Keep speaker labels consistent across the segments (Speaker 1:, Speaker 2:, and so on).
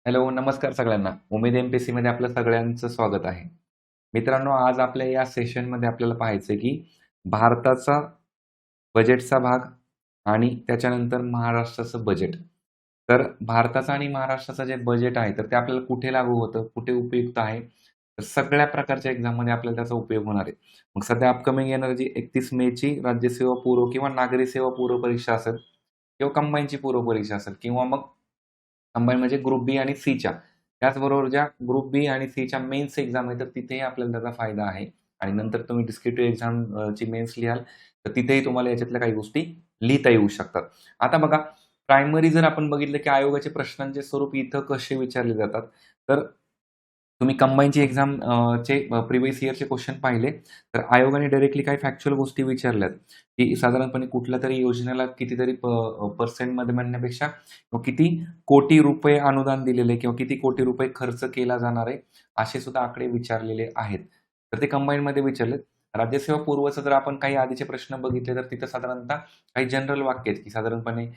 Speaker 1: Hello, नमस्कार सगळ्यांना. उमेद MPSC मध्ये आपलं सगळ्यांचं स्वागत आहे. मित्रांनो, आज आपल्या या सेशनमध्ये आपल्याला पाहायचं आहे, की भारताचा बजेटचा भाग आणि त्याच्यानंतर महाराष्ट्राचं बजेट. तर भारताचं आणि महाराष्ट्राचं जे बजेट आहे, तर ते आपल्याला कुठे लागू होतं, कुठे उपयुक्त आहे? तर सगळ्या प्रकारच्या एक्झाममध्ये आपल्याला त्याचा उपयोग होणार आहे. मग सध्या अपकमिंग येणारी जी 31 मेची राज्यसेवा पूर्व किंवा नागरी सेवा पूर्व परीक्षा असेल किंवा कंबाईनची पूर्व परीक्षा असेल किंवा मग कंबाईन म्हणजे ग्रुप बी आणि सीच्या. त्याचबरोबर ज्या ग्रुप बी आणि सीच्या मेन्स एक्झाम आहे, तर तिथेही आपल्याला त्याचा फायदा आहे. आणि नंतर तुम्ही डिस्क्रिप्टिव्ह एक्झामची मेन्स लिहाल, तर तिथेही तुम्हाला याच्यातल्या काही गोष्टी लिहिता येऊ शकतात. आता बघा, प्रायमरी जर आपण बघितलं, की आयोगाचे प्रश्नांचे स्वरूप इथं कसे विचारले जातात, तर तुम्ही कंबाईनची एक्झाम चे प्रिव्हियस इयरचे क्वेश्चन पाहिले, तर आयोगाने डायरेक्टली काही फॅक्च्युअल गोष्टी विचारल्यात, की साधारणपणे कुठल्यातरी योजनेला कितीतरी पर्सेंटमध्ये म्हणण्यापेक्षा किती कोटी रुपये अनुदान दिलेले किंवा किती कोटी रुपये खर्च केला जाणार आहे, असे सुद्धा आकडे विचारलेले आहेत. तर ते कंबाईनमध्ये विचारलेत. राज्यसेवा पूर्वचं जर आपण काही आधीचे प्रश्न बघितले, तर तिथं साधारणतः काही जनरल वाक्य आहेत, की साधारणपणे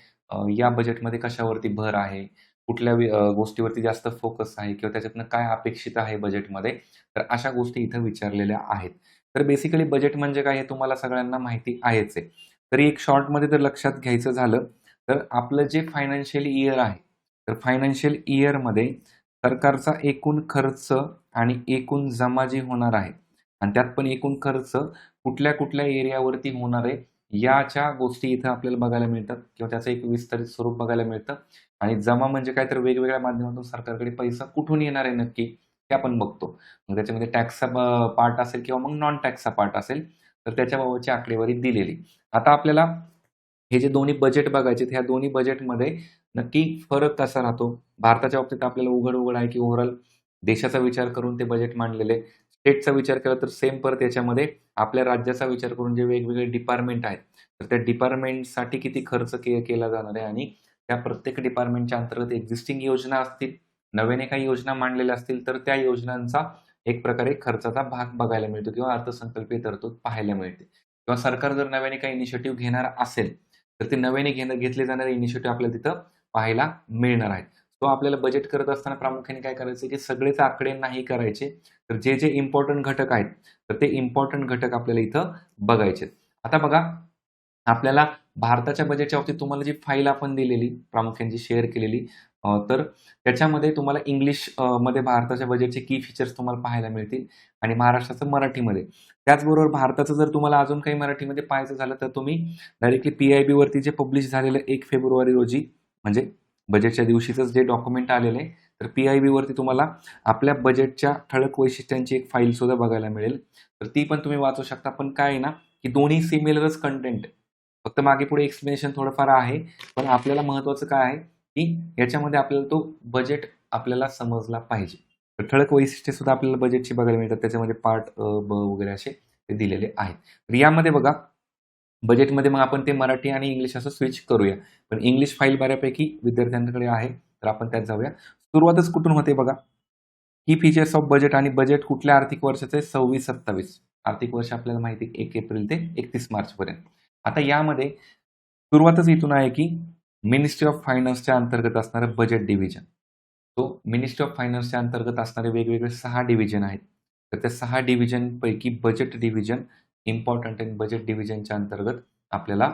Speaker 1: या बजेटमध्ये कशावरती भर आहे, कुठल्या गोष्टीवरती जास्त फोकस आहे किंवा त्याच्यातनं काय अपेक्षित आहे बजेटमध्ये, तर अशा गोष्टी इथं विचारलेल्या आहेत. तर बेसिकली बजेट म्हणजे काय हे तुम्हाला सगळ्यांना माहिती आहेच आहे. तरी एक शॉर्टमध्ये जर लक्षात घ्यायचं झालं, तर आपलं जे फायनान्शियल इयर आहे, तर फायनान्शियल इयरमध्ये सरकारचा एकूण खर्च आणि एकूण जमा जी होणार आहे आणि त्यात पण एकूण खर्च कुठल्या-कुठल्या एरियावरती होणार आहे, याच्या गोष्टी इथं आपल्याला बघायला मिळतात किंवा त्याचं एक विस्तारित स्वरूप बघायला मिळतं. आणि जमा म्हणजे काय, तर वेगवेगळ्या माध्यमातून सरकारकडे पैसा कुठून येणार आहे नक्की, ते आपण बघतो. मग त्याच्यामध्ये टॅक्सचा पार्ट असेल किंवा मग नॉन टॅक्सचा पार्ट असेल, तर त्याच्याबाबतची आकडेवारी दिलेली. आता आपल्याला हे जे दोन्ही बजेट बघायचे, ह्या दोन्ही बजेटमध्ये नक्की फरक कसा राहतो? भारताच्या बाबतीत आपल्याला उघड-उघड आहे, की ओव्हरऑल देशाचा विचार करून ते बजेट मांडलेले. स्टेटचा विचार केला तर सेम परत याच्यामध्ये आपल्या राज्याचा विचार करून जे वेगवेगळे डिपार्टमेंट आहेत, तर त्या डिपार्टमेंटसाठी किती खर्च केला जाणार आहे आणि त्या प्रत्येक डिपार्टमेंटच्या अंतर्गत एक्झिस्टिंग योजना असतील, नव्याने काही योजना मांडलेल्या असतील, तर त्या योजनांचा एक प्रकारे खर्चाचा भाग बघायला मिळतो किंवा अर्थसंकल्पीय तरतूद पाहायला मिळते. किंवा सरकार जर नव्याने काही इनिशिएटिव्ह घेणार असेल, तर ते नव्याने घेतले जाणारे इनिशिएटिव्ह आपल्याला तिथं पाहायला मिळणार आहेत. सो आपल्याला बजेट करत असताना प्रामुख्याने काय करायचं, की सगळेच आकडे नाही करायचे. तर जे इम्पोर्टंट घटक आहेत, तर ते इम्पोर्टंट घटक आपल्याला इथं बघायचे. आता बघा, आपल्याला भारताच्या बजेटच्या बाबतीत तुम्हाला जी फाईल आपण दिलेली, प्रामुख्याने जी शेअर केलेली, तर त्याच्यामध्ये तुम्हाला इंग्लिश मध्ये भारताच्या बजेटचे की फीचर्स तुम्हाला पाहायला मिळतील आणि महाराष्ट्राचं मराठीमध्ये. त्याचबरोबर भारताचं जर तुम्हाला अजून काही मराठीमध्ये पाहायचं झालं, तर तुम्ही डायरेक्टली पी-आय-बीवरती जे पब्लिश झालेलं 1 फेब्रुवारी रोजी, म्हणजे बजेटच्या दिवशीचंच जे डॉक्युमेंट आलेलं आहे, तर पी-आय-बीवरती तुम्हाला आपल्या बजेटच्या ठळक वैशिष्ट्यांची एक फाईल सुद्धा बघायला मिळेल. तर ती पण तुम्ही वाचू शकता. पण काय आहे ना, की दोन्ही सिमिलरच कंटेंट आहे. फक्त मागे-पुढे एक्सप्लेनेशन थोडंफार आहे. पण आपल्याला महत्त्वाचं काय आहे, की याच्यामध्ये आपल्याला तो बजेट आपल्याला समजला पाहिजे. तर ठळक वैशिष्ट्ये सुद्धा आपल्याला बजेटची बघायला मिळतात. त्याच्यामध्ये पार्ट ब वगैरे असे ते दिलेले आहेत. तर यामध्ये बघा, बजेटमध्ये मग आपण ते मराठी आणि इंग्लिश असं स्विच करूया. पण इंग्लिश फाईल बऱ्यापैकी विद्यार्थ्यांकडे आहे. तर आपण त्यात जाऊया. सुरुवातच कुठून होते बघा. की फीचर्स ऑफ बजेट आणि बजेट कुठल्या आर्थिक वर्षाचे 26-27 आर्थिक वर्ष आपल्याला माहिती आहे 1 एप्रिल ते 31 मार्चपर्यंत. आता यामध्ये सुरुवातच इथून आहे, की मिनिस्ट्री ऑफ फायनान्सच्या अंतर्गत असणारं बजेट डिव्हिजन. तो मिनिस्ट्री ऑफ फायनान्सच्या अंतर्गत असणारे वेगवेगळे 6 डिव्हिजन आहेत. तर त्या 6 डिव्हिजनपैकी बजेट डिव्हिजन इम्पॉर्टंट आहे. बजेट डिव्हिजनच्या अंतर्गत आपल्याला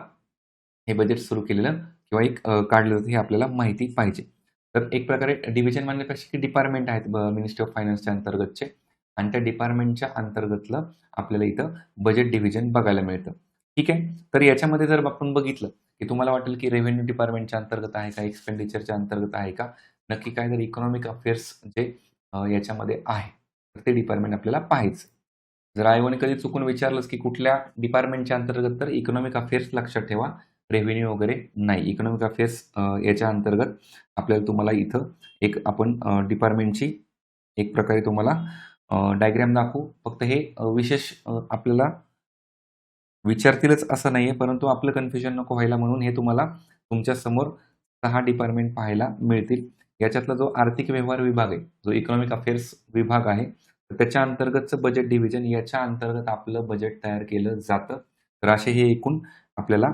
Speaker 1: हे बजेट सुरू केलेलं किंवा एक काढलं जातं हे आपल्याला माहिती पाहिजे. तर एक प्रकारे डिव्हिजन म्हणण्यापेक्षा की डिपार्टमेंट आहेत मिनिस्ट्री ऑफ फायनान्सच्या अंतर्गतचे आणि त्या डिपार्टमेंटच्या अंतर्गतलं आपल्याला इथं बजेट डिव्हिजन बघायला मिळतं. ठीक आहे. तर याच्यामध्ये जर आपण बघितलं, की तुम्हाला वाटेल की रेव्हेन्यू डिपार्टमेंटच्या अंतर्गत आहे का, एक्सपेंडिचरच्या अंतर्गत आहे का, नक्की काय तर इकॉनॉमिक अफेअर्स जे याच्यामध्ये आहे. तर ते डिपार्टमेंट आपल्याला पाहायचं. जर आयोगाने कधी चुकून विचारलंच, की कुठल्या डिपार्टमेंटच्या अंतर्गत, तर इकॉनॉमिक अफेअर्स लक्षात ठेवा. रेव्हेन्यू वगैरे नाही. इकॉनॉमिक अफेअर्स याच्या अंतर्गत आपल्याला तुम्हाला इथं एक आपण डिपार्टमेंटची एक प्रकारे तुम्हाला डायग्राम दाखवू. फक्त हे विशेष आपल्याला विचारतीलच असं नाहीये, परंतु आपलं कन्फ्युजन नको व्हायला म्हणून हे तुम्हाला तुमच्या समोर 6 डिपार्टमेंट पाहायला मिळतील. याच्यातला जो आर्थिक व्यवहार विभाग आहे, जो इकॉनॉमिक अफेअर्स विभाग आहे, तर त्याच्या अंतर्गतचं बजेट डिव्हिजन याच्या अंतर्गत आपलं बजेट तयार केलं जातं. तर असे हे एकूण आपल्याला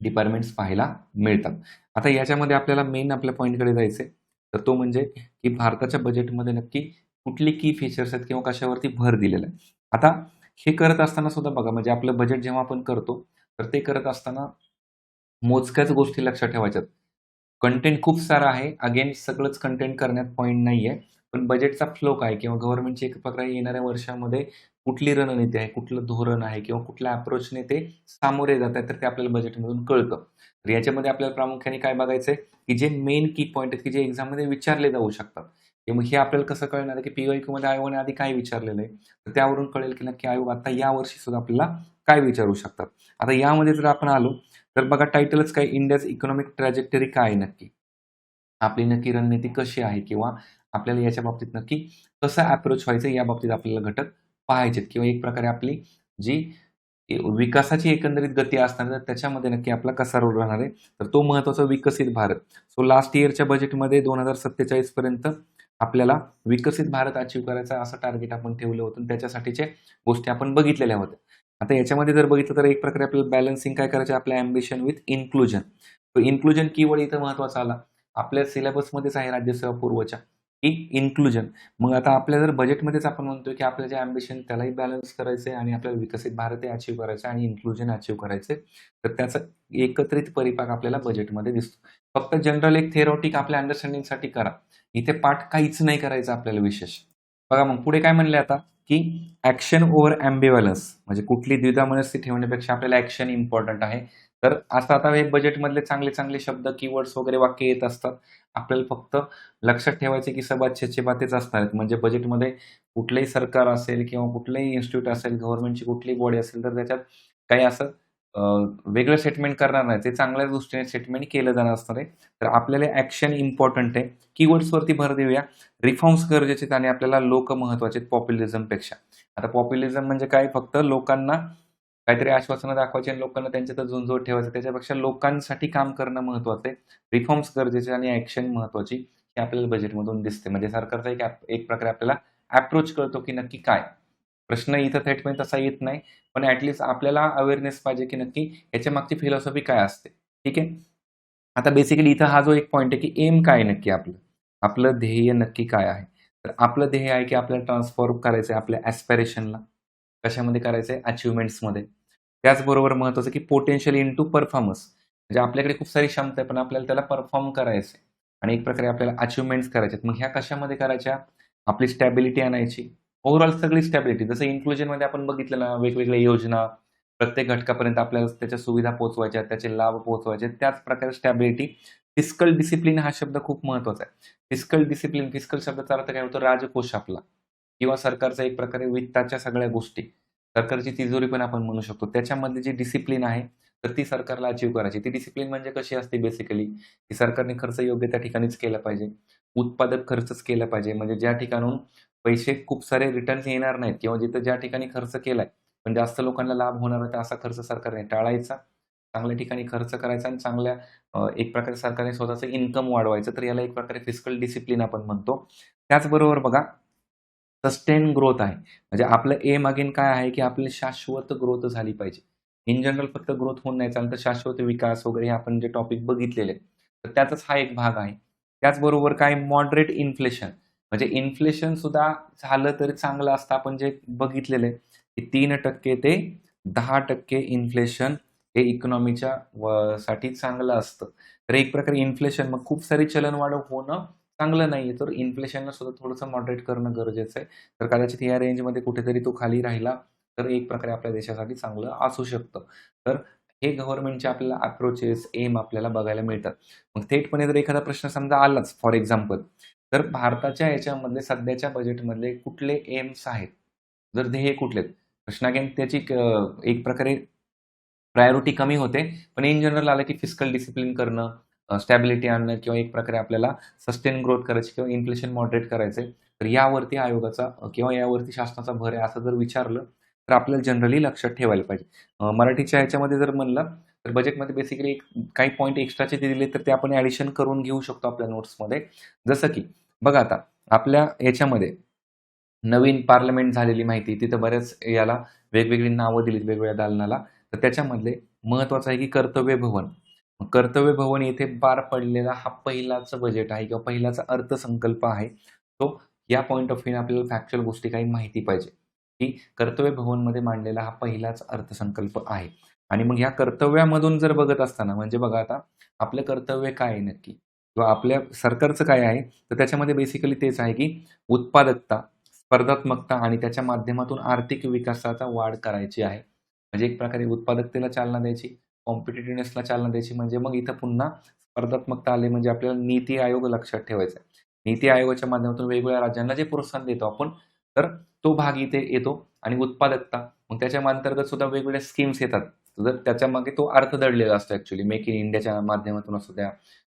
Speaker 1: डिपार्टमेंट्स पाहायला मिळतात. आता याच्यामध्ये आपल्याला मेन आपल्या पॉइंटकडे जायचंय. तर तो म्हणजे की भारताच्या बजेटमध्ये नक्की कुठली की फीचर्स आहेत किंवा कशावरती भर दिलेला आहे. आता हे करत असताना सुद्धा बघा, म्हणजे आपलं बजेट जेव्हा आपण करतो, तर ते करत असताना मोजक्याच गोष्टी लक्षात ठेवायच्यात. कंटेंट खूप सारं आहे. अगेन सगळंच कंटेंट करण्यात पॉइंट नाहीये. पण बजेटचा फ्लो काय किंवा गव्हर्नमेंटची एक प्रकारे येणाऱ्या वर्षामध्ये कुठली रणनीती आहे, कुठलं धोरण आहे किंवा कुठल्या अप्रोचने ते सामोरे जात आहेत, तर ते आपल्याला बजेटमधून कळतं. तर याच्यामध्ये आपल्याला प्रामुख्याने काय बघायचंय, की जे मेन की पॉइंट आहेत, की जे एक्झाममध्ये विचारले जाऊ शकतात. मग हे आपल्याला कसं कळणार आहे, की पी-वाय-क्यूमध्ये आयोगाने आधी काय विचारलेलं आहे. तर त्यावरून कळेल, की नक्की आयोग आता यावर्षी सुद्धा आपल्याला काय विचारू शकतात. आता यामध्ये जर आपण आलो, तर बघा टायटलच काय, इंडियाज इकॉनॉमिक ट्रॅजेक्टरी काय आहे नक्की? आपली नक्की रणनीती कशी आहे किंवा आपल्याला याच्या बाबतीत नक्की कसं अप्रोच व्हायचं या बाबतीत आपल्याला घटक पाहायचेत किंवा एक प्रकारे आपली जी विकासाची एकंदरीत गती असणार तर त्याच्यामध्ये नक्की आपला कसा रोल राहणार आहे. तर तो महत्त्वाचा विकसित भारत. सो लास्ट इयरच्या बजेटमध्ये 2047 पर्यंत आपल्याला विकसित भारत अचीव्ह करायचा असं टार्गेट आपण ठेवलं होतं आणि त्याच्यासाठीच्या गोष्टी आपण बघितलेल्या होत्या. आता याच्यामध्ये जर बघितलं तर एक प्रकारे आपल्याला बॅलन्सिंग काय करायचं आहे, आपल्या अँबिशन विथ इन्क्लुजन. तो इन्क्लुजन कीवर्ड इथं महत्त्वाचा आला. आपल्या सिलेबसमध्येच आहे राज्यसेवा पूर्वच्या, की इन्क्लुजन. मग आता आपल्या जर बजेटमध्येच आपण म्हणतोय, की आपलं जे अँबिशन त्यालाही बॅलन्स करायचं आहे आणि आपल्याला विकसित भारतही अचीव्ह करायचं आहे आणि इन्क्लुजन अचीव्ह करायचं आहे. तर त्याचा एकत्रित परिपाक आपल्याला बजेटमध्ये दिसतो. फक्त जनरल एक थेरॉटिक आपल्या अंडरस्टँडिंगसाठी करा. इथे पाठ काहीच नाही करायचं आपल्याला विशेष. बघा मग पुढे काय म्हणले आता, की ॲक्शन ओव्हर ॲम्बिव्हॅलन्स म्हणजे कुठली द्विधा मनस्थिती ठेवण्यापेक्षा आपल्याला ॲक्शन इम्पॉर्टंट आहे. तर असं आता हे बजेटमधले चांगले-चांगले शब्द, कीवर्ड्स वगैरे वाक्य येत असतात. आपल्याला फक्त लक्षात ठेवायचं की सब अच्छे-अच्छे बातेच असणार आहेत. म्हणजे बजेटमध्ये कुठलंही सरकार असेल किंवा कुठलंही इन्स्टिट्यूट असेल, गव्हर्नमेंटची कुठलीही बॉडी असेल, तर त्याच्यात काही असं अ, वेगळं स्टेटमेंट करणार नाही. ते चांगल्या दृष्टीने स्टेटमेंट केलं जाणार असणार आहे. तर आपल्याला ॲक्शन इम्पॉर्टंट आहे. कीवर्ड्सवरती भर देऊया. रिफॉर्म्स गरजेचे आहेत आणि आपल्याला लोक महत्त्वाचे आहेत पॉप्युलिझमपेक्षा. आता पॉप्युलिझम म्हणजे काय? फक्त लोकांना काहीतरी आश्वासनं दाखवायची आणि लोकांना त्यांच्यातच झुंजवत ठेवायचं. त्याच्यापेक्षा लोकांसाठी काम करणं महत्त्वाचं आहे. रिफॉर्म्स गरजेचे आणि ॲक्शन महत्त्वाची हे आपल्याला बजेटमधून दिसते. म्हणजे सरकारचा एक प्रकारे आपल्याला अप्रोच कळतो, की नक्की काय? प्रश्न इथं थेटपणे तसा येत नाही. पण आपल्याला अवेअरनेस पाहिजे, की नक्की याच्यामागची फिलॉसॉफी काय असते. ठीक आहे? आता बेसिकली इथं हा जो एक पॉइंट आहे, की एम काय आहे नक्की आपलं? आपलं ध्येय नक्की काय आहे? तर आपलं ध्येय आहे, की आपल्याला ट्रान्सफॉर्म करायचं आहे आपल्या ॲस्पिरेशनला. कशामध्ये करायचं आहे? अचीव्हमेंट्समध्ये. त्याचबरोबर महत्त्वाचं, की पोटेन्शियल इंटू परफॉर्मन्स. म्हणजे आपल्याकडे खूप सारी क्षमता आहे, पण आपल्याला त्याला परफॉर्म करायचं आहे आणि एक प्रकारे आपल्याला अचीव्हमेंट्स करायचे आहेत. मग ह्या कशामध्ये करायच्या? आपली स्टॅबिलिटी आणायची. ओव्हरऑल सगळी स्टॅबिलिटी. जसं इन्क्लुजनमध्ये आपण बघितलं ना, वेगवेगळ्या योजना, प्रत्येक घटकापर्यंत आपल्याला त्याच्या सुविधा पोहोचवायच्या, त्याचे लाभ पोहोचवायचे. त्याच प्रकारे स्टॅबिलिटी. फिस्कल डिसिप्लिन हा शब्द खूप महत्त्वाचा आहे. फिस्कल डिसिप्लिन, फिस्कल शब्दाचा अर्थ काय होतो? राजकोष आपला किंवा सरकारचा एक प्रकारे वित्ताच्या सगळ्या गोष्टी. सरकारची तिजोरी पण आपण म्हणू शकतो. त्याच्यामधली जी डिसिप्लिन आहे, तर ती सरकारला अचीव्ह करायची. ती डिसिप्लिन म्हणजे कशी असते बेसिकली, की सरकारने खर्च योग्य त्या ठिकाणीच केला पाहिजे. उत्पादक खर्चच केला पाहिजे. म्हणजे ज्या ठिकाणाहून पैसे खूप सारे रिटर्न्स येणार नाहीत किंवा जिथं ज्या ठिकाणी खर्च केलाय, पण जास्त लोकांना लाभ होणार नाही, तर असा खर्च सरकारने टाळायचा. चांगल्या ठिकाणी खर्च करायचा आणि चांगल्या एक प्रकारे सरकारने स्वतःचं इन्कम वाढवायचं. तर याला एक प्रकारे फिस्कल डिसिप्लिन आपण म्हणतो. त्याचबरोबर बघा, सस्टेन ग्रोथ आहे. म्हणजे आपलं एम अगेन काय आहे, की आपली शाश्वत ग्रोथ झाली पाहिजे. इन जनरल फक्त ग्रोथ होऊन नाही चालत, तर शाश्वत विकास वगैरे हे आपण जे टॉपिक बघितलेले आहेत, तर त्याचाच हा एक भाग आहे. त्याचबरोबर काय मॉडरेट इन्फ्लेशन म्हणजे इन्फ्लेशन सुद्धा झालं तरी चांगलं असतं. आपण जे बघितलेलं आहे, की 3% ते 10% इन्फ्लेशन हे इकॉनॉमीच्या साठी चांगलं असतं. तर एक प्रकारे इन्फ्लेशन मग खूप सारी चलनवाढ होणं चांगलं नाहीये. तर इन्फ्लेशनला सुद्धा थोडंसं मॉडरेट करणं गरजेचं आहे. तर कदाचित या रेंजमध्ये कुठेतरी तो खाली राहिला, तर एक प्रकारे आपल्या देशासाठी चांगलं असू शकतं. तर हे गव्हर्नमेंटचे आपल्याला अप्रोचेस, एम आपल्याला बघायला मिळतात. मग थेटपणे जर एखादा प्रश्न समजा आलाच फॉर एक्झाम्पल, तर भारताच्या याच्यामधले सध्याच्या बजेटमधले कुठले एम्स आहेत? जर ध्येय कुठले आहेत? प्रश्न अगेन त्याची एक प्रकारे प्रायोरिटी कमी होते. पण इन जनरल आलं की फिस्कल डिसिप्लिन करणं, स्टॅबिलिटी आणणं किंवा एक प्रकारे आपल्याला सस्टेन ग्रोथ करायची किंवा इन्फ्लेशन मॉडरेट करायचंय. तर यावरती आयोगाचा किंवा यावरती शासनाचा भर आहे असं जर विचारलं, तर आपल्याला जनरली लक्षात ठेवायला पाहिजे. मराठीच्या ह्याच्यामध्ये जर म्हणलं, तर बजेटमध्ये बेसिकली काही पॉइंट एक्स्ट्राचे दिले तर ते आपण ॲडिशन करून घेऊ शकतो आपल्या नोट्समध्ये. जसं की बघा आता आपल्या याच्यामध्ये नवीन पार्लमेंट झालेली माहिती, तिथं बऱ्याच याला वेगवेगळी नावं दिलीत वेगवेगळ्या दालनाला. तर त्याच्यामधले महत्त्वाचं आहे की कर्तव्य भवन. कर्तव्य भवन येथे पार पडलेला हा पहिलाच बजेट आहे किंवा पहिलाचा अर्थसंकल्प आहे. तो या पॉइंट ऑफ व्ह्यूने आपल्याला फॅक्च्युअल गोष्टी काही माहिती पाहिजे, की कर्तव्य भवनमध्ये मांडलेला हा पहिलाच अर्थसंकल्प आहे. आणि मग ह्या कर्तव्यामधून जर बघत असताना म्हणजे बघा आता आपलं कर्तव्य काय आहे नक्की किंवा आपल्या सरकारचं काय आहे, तर त्याच्यामध्ये बेसिकली तेच आहे, की उत्पादकता, स्पर्धात्मकता आणि त्याच्या माध्यमातून आर्थिक विकासाचा वाढ करायची आहे. म्हणजे एक प्रकारे उत्पादकतेला चालना द्यायची, कॉम्पिटिटिव्हनेसला चालना द्यायची म्हणजे मग इथं पुन्हा स्पर्धात्मकता आली म्हणजे आपल्याला नीती आयोग लक्षात ठेवायचा आहे. नीती आयोगाच्या माध्यमातून वेगवेगळ्या राज्यांना जे प्रोत्साहन देतो आपण, तर तो भाग इथे येतो आणि उत्पादकता मग त्याच्या अंतर्गत सुद्धा वेगवेगळ्या स्कीम्स येतात. तर त्याच्यामागे तो अर्थ दडलेला असतो ॲक्चुअली. मेक इन इंडियाच्या माध्यमातून असू द्या,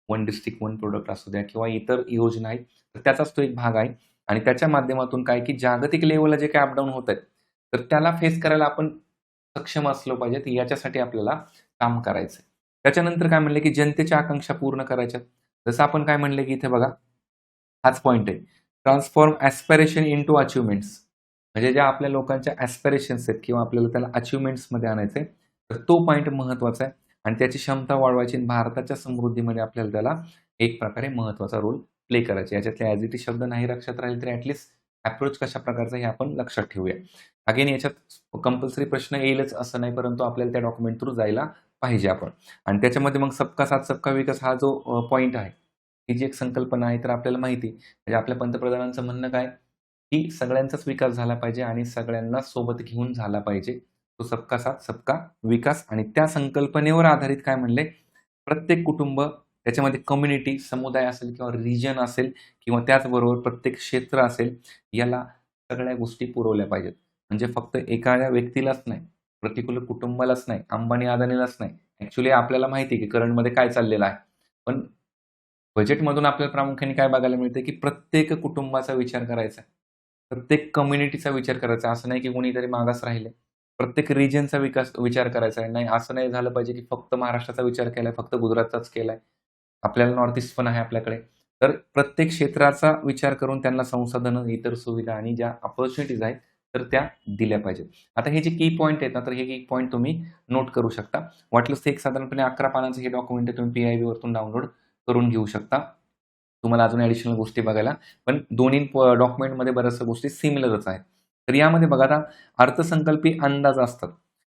Speaker 1: वन डिस्ट्रिक्ट वन प्रोडक्ट असू द्या किंवा इतर योजना आहेत, तर त्याचाच तो एक भाग आहे. आणि त्याच्या माध्यमातून काय की जागतिक लेव्हलला जे काही अपडाऊन होत आहेत, तर त्याला फेस करायला आपण सक्षम असलो पाहिजे. तर याच्यासाठी आपल्याला काम करायचं आहे. त्याच्यानंतर काय म्हणले की जनतेच्या आकांक्षा पूर्ण करायच्यात. जसं आपण काय म्हणले की इथे बघा, हाच पॉइंट आहे. Transform aspiration into achievements. म्हणजे ज्या आपल्या लोकांच्या ॲस्पिरेशन्स आहेत किंवा आपल्याला त्याला अचिव्हमेंट्समध्ये आणायचं आहे, तर तो पॉइंट महत्त्वाचा आहे आणि त्याची क्षमता वाढवायची आणि भारताच्या समृद्धीमध्ये आपल्याला त्याला एक प्रकारे महत्त्वाचा रोल प्ले करायचा. याच्यातले ॲज इट इज शब्द नाही लक्षात राहिले तरी ॲटलीस्ट अप्रोच कशा प्रकारचा हे आपण लक्षात ठेवूया. अगेन याच्यात कंपल्सरी प्रश्न येईलच असं नाही, परंतु आपल्याला त्या डॉक्युमेंट थ्रू जायला पाहिजे आपण. आणि त्याच्यामध्ये मग सबका साथ सबका विकास हा जो पॉइंट आहे, ही जी एक संकल्पना आहे, तर आपल्याला माहिती आहे म्हणजे आपल्या पंतप्रधानांचं म्हणणं काय, की सगळ्यांचाच विकास झाला पाहिजे आणि सगळ्यांना सोबत घेऊन झाला पाहिजे. तो सबका साथ सबका विकास आणि त्या संकल्पनेवर आधारित काय म्हणले, प्रत्येक कुटुंब, त्याच्यामध्ये कम्युनिटी, समुदाय असेल किंवा रिजन असेल किंवा त्याचबरोबर प्रत्येक क्षेत्र असेल, याला सगळ्या गोष्टी पुरवल्या पाहिजेत. म्हणजे फक्त एखाद्या व्यक्तीलाच नाही, पर्टिक्युलर कुटुंबालाच नाही, अंबानी अदानीलाच नाही. ॲक्चुअली आपल्याला माहिती आहे की करंटमध्ये काय चाललेलं आहे. पण बजेटमधून आपल्याला प्रामुख्याने काय बघायला मिळतं, की प्रत्येक कुटुंबाचा विचार करायचा आहे. प्रत्येक कम्युनिटीचा विचार करायचा आहे. असं नाही की कोणीतरी मागास राहिले. प्रत्येक रिजनचा विचार करायचा आहे. नाही असं नाही झालं पाहिजे, की फक्त महाराष्ट्राचा विचार केलाय, फक्त गुजरातचाच केलाय. आपल्याला नॉर्थ ईस्ट पण आहे आपल्याकडे. तर प्रत्येक क्षेत्राचा विचार करून त्यांना संसाधनं, इतर सुविधा आणि ज्या अपॉर्च्युनिटीज आहेत, तर त्या दिल्या पाहिजेत. आता हे जे की पॉइंट आहेत ना, तर हे की पॉइंट तुम्ही नोट करू शकता. वाटलंच तर एक साधारणपणे 11 पानाचं हे डॉक्युमेंट आहे तुम्ही PIB वरतून डाउनलोड करून घेऊ शकता. तुम्हाला अजून ॲडिशनल गोष्टी बघायला. पण दोन्ही डॉक्युमेंटमध्ये बऱ्याचशा गोष्टी सिमिलरच आहेत. तर यामध्ये बघा आता अर्थसंकल्पीय अंदाज असतात.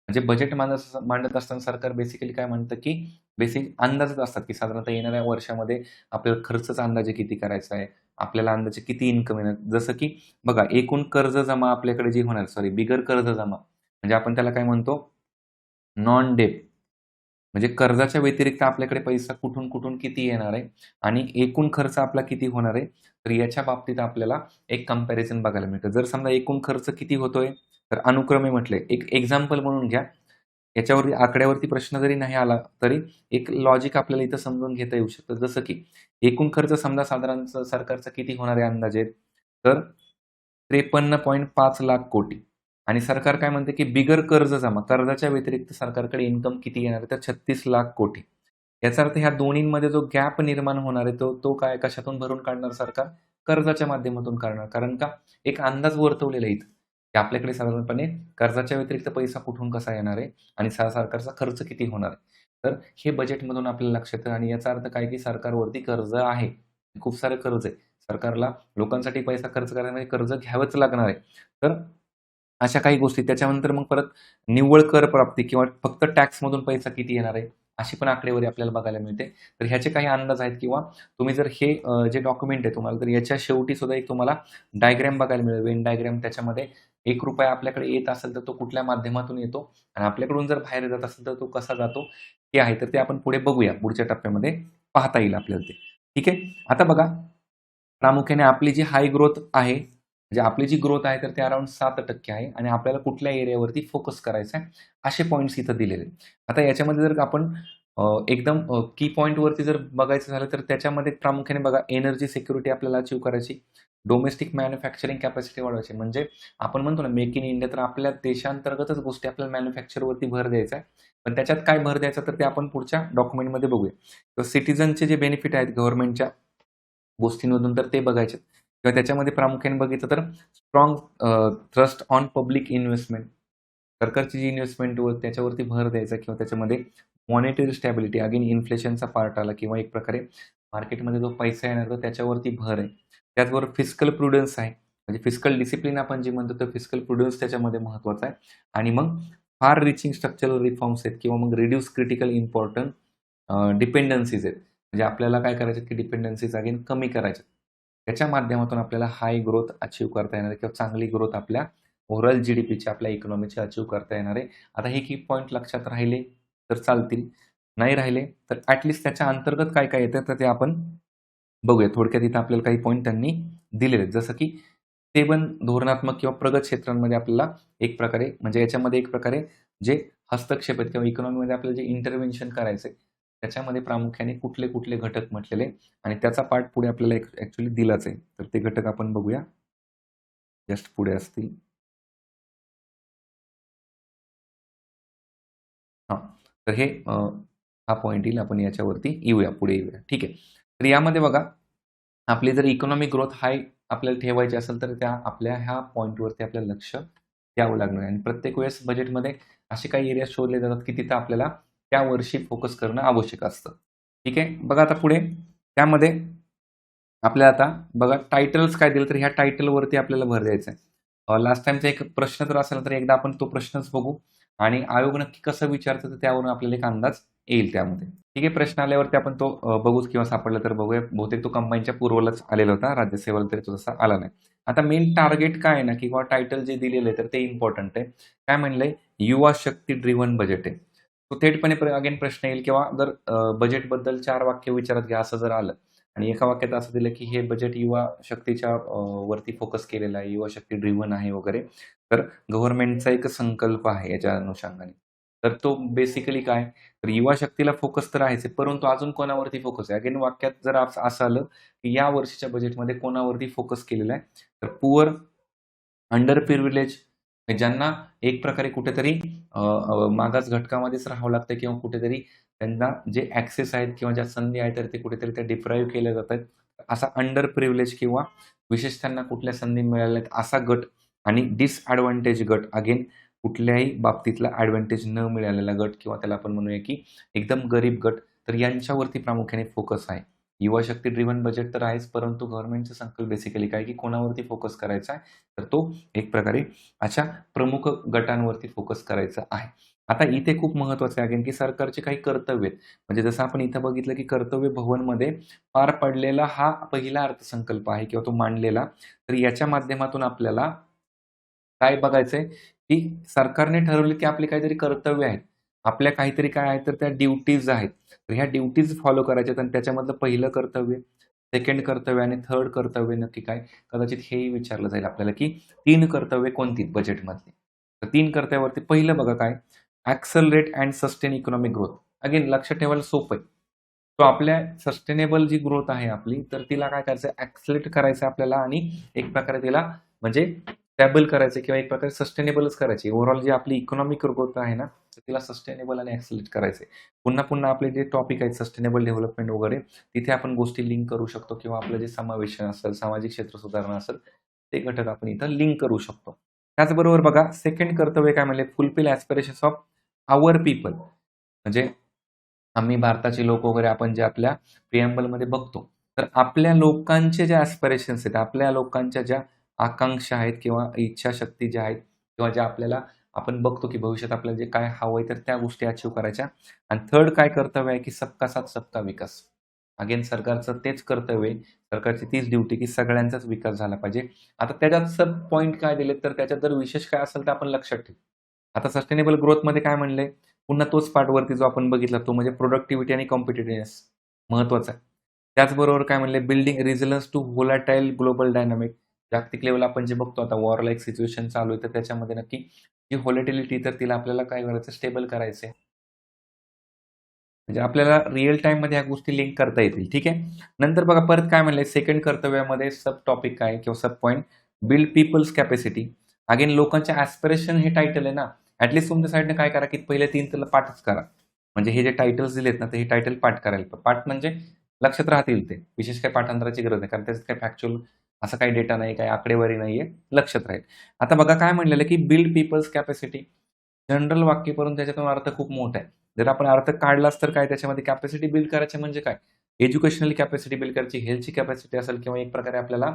Speaker 1: म्हणजे बजेट मांडत असताना सरकार बेसिकली काय म्हणतं, की बेसिक अंदाजच असतात, की साधारणतः येणाऱ्या वर्षामध्ये आपल्याला खर्चचा अंदाजे किती करायचा आहे, आपल्याला अंदाजे किती इन्कम येणार. जसं की बघा एकूण कर्ज जमा आपल्याकडे जी होणार बिगर कर्ज जमा म्हणजे आपण त्याला काय म्हणतो नॉन डेट म्हणजे कर्जाच्या व्यतिरिक्त आपल्याकडे पैसा कुठून किती येणार आहे आणि एकूण खर्च आपला किती होणार आहे. तर याच्या बाबतीत आपल्याला एक कंपॅरिझन बघायला मिळतं. जर समजा एकूण खर्च किती होतोय, तर अनुक्रमे म्हटले एक एक्झाम्पल म्हणून घ्या. याच्यावरती आकड्यावरती प्रश्न जरी नाही आला, तरी एक लॉजिक आपल्याला इथं समजून घेता येऊ शकतं. जसं की एकूण खर्च समजा साधारण सरकारचा किती होणार आहे अंदाजे, तर 53.5 लाख कोटी. आणि सरकार काय म्हणते, की बिगर कर्ज जमा, कर्जाच्या व्यतिरिक्त सरकारकडे इन्कम किती येणार आहे, तर 36 लाख कोटी. याचा अर्थ ह्या दोन्हींमध्ये जो गॅप निर्माण होणार आहे, तो तो काय कशातून भरून काढणार सरकार? कर्जाच्या माध्यमातून काढणार. कारण का? एक अंदाज वर्तवलेला आहे इथं, की आपल्याकडे साधारणपणे कर्जाच्या व्यतिरिक्त पैसा कुठून कसा येणार आहे आणि सरकारचा खर्च किती होणार आहे. तर हे बजेटमधून आपल्याला लक्षात येतं आणि याचा अर्थ काय, की सरकारवरती कर्ज आहे. खूप सारं कर्ज आहे. सरकारला लोकांसाठी पैसा खर्च करायला म्हणजे कर्ज घ्यावंच लागणार आहे. तर अशा काही गोष्टी. त्याच्यानंतर मग परत निव्वळ कर प्राप्ती किंवा फक्त टॅक्समधून पैसा किती येणार आहे, अशी पण आकडेवारी आपल्याला बघायला मिळते. तर ह्याचे काही अंदाज आहेत किंवा तुम्ही जर हे जे डॉक्युमेंट आहे तुम्हाला, तर याच्या शेवटी सुद्धा एक तुम्हाला डायग्राम बघायला मिळेल. वेन डायग्राम त्याच्यामध्ये ₹1 आपल्याकडे येत असेल, तर तो कुठल्या माध्यमातून येतो आणि आपल्याकडून जर बाहेर जात असेल, तर तो कसा जातो हे आहे. तर ते आपण पुढे बघूया. पुढच्या टप्प्यामध्ये पाहता येईल आपल्याला ते. ठीक आहे. आता बघा प्रामुख्याने आपली जी हाय ग्रोथ आहे, म्हणजे आपली जी ग्रोथ आहे तर ते अराउंड 7% आहे आणि आपल्याला कुठल्या एरियावरती फोकस करायचा आहे, असे पॉइंट्स इथं दिलेले आहेत. आता याच्यामध्ये जर आपण एकदम की पॉइंटवरती जर बघायचं झालं तर त्याच्यामध्ये प्रामुख्याने बघा एनर्जी सिक्युरिटी आपल्याला अचीव्ह करायची. डोमेस्टिक मॅन्युफॅक्चरिंग कॅपॅसिटी वाढवायची. म्हणजे आपण म्हणतो ना मेक इन इंडिया, तर आपल्या देशांतर्गतच गोष्टी आपल्याला मॅन्युफॅक्चरवरती भर द्यायचा आहे. पण त्याच्यात काय भर द्यायचा तर ते आपण पुढच्या डॉक्युमेंटमध्ये बघूया. तर सिटिझनचे जे बेनिफिट आहेत गव्हर्नमेंटच्या गोष्टींमधून तर ते बघायचे किंवा त्याच्यामध्ये प्रामुख्याने बघितलं तर strong thrust on public investment सरकारची जी इन्व्हेस्टमेंट त्याच्यावरती भर द्यायचा किंवा त्याच्यामध्ये मॉनिटरी स्टॅबिलिटी अगेन इन्फ्लेशनचा पार्ट आला किंवा एक प्रकारे मार्केटमध्ये जो पैसा येणार तो त्याच्यावरती भर आहे. त्याचबरोबर फिस्कल प्रुडन्स आहे. म्हणजे फिस्कल डिसिप्लिन आपण जे म्हणतो तर फिस्कल प्रुडन्स त्याच्यामध्ये महत्त्वाचा आहे. आणि मग फार रिचिंग स्ट्रक्चरल रिफॉर्म्स आहेत किंवा मग रिड्यूस क्रिटिकल इम्पॉर्टंट डिपेंडन्सीज आहेत. म्हणजे आपल्याला काय करायचे की डिपेंडन्सीज अगेन कमी करायच्या. त्याच्या माध्यमातून आपल्याला हाय ग्रोथ अचीव्ह करता येणार आहे किंवा चांगली ग्रोथ आपल्या ओव्हरऑल जीडीपीची आपल्या इकॉनॉमीची अचीव्ह करता येणार आहे. आता हे की पॉइंट लक्षात राहिले तर चालतील. नाही राहिले तर ॲटलीस्ट त्याच्या अंतर्गत काय-काय येतं तर ते आपण बघूया. थोडक्यात इथं आपल्याला काही पॉइंट त्यांनी दिलेले आहेत. जसं की ते पण धोरणात्मक किंवा प्रगत क्षेत्रांमध्ये आपल्याला एक प्रकारे म्हणजे याच्यामध्ये एक प्रकारे जे हस्तक्षेप आहेत किंवा इकॉनॉमीमध्ये आपल्याला जे इंटरव्हेन्शन करायचंय, त्याच्यामध्ये प्रामुख्याने कुठले-कुठले घटक म्हटलेले आणि त्याचा पार्ट पुढे आपल्याला ॲक्चुअली दिलाच आहे. तर ते घटक आपण बघूया. जस्ट पुढे असतील. हां. तर हे हा पॉइंट येईल. आपण याच्यावरती येऊया, पुढे येऊया. ठीक आहे. तर यामध्ये बघा, आपली जर इकॉनॉमिक ग्रोथ हाय आपल्याला ठेवायची असेल, तर त्या आपल्या ह्या पॉइंटवरती आपल्याला लक्ष द्यावं लागणार आहे. आणि प्रत्येक वेळेस बजेटमध्ये असे काही एरिया शोधले जातात, की तिथं आपल्याला त्या वर्षी फोकस करणं आवश्यक असतं. ठीक आहे. बघा आता पुढे त्यामध्ये आपल्याला आता बघा टायटल्स काय दिलं, तर ह्या टायटलवरती आपल्याला भर द्यायचा आहे. लास्ट टाईमचा एक प्रश्न तर असेल, तर एकदा आपण तो प्रश्नच बघू आणि आयोग नक्की कसं विचारतं, तर त्यावरून आपल्याला एक अंदाज येईल त्यामध्ये. ठीक आहे. प्रश्न आल्यावरती आपण तो बघूच किंवा सापडला तर बघूया. बहुतेक तो कंबाईनच्या पूर्वलाच आलेला होता. राज्यसेवेला तरी तो तसा आला नाही. आता मेन टार्गेट काय आहे ना किंवा टायटल जे दिलेलं आहे, तर ते इम्पोर्टंट आहे. काय म्हणलंय? युवा शक्ती ड्रिव्हन बजेट आहे. तो थेटपणे अगेन प्रश्न येईल किंवा जर बजेटबद्दल 4 वाक्य विचारात घ्या असं जर आलं आणि एका वाक्यात असं दिलं, की हे बजेट युवा शक्तीच्या वरती फोकस केलेलं आहे, युवा शक्ती ड्रिव्हन आहे वगैरे. तर गव्हर्नमेंटचा एक संकल्प आहे याच्या अनुषंगाने. तर तो बेसिकली काय? तर युवा शक्तीला फोकस तर आहेच आहे, परंतु अजून कोणावरती फोकस आहे? अगेन वाक्यात जर असं आलं, की या वर्षीच्या बजेटमध्ये कोणावरती फोकस केलेला आहे? तर पुअर, अंडर प्रिव्हिलेज ज्यांना एक प्रकारे कुठेतरी मागास घटकामध्येच राहावं लागतं किंवा कुठेतरी त्यांना जे ॲक्सेस आहेत किंवा ज्या संधी आहेत, तर ते कुठेतरी त्या डिप्राईव्ह केल्या जात आहेत. असा अंडर प्रिव्हिलेज किंवा विशेष त्यांना कुठल्या संधी मिळाल्या आहेत असा गट आणि डिसएडव्हांटेज गट अगेन कुठल्याही बाबतीतला ॲडव्हांटेज न मिळालेला गट किंवा त्याला आपण म्हणूया की एकदम गरीब गट, तर यांच्यावरती प्रामुख्याने फोकस आहे. युवा शक्ती ड्रिव्हन बजेट तर आहेच, परंतु गव्हर्नमेंटचा संकल्प बेसिकली काय की कोणावरती फोकस करायचा आहे, तर तो एक प्रकारे अशा प्रमुख गटांवरती फोकस करायचा आहे. आता इथे खूप महत्त्वाचं आहे अगेन की सरकारचे काही कर्तव्य आहेत. म्हणजे जसं आपण इथं बघितलं की कर्तव्य भवनमध्ये पार पडलेला हा पहिला अर्थसंकल्प आहे किंवा तो मांडलेला. तर याच्या माध्यमातून आपल्याला काय बघायचंय, की सरकारने ठरवलं की आपली काहीतरी कर्तव्य आहेत. आपल्या काहीतरी काय आहेत, तर त्या ड्युटीज आहेत. तर ह्या ड्युटीज फॉलो करायच्या आहेत आणि त्याच्यामधलं पहिलं कर्तव्य, सेकंड कर्तव्य आणि थर्ड कर्तव्य नक्की काय? कदाचित हेही विचारलं जाईल आपल्याला, की 3 कर्तव्ये कोणती बजेटमधली? तर 3 कर्तव्यावरती पहिलं बघा काय? Accelerate and sustain economic growth. Again लक्षात ठेवायला सोपं आहे. तो आपल्या सस्टेनेबल जी ग्रोथ आहे आपली, तर तिला काय करायचं ॲक्सेलरेट करायचं आपल्याला आणि एक प्रकारे तिला म्हणजे स्टॅबल करायचं किंवा एक प्रकारे सस्टेनेबलच करायची. ओव्हरऑल जी आपली इकॉनॉमिक ग्रोथ आहे ना, तर तिला सस्टेनेबल आणि ॲक्सेलरेट करायचं पुन्हा-पुन्हा आपले जे टॉपिक आहेत सस्टेनेबल डेव्हलपमेंट वगैरे, तिथे आपण गोष्टी लिंक करू शकतो किंवा आपलं जे समावेशन असेल, सामाजिक क्षेत्र सुधारणा असेल, ते घटक आपण इथं लिंक करू शकतो. त्याचबरोबर बघा सेकंड कर्तव्य काय म्हणले, fulfil aspirations of our people. म्हणजे आम्ही भारताचे लोक वगैरे आपण जे आपल्या प्रिअम्बलमध्ये बघतो. तर आपल्या लोकांचे जे ॲस्पिरेशन्स आहेत, आपल्या लोकांच्या ज्या आकांक्षा आहेत किंवा इच्छाशक्ती ज्या आहेत किंवा ज्या आपल्याला आपण बघतो, की भविष्यात आपल्याला जे काय हवंय, तर त्या गोष्टी अचीव्ह करायच्या. आणि थर्ड काय कर्तव्य आहे, की सबका साथ सबका विकास. अगेन सरकारचं तेच कर्तव्य आहे. सरकारची तीच ड्युटी, की सगळ्यांचाच विकास झाला पाहिजे. आता त्याच्यात सब पॉइंट काय दिलेत, तर त्याच्यात जर विशेष काय असेल, तर आपण लक्षात ठेवू. आता सस्टेनेबल ग्रोथमध्ये काय म्हणलंय? पुन्हा तोच पार्ट वरती जो आपण बघितला तो म्हणजे प्रोडक्टिव्हिटी आणि कॉम्पिटिटिव्हनेस महत्त्वाचा आहे. त्याचबरोबर काय म्हणले building resilience to volatile global dynamic. जागतिक लेव्हलला आपण जे बघतो आता वॉर लाईक सिच्युएशन चालू आहे, तर त्याच्यामध्ये नक्की ही व्होलॅटिलिटी तर तिला आपल्याला काय करायचं स्टेबल करायचं आहे. म्हणजे आपल्याला रिअल टाईममध्ये ह्या गोष्टी लिंक करता येतील. ठीक आहे. नंतर बघा परत काय म्हणलंय सेकंड कर्तव्यामध्ये सब टॉपिक काय किंवा sub point build people's capacity. Again लोकांचे ॲस्पिरेशन हे टायटल आहे ना. ॲटलीस्ट तुमच्या साइडने काय करा, की पहिले 3 तर पाठच करा. म्हणजे हे जे टायटल्स दिलेत ना, तर हे टायटल पाठ करायला पाठ म्हणजे लक्षात राहतील ते. विशेष काही पाठांतराची गरज नाही. कारण त्याच्यात काही फॅक्च्युअल असा काही डेटा नाही, काही आकडेवारी नाहीये. लक्षात राहील. आता बघा काय म्हणलेलं, की बिल्ड पीपल्स कॅपॅसिटी. जनरल वाक्य करून त्याच्यातून अर्थ खूप मोठा आहे. जर आपण अर्थ काढलाच तर काय त्याच्यामध्ये कॅपॅसिटी बिल्ड करायची म्हणजे काय? एज्युकेशनल कॅपॅसिटी बिल्ड करायची, हेल्थची कॅपॅसिटी असेल किंवा एक प्रकारे आपल्याला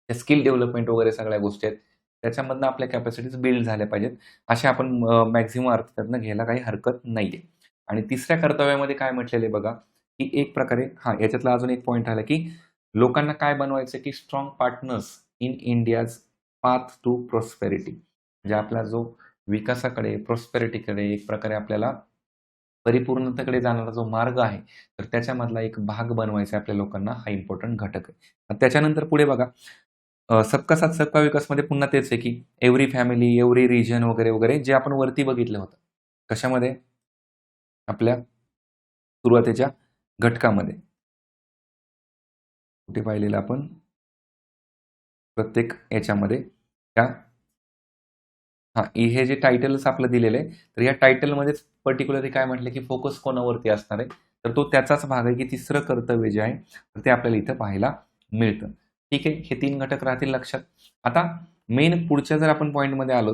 Speaker 1: स्किल डेव्हलपमेंट वगैरे सगळ्या गोष्टी आहेत. त्याच्यामधनं आपल्या कॅपॅसिटीज बिल्ड झाल्या पाहिजेत. असे आपण मॅक्सिमम अर्थ त्यातनं घ्यायला काही हरकत नाहीये. आणि तिसऱ्या कर्तव्यामध्ये काय म्हटलेलं आहे बघा, की एक प्रकारे याच्यातला अजून एक पॉइंट आला, की लोकांना काय बनवायचं की strong partners in India's path to prosperity. म्हणजे आपला जो विकासाकडे, प्रॉस्पेरिटीकडे एक प्रकारे आपल्याला परिपूर्णतेकडे जाणारा जो मार्ग आहे, तर त्याच्यामधला एक भाग बनवायचा आहे आपल्या लोकांना, हा इम्पोर्टंट घटक आहे. त्याच्यानंतर पुढे बघा, सबका साथ सबका विकासमध्ये पुन्हा तेच आहे, की एव्हरी फॅमिली, एव्हरी रिजन वगैरे, वगैरे जे आपण वरती बघितलं होतं. कशामध्ये? आपल्या सुरुवातीच्या घटकामध्ये. कुठे पाहिलेलं आपण? प्रत्येक याच्यामध्ये त्या हे जे टायटल्स आपलं दिलेलं आहे, तर या टायटलमध्येच पर्टिक्युलरली काय म्हटलं, की फोकस कोणावरती असणार आहे? तर तो त्याचाच भाग आहे, की तिसरं कर्तव्य जे आहे, तर ते आपल्याला इथं पाहायला मिळतं. ठीक आहे, हे 3 घटक राहतील लक्षात. आता मेन पुढच्या जर आपण पॉइंटमध्ये आलो,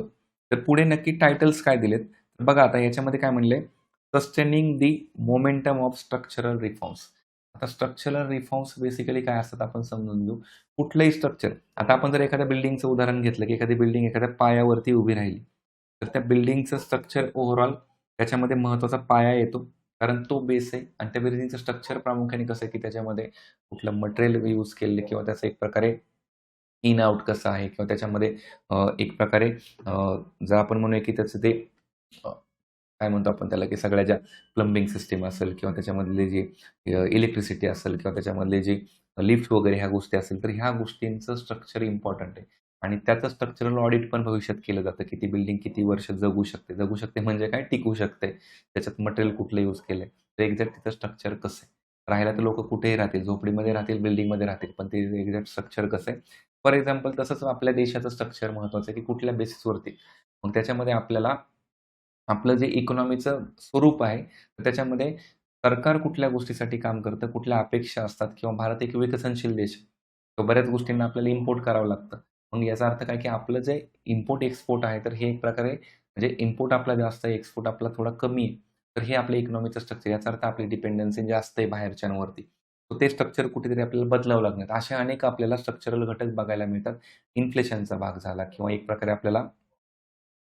Speaker 1: तर पुढे नक्की टायटल्स काय दिलेत? बघा आता याच्यामध्ये काय म्हणलंय, sustaining the momentum of structural reforms. आता स्ट्रक्चरल रिफॉर्म्स बेसिकली काय असतात आपण समजून घेऊ. कुठलंही स्ट्रक्चर, आता आपण जर एखाद्या बिल्डिंगचं उदाहरण घेतलं, की एखादी बिल्डिंग एखाद्या पायावरती उभी राहिली, तर त्या बिल्डिंगचं स्ट्रक्चर ओव्हरऑल त्याच्यामध्ये महत्त्वाचा पाया येतो. कारण तो बेस आहे आणि त्या बिल्डिंगचं स्ट्रक्चर प्रामुख्याने कसं आहे, की त्याच्यामध्ये कुठलं मटेरियल यूज केलेलं किंवा त्याचं एक प्रकारे इन आउट कसं आहे किंवा त्याच्यामध्ये एक प्रकारे जर आपण म्हणूया, की त्याचं ते अ, काय म्हणतो आपण त्याला, की सगळ्या ज्या प्लंबिंग सिस्टम असेल किंवा त्याच्यामधले जे इलेक्ट्रिसिटी असेल किंवा त्याच्यामधले जे लिफ्ट वगैरे ह्या गोष्टी असेल, तर ह्या गोष्टींचं स्ट्रक्चर इम्पॉर्टंट आहे. आणि त्याचं स्ट्रक्चरल ऑडिट पण भविष्यात केलं जातं, की ती बिल्डिंग किती वर्ष जगू शकते. जगू शकते म्हणजे काय? टिकू शकते. त्याच्यात मटेरियल कुठलं यूज केलंय. तर एक्झॅक्ट तिचं स्ट्रक्चर कसं आहे. राहायला तर लोकं कुठेही राहतील, झोपडीमध्ये राहतील, बिल्डिंगमध्ये राहतील, पण ते एक्झॅक्ट स्ट्रक्चर कसं आहे. फॉर एक्झाम्पल तसंच आपल्या देशाचं स्ट्रक्चर महत्त्वाचं आहे, की कुठल्या बेसिसवरती. मग त्याच्यामध्ये आपल्याला आपलं जे इकॉनॉमीचं स्वरूप आहे, तर त्याच्यामध्ये सरकार कुठल्या गोष्टीसाठी काम करतं, कुठल्या अपेक्षा असतात किंवा भारत एक विकसनशील देश आहे. तर बऱ्याच गोष्टींना आपल्याला इम्पोर्ट करावं लागतं. मग याचा अर्थ काय, की आपलं जे इम्पोर्ट एक्सपोर्ट आहे, तर हे एक प्रकारे म्हणजे इम्पोर्ट आपला जास्त आहे, एक्सपोर्ट आपला थोडा कमी आहे. तर हे आपलं इकॉनॉमीचं स्ट्रक्चर. याचा अर्थ आपली डिपेंडन्सी जास्त आहे बाहेरच्यांवरती. तर ते स्ट्रक्चर कुठेतरी आपल्याला बदलावं लागणार. असे अनेक आपल्याला स्ट्रक्चरल घटक बघायला मिळतात. इन्फ्लेशनचा भाग झाला किंवा एक प्रकारे आपल्याला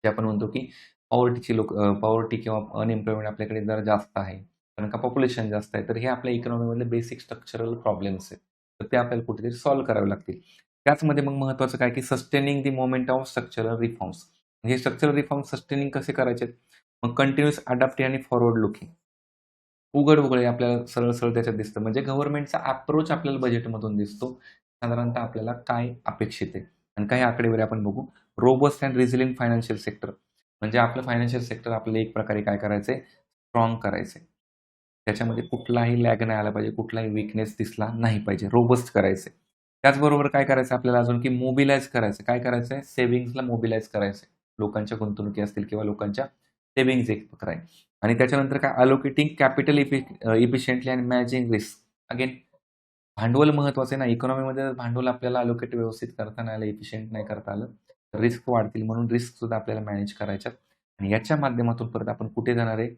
Speaker 1: जे आपण म्हणतो, की पॉवर्टी किंवा अनएम्प्लॉयमेंट आपल्याकडे जरा जास्त आहे. कारण का पॉप्युलेशन जास्त आहे. तर हे आपल्या इकॉनॉमीमधले बेसिक स्ट्रक्चरल प्रॉब्लेम्स आहेत. तर ते आपल्याला कुठेतरी सॉल्व्ह करावे लागतील. त्याचमध्ये मग महत्त्वाचं काय, की sustaining the moment of structural reforms. हे स्ट्रक्चरल रिफॉर्म्स सस्टेनिंग कसे करायचे? मग कंटिन्यूअस अडॅप्टिव्ह आणि फॉरवर्ड लुकिंग. उघड-उघड आपल्याला सरळ-सरळ त्याच्यात दिसतं. म्हणजे गव्हर्नमेंटचा अप्रोच आपल्याला बजेटमधून दिसतो. साधारणतः आपल्याला काय अपेक्षित आहे आणि काही आकडेवारी आपण बघू. Robust and resilient financial sector. म्हणजे आपलं फायनान्शियल सेक्टर आपल्याला एक प्रकारे काय करायचंय? स्ट्राँग करायचंय. त्याच्यामध्ये कुठलाही लॅग नाही आला पाहिजे, कुठलाही वीकनेस दिसला नाही पाहिजे. रोबस्ट करायचंय. त्याचबरोबर काय करायचं आपल्याला अजून, की मोबिलाईज करायचं. काय करायचंय? सेव्हिंग्जला मोबिलाईज करायचंय. लोकांच्या गुंतवणुकी असतील किंवा लोकांच्या सेव्हिंग्ज एक प्रकारे. आणि त्याच्यानंतर काय allocating capital efficiently and managing risk. Again भांडवल महत्त्वाचं आहे ना. इकॉनॉमीमध्ये भांडवल आपल्याला अलोकेट व्यवस्थित करता नाही आलं, इफिशियंट नाही करता आलं, तर रिस्क वाढतील. म्हणून रिस्कसुद्धा आपल्याला मॅनेज करायच्यात. आणि याच्या माध्यमातून परत आपण कुठे जाणार आहे?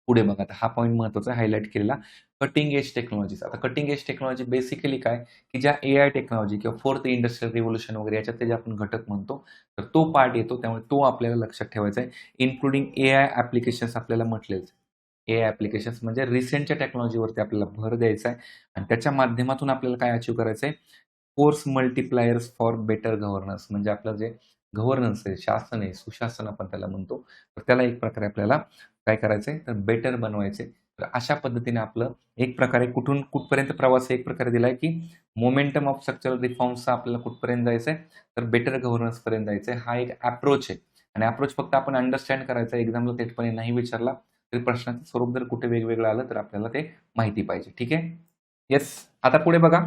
Speaker 1: पुढे बघा आता हा पॉइंट महत्त्वाचा आहे हायलाइट केलेला. Cutting edge technologies. आता कटिंग एज टेक्नॉलॉजी बेसिकली काय, की ज्या एआय टेक्नॉलॉजी किंवा फोर्थ इंडस्ट्रियल रिव्होल्यूशन वगैरे याच्यात ते जे आपण घटक म्हणतो, तर तो पार्ट येतो. त्यामुळे तो आपल्याला लक्षात ठेवायचा आहे. इन्क्लुडिंग एआय ॲप्लिकेशन्स आपल्याला म्हटलेच. एआय ॲप्लिकेशन्स म्हणजे रिसेंटच्या टेक्नॉलॉजीवरती आपल्याला भर द्यायचा आहे आणि त्याच्या माध्यमातून आपल्याला काय अचीव्ह करायचं आहे? Force multipliers for better governance. म्हणजे आपलं जे गव्हर्नन्स आहे, शासन आहे, सुशासन आपण त्याला म्हणतो. तर त्याला एक प्रकारे आपल्याला काय करायचंय? तर बेटर बनवायचे. तर अशा पद्धतीने आपलं एक प्रकारे कुठून कुठपर्यंत प्रवास एक प्रकारे दिलाय, की मोमेंटम ऑफ स्ट्रक्चरल रिफॉर्म्सचा आपल्याला कुठपर्यंत जायचंय? तर बेटर गव्हर्नन्सपर्यंत जायचंय. हा एक अप्रोच आहे आणि अप्रोच फक्त आपण अंडरस्टँड करायचा. एक्झामला थेटपणे नाही विचारला, तरी प्रश्नाचं स्वरूप जर कुठे वेगवेगळं आलं, तर आपल्याला ते माहिती पाहिजे. ठीक आहे? येस. आता पुढे बघा.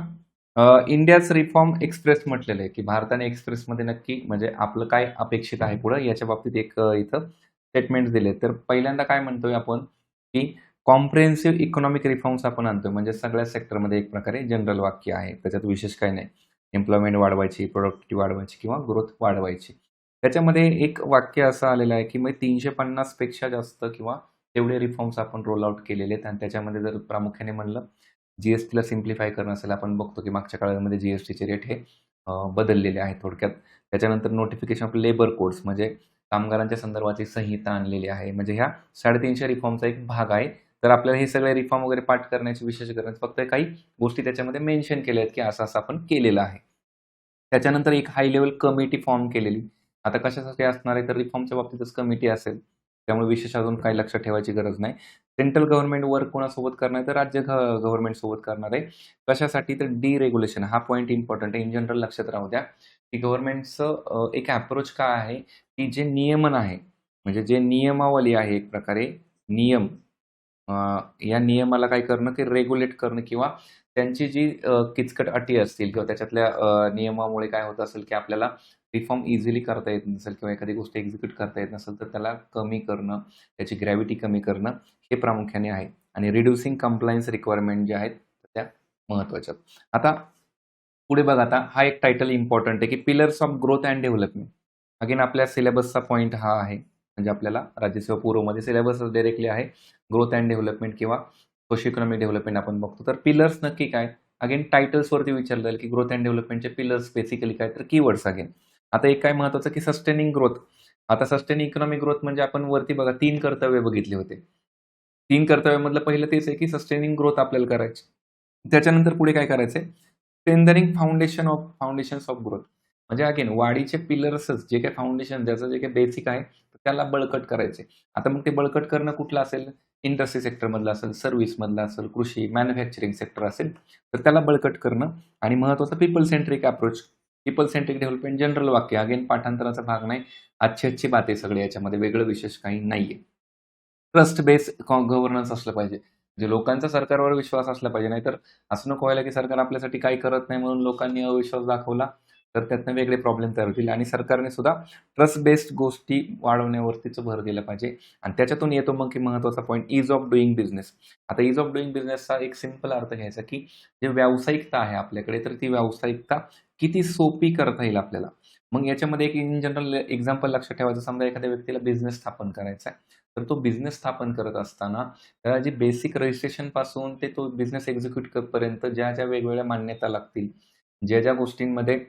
Speaker 1: इंडियाज रिफॉर्म एक्सप्रेस म्हटलेलं आहे, की भारताने एक्सप्रेसमध्ये नक्की म्हणजे आपलं काय अपेक्षित आहे पुढं याच्या बाबतीत एक इथं स्टेटमेंट्स दिले. तर पहिल्यांदा काय म्हणतोय आपण, की कॉम्प्रिहेन्सिव्ह इकॉनॉमिक रिफॉर्म्स आपण आणतोय. म्हणजे सगळ्या सेक्टरमध्ये एक प्रकारे जनरल वाक्य आहे. त्याच्यात विशेष काही नाही. एम्प्लॉयमेंट वाढवायची, प्रॉडक्टिव्हिटी वाढवायची किंवा ग्रोथ वाढवायची. त्याच्यामध्ये एक वाक्य असं आलेलं आहे, की मग 350 पेक्षा जास्त किंवा तेवढे रिफॉर्म्स आपण रोल आउट केलेले आहेत आणि त्याच्यामध्ये जर प्रामुख्याने म्हणलं जी-एस-टीला सिम्प्लिफाय करणं असेल, आपण बघतो की मागच्या काळामध्ये जी-एस-टीचे रेट हे बदललेले आहेत थोडक्यात. त्याच्यानंतर नोटिफिकेशन ऑफ लेबर कोड्स म्हणजे कामगारांच्या संदर्भातली संहिता आणलेली आहे. म्हणजे ह्या 350 रिफॉर्मचा एक भाग आहे. तर आपल्याला हे सगळे रिफॉर्म वगैरे पाठ करण्याची विशेष गरज फक्त काही गोष्टी त्याच्यामध्ये मेन्शन केल्या आहेत, की असं-असं आपण केलेलं आहे. त्याच्यानंतर एक हाय लेव्हल कमिटी फॉर्म केलेली. आता कशासाठी असणार आहे, तर रिफॉर्मच्या बाबतीतच कमिटी असेल. त्यामुळे विशेष अजून काही लक्षात ठेवायची गरज नाही. सेंट्रल गव्हर्नमेंट वर्क कोणासोबत करणार आहे, तर राज्य गव्हर्नमेंटसोबत करणार आहे. कशासाठी, तर डिरेग्युलेशन हा पॉइंट इम्पॉर्टंट आहे. इन जनरल लक्षात राहू द्या, की गव्हर्नमेंटचं एक अप्रोच काय आहे, की जे नियमन आहे, म्हणजे जे नियमावली आहे एक प्रकारे नियम अ, या नियमाला काय करणं, की रेग्युलेट करणं किंवा त्यांची जी किचकट अटी असतील किंवा त्याच्यातल्या नियमामुळे काय होत असेल, की आपल्याला रिफॉर्म इझिली करता येत नसेल किंवा एखादी गोष्ट एक्झिक्यूट करता येत नसेल, तर त्याला कमी करणं, त्याची ग्रॅव्हिटी कमी करणं हे प्रामुख्याने आहे आणि रिड्युसिंग कंप्लायन्स रिक्वायरमेंट ज्या आहेत, त्या महत्त्वाच्या. आता पुढे बघा आता हा एक टायटल इम्पॉर्टंट आहे, की pillars of growth and development. Again आपल्या सिलेबसचा पॉइंट हा आहे. म्हणजे आपल्याला राज्यसेवा पूर्वमध्ये सिलेबसच डायरेक्टली आहे. ग्रोथ अँड डेव्हलपमेंट किंवा सोशिओ इकॉनॉमिक डेव्हलपमेंट आपण बघतो. तर पिलर्स नक्की काय? अगेन टायटल्सवरती विचारलं जाईल, की ग्रोथ अँड डेव्हलपमेंटचे पिलर्स बेसिकली काय? तर कीवर्ड्स अगेन. आता एक काय महत्त्वाचं, की सस्टेनिंग ग्रोथ. आता सस्टेनिंग इकॉनॉमिक ग्रोथ म्हणजे आपण वरती बघा 3 कर्तव्य बघितले होते. 3 कर्तव्यामधलं पहिलं तेच आहे, की सस्टेनिंग ग्रोथ आपल्याला करायची. त्याच्यानंतर पुढे काय करायचंय? Strengthening foundations of growth. म्हणजे अगेन वाढीचे पिलर्सच जे काही फाउंडेशन त्याचं जे काही बेसिक आहे, त्याला बळकट करायचे. आता मग ते बळकट करणं कुठलं असेल? इंडस्ट्री सेक्टरमधलं असेल, सर्व्हिसमधलं असेल, कृषी, मॅन्युफॅक्चरिंग सेक्टर असेल, तर त्याला बळकट करणं आणि महत्त्वाचं people centric approach. People centric development general वाक्य. अगेन पाठांतराचा भाग नाही. अच्छी बात आहे सगळे याच्यामध्ये वेगळं विशेष काही नाहीये. ट्रस्ट बेस गव्हर्नन्स असलं पाहिजे. म्हणजे लोकांचा सरकारवर विश्वास असला पाहिजे. नाहीतर असं नको व्हायला, की सरकार आपल्यासाठी काही करत नाही म्हणून लोकांनी अविश्वास दाखवला, तर त्यातनं वेगळे प्रॉब्लेम तयार होतील आणि सरकारने सुद्धा ट्रस्ट बेस्ड गोष्टी वाढवण्यावरतीच भर दिला पाहिजे आणि त्याच्यातून येतो मग की महत्त्वाचा point ease of doing business. आता ईज ऑफ डुईंग बिझनेसचा एक सिंपल अर्थ घ्यायचा, की जे व्यावसायिकता आहे आपल्याकडे, तर ती व्यावसायिकता किती सोपी करता येईल आपल्याला. मग याच्यामध्ये एक इन जनरल एक्झाम्पल लक्षात ठेवायचं. समजा एखाद्या व्यक्तीला बिझनेस स्थापन करायचा आहे. तर तो बिझनेस स्थापन करत असताना त्याला जी बेसिक रजिस्ट्रेशनपासून ते तो बिझनेस एक्झिक्यूट पर्यंत ज्या वेगवेगळ्या मान्यता लागतील, ज्या गोष्टींमध्ये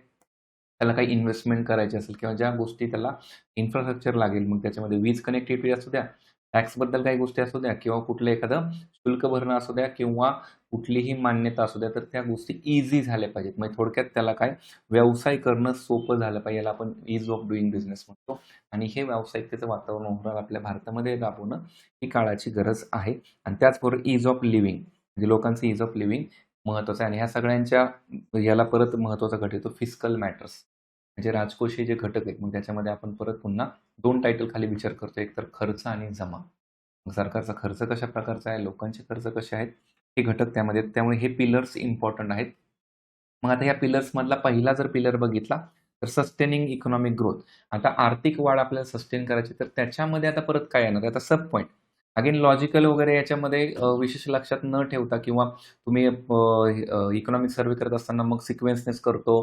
Speaker 1: त्याला काही इन्व्हेस्टमेंट करायची असेल किंवा ज्या गोष्टी त्याला इन्फ्रास्ट्रक्चर लागेल, मग त्याच्यामध्ये वीज कनेक्टिव्हिटी असू द्या, टॅक्सबद्दल काही गोष्टी असू द्या किंवा कुठलं एखादं शुल्क भरणं असू द्या किंवा कुठलीही मान्यता असू द्या, तर त्या गोष्टी ईझी झाल्या पाहिजेत. म्हणजे थोडक्यात त्याला काय व्यवसाय करणं सोपं झालं पाहिजे. याला आपण ईज ऑफ डुईंग बिझनेस म्हणतो आणि हे व्यावसायिकतेचं वातावरण ओव्हरऑल आपल्या भारतामध्ये राबवणं ही काळाची गरज आहे आणि त्याचबरोबर ईज ऑफ लिव्हिंग म्हणजे लोकांचं ईज ऑफ लिव्हिंग महत्त्वाचं आहे आणि ह्या सगळ्यांच्या याला परत महत्त्वाचा घट येतो फिस्कल मॅटर्स. म्हणजे राजकोषीय जे घटक आहेत, मग त्याच्यामध्ये आपण परत पुन्हा 2 टायटल खाली विचार करतो. एक तर खर्च आणि जमा. मग सरकारचा खर्च कशा प्रकारचा आहे, लोकांचे खर्च कसे आहेत, हे घटक त्यामध्ये आहेत. त्यामुळे हे पिलर्स इम्पॉर्टंट आहेत. मग आता या पिलर्समधला पहिला जर पिलर बघितला, तर सस्टेनिंग इकॉनॉमिक ग्रोथ. आता आर्थिक वाढ आपल्याला सस्टेन करायची, तर त्याच्यामध्ये आता परत काय येणार आहे? आता सब पॉइंट. अगेन लॉजिकल वगैरे याच्यामध्ये विशेष लक्षात न ठेवता किंवा तुम्ही इकॉनॉमिक सर्व्हे करत असताना मग सिक्वेन्सनेस करतो.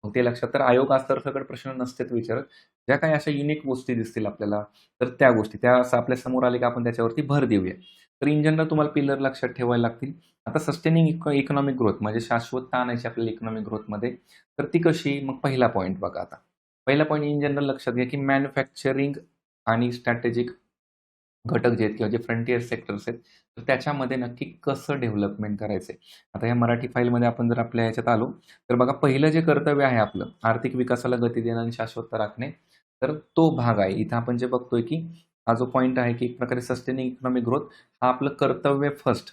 Speaker 1: मग ते लक्षात तर आयोग अर्थसकट प्रश्न नसतेच विचारत. ज्या काही अशा युनिक गोष्टी दिसतील आपल्याला, तर त्या गोष्टी त्या असं आपल्या समोर आले की आपण त्याच्यावरती भर देऊया. तर इन जनरल तुम्हाला पिलर लक्षात ठेवायला लागतील. आता सस्टेनिंग इकॉनॉमिक ग्रोथ म्हणजे शाश्वतता आणायची आपल्याला इकॉनॉमिक ग्रोथमध्ये. तर ती कशी? मग पहिला पॉइंट बघा आता. पहिला पॉइंट इन जनरल लक्षात घ्या, की मॅन्युफॅक्चरिंग आणि स्ट्रॅटेजिक घटक जे आहेत किंवा जे फ्रंटियर सेक्टर्स आहेत, तर त्याच्यामध्ये नक्की कसं डेव्हलपमेंट करायचंय. आता या मराठी फाईलमध्ये आपण जर आपल्या ह्याच्यात आलो, तर बघा पहिलं जे कर्तव्य आहे आपलं, आर्थिक विकासाला गती देणं आणि शाश्वतता राखणे, तर तो भाग आहे. इथं आपण जे बघतोय, की हा जो पॉइंट आहे, की एक प्रकारे सस्टेनिंग इकॉनॉमिक ग्रोथ हा आपलं कर्तव्य फर्स्ट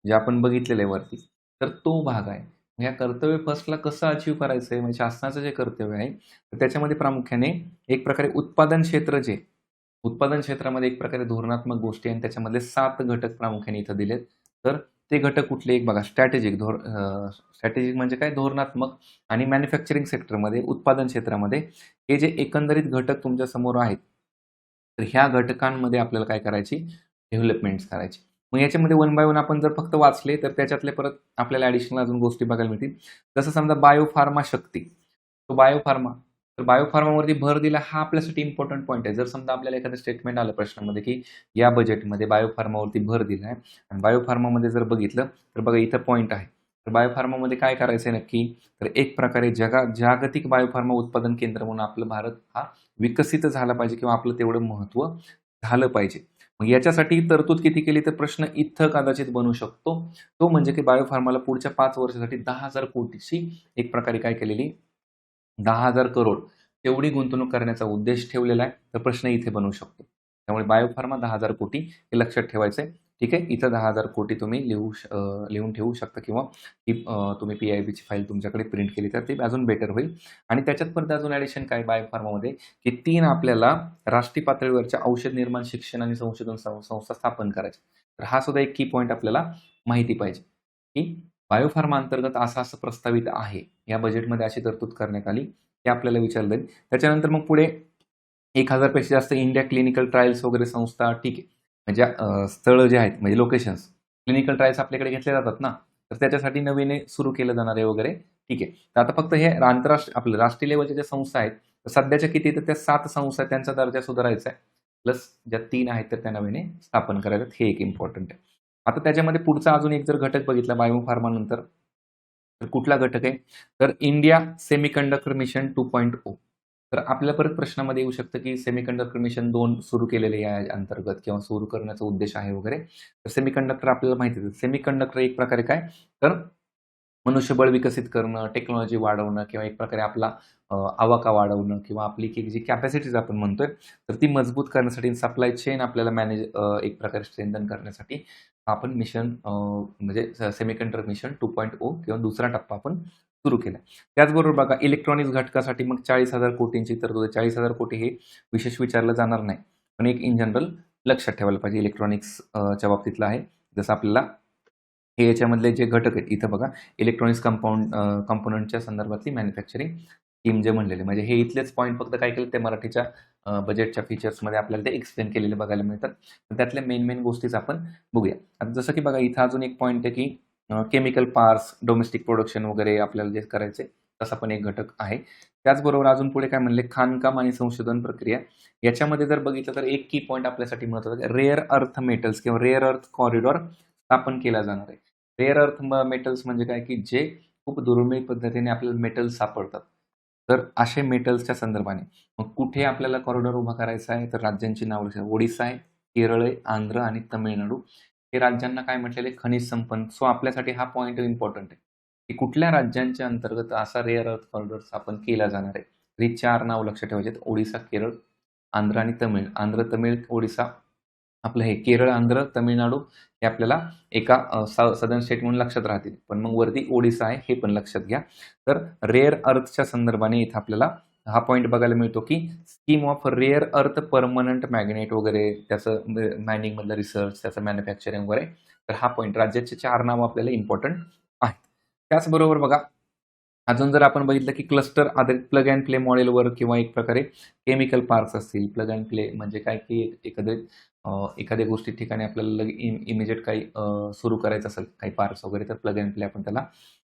Speaker 1: जे आपण बघितलेलं आहे वरती, तर तो भाग आहे. या कर्तव्य फर्स्टला कसं अचीव्ह करायचंय म्हणजे शासनाचं जे कर्तव्य आहे, तर त्याच्यामध्ये प्रामुख्याने एक प्रकारे उत्पादन क्षेत्र जे उत्पादन क्षेत्रामध्ये एक प्रकारे धोरणात्मक गोष्टी आणि त्याच्यामधले 7 घटक प्रामुख्याने इथं दिलेत. तर ते घटक कुठले? एक बघा स्ट्रॅटेजिक म्हणजे काय? धोरणात्मक आणि मॅन्युफॅक्चरिंग सेक्टरमध्ये, उत्पादन क्षेत्रामध्ये हे जे एकंदरीत घटक तुमच्या समोर आहेत, तर ह्या घटकांमध्ये आपल्याला काय करायची? डेव्हलपमेंट्स करायची. मग याच्यामध्ये वन बाय वन आपण जर फक्त वाचले, तर त्याच्यातले परत आपल्याला ॲडिशनल अजून गोष्टी बघायला मिळतील. जसं समजा बायोफार्मा शक्ती. तो बायोफार्मा तर बायोफार्मावरती भर दिला हा आपल्यासाठी इम्पॉर्टंट पॉईंट आहे. जर समजा आपल्याला एखादं स्टेटमेंट आलं प्रश्नामध्ये, की या बजेटमध्ये बायोफार्मावरती भर दिला आहे आणि बायोफार्मामध्ये जर बघितलं, तर बघा इथं पॉईंट आहे. तर बायोफार्मामध्ये काय करायचं आहे नक्की? तर एक प्रकारे जागतिक बायोफार्मा उत्पादन केंद्र म्हणून आपलं भारत हा विकसित झाला पाहिजे किंवा आपलं तेवढं महत्त्व झालं पाहिजे. मग याच्यासाठी तरतूद किती केली? तर प्रश्न इथं कदाचित बनू शकतो. तो म्हणजे की बायोफार्माला पुढच्या 5 वर्षासाठी 10,000 कोटीची एक प्रकारे काय केलेली 10,000 करोड तेवढी गुंतवणूक करण्याचा उद्देश ठेवलेला आहे. तर प्रश्न इथे बनवू शकतो. त्यामुळे बायोफार्मा 10,000 कोटी हे लक्षात ठेवायचं आहे. ठीक आहे. इथं 10,000 कोटी तुम्ही लिहून ठेवू शकता किंवा ती तुम्ही पी-आय-बीची फाईल तुमच्याकडे प्रिंट केली तर ती अजून बेटर होईल. आणि त्याच्यात परत अजून ॲडिशन काय बायोफार्मामध्ये, की 3 आपल्याला राष्ट्रीय पातळीवरच्या औषध निर्माण, शिक्षण आणि संशोधन संस्था स्थापन करायच्या. तर हा सुद्धा एक की पॉइंट आपल्याला माहिती पाहिजे, की बायोफार्मा अंतर्गत असं प्रस्तावित आहे. या बजेटमध्ये अशी तरतूद करण्यात आली, हे आपल्याला विचारलं जाईल. त्याच्यानंतर मग पुढे 1,000 पेक्षा जास्त इंडिया क्लिनिकल ट्रायल्स वगैरे संस्था ठीक आहे. म्हणजे स्थळं जे आहेत म्हणजे लोकेशन्स, क्लिनिकल ट्रायल्स आपल्याकडे घेतले जातात ना, तर त्याच्यासाठी नवीन सुरू केलं जाणार आहे वगैरे ठीक आहे. तर आता फक्त हे आपलं राष्ट्रीय लेव्हलच्या ज्या संस्था आहेत, तर सध्याच्या किती तर त्या 7 संस्था आहेत, त्यांचा दर्जा सुधारायचा आहे. प्लस ज्या 3 आहेत तर त्या नव्याने स्थापन करायच्यात. हे एक इम्पॉर्टंट आहे. आता त्याच्यामध्ये पुढचा अजून एक जर घटक बघितला बायोफार्मानंतर, तर कुठला घटक आहे? तर इंडिया सेमीकंडक्टर मिशन 2.0. तर आपल्या परत प्रश्नामध्ये येऊ शकतं, की सेमीकंडक्टर मिशन 2 सुरू केलेले या अंतर्गत किंवा सुरू करण्याचा उद्देश आहे वगैरे. तर सेमीकंडक्टर आपल्याला माहिती आहे. सेमीकंडक्टर एक प्रकारे काय? तर मनुष्यबळ विकसित करणं, टेक्नॉलॉजी वाढवणं किंवा एक प्रकारे आपला आवाका वाढवणं किंवा आपली जी कॅपॅसिटीज आपण म्हणतोय, तर ती मजबूत करण्यासाठी सप्लाय चेन आपल्याला मॅनेज एक प्रकारे स्ट्रेंथन करण्यासाठी आपण मिशन म्हणजे सेमीकंडक्टर मिशन 2.0 किंवा दुसरा टप्पा आपण सुरू केला. त्याचबरोबर बघा इलेक्ट्रॉनिक्स घटकासाठी मग 40,000 कोटींची तरतूद. 40,000 कोटी हे विशेष विचारलं जाणार नाही. पण एक इन जनरल लक्षात ठेवायला पाहिजे इलेक्ट्रॉनिक्स च्या बाबतीतलं आहे. जसं आपल्याला हे याच्यामधले जे घटक आहेत इथं बघा इलेक्ट्रॉनिक्स कंपोनंटच्या संदर्भातली मॅन्युफॅक्चरिंग स्कीम जे म्हणलेले म्हणजे हे इथलेच पॉईंट फक्त काय केलं ते मराठीच्या बजेटच्या फीचर्समध्ये आपल्याला ते एक्सप्लेन केलेले बघायला मिळतात. तर त्यातल्या मेन गोष्टीच आपण बघूया. आता जसं की बघा इथं अजून एक पॉईंट आहे की केमिकल पार्ट्स, डोमेस्टिक प्रोडक्शन वगैरे आपल्याला जे करायचे तसा पण एक घटक आहे. त्याचबरोबर अजून पुढे काय म्हणले खाणकाम आणि संशोधन प्रक्रिया. याच्यामध्ये जर बघितलं तर एक की पॉईंट आपल्यासाठी महत्त्वाचा आहे. रेअर अर्थ मेटल्स किंवा रेअर अर्थ कॉरिडॉर स्थापन केला जाणार आहे. रेअर अर्थ मेटल्स म्हणजे काय की जे खूप दुर्मिळ पद्धतीने आपल्याला मेटल्स सापडतात. तर असे मेटल्सच्या संदर्भाने मग कुठे आपल्याला कॉरिडॉर उभा करायचा आहे तर राज्यांची नावं लक्षात ओडिसा आहे, केरळ आहे, आंध्र आणि तमिळनाडू हे राज्यांना काय म्हटलेले खनिज संपन्न. सो आपल्यासाठी हा पॉईंट इम्पॉर्टंट आहे की कुठल्या राज्यांच्या अंतर्गत असा रेअर अर्थ कॉरिडॉर स्थापन केला जाणार आहे. तर ही 4 नाव लक्षात ठेवायची आहेत. ओडिसा, केरळ, आंध्र आणि तमिळ. आंध्र, तमिळ, ओडिसा आपलं हे केरळ, आंध्र, तमिळनाडू हे आपल्याला एका सदर्न स्टेट म्हणून लक्षात राहतील. पण मग वरती ओडिसा आहे हे पण लक्षात घ्या. तर रेअर अर्थच्या संदर्भाने इथं आपल्याला हा पॉईंट बघायला मिळतो की स्कीम ऑफ रेअर अर्थ परमनंट मॅग्नेट वगैरे त्याचं मायनिंगमधलं रिसर्च, त्याचं मॅन्युफॅक्चरिंग वगैरे. तर हा पॉईंट राज्याचे 4 नावं आपल्याला इम्पॉर्टंट आहेत. त्याचबरोबर बघा अजून जर आपण बघितलं की क्लस्टर आधारित प्लग अँड प्ले मॉडेलवर किंवा एक प्रकारे केमिकल पार्क्स असतील. प्लग अँड प्ले म्हणजे काय की एखाद्या गोष्टी ठिकाणी आपल्याला इमिजिएट काही सुरू करायचं असेल काही पार्क्स वगैरे तर प्लग अँड प्ले आपण त्याला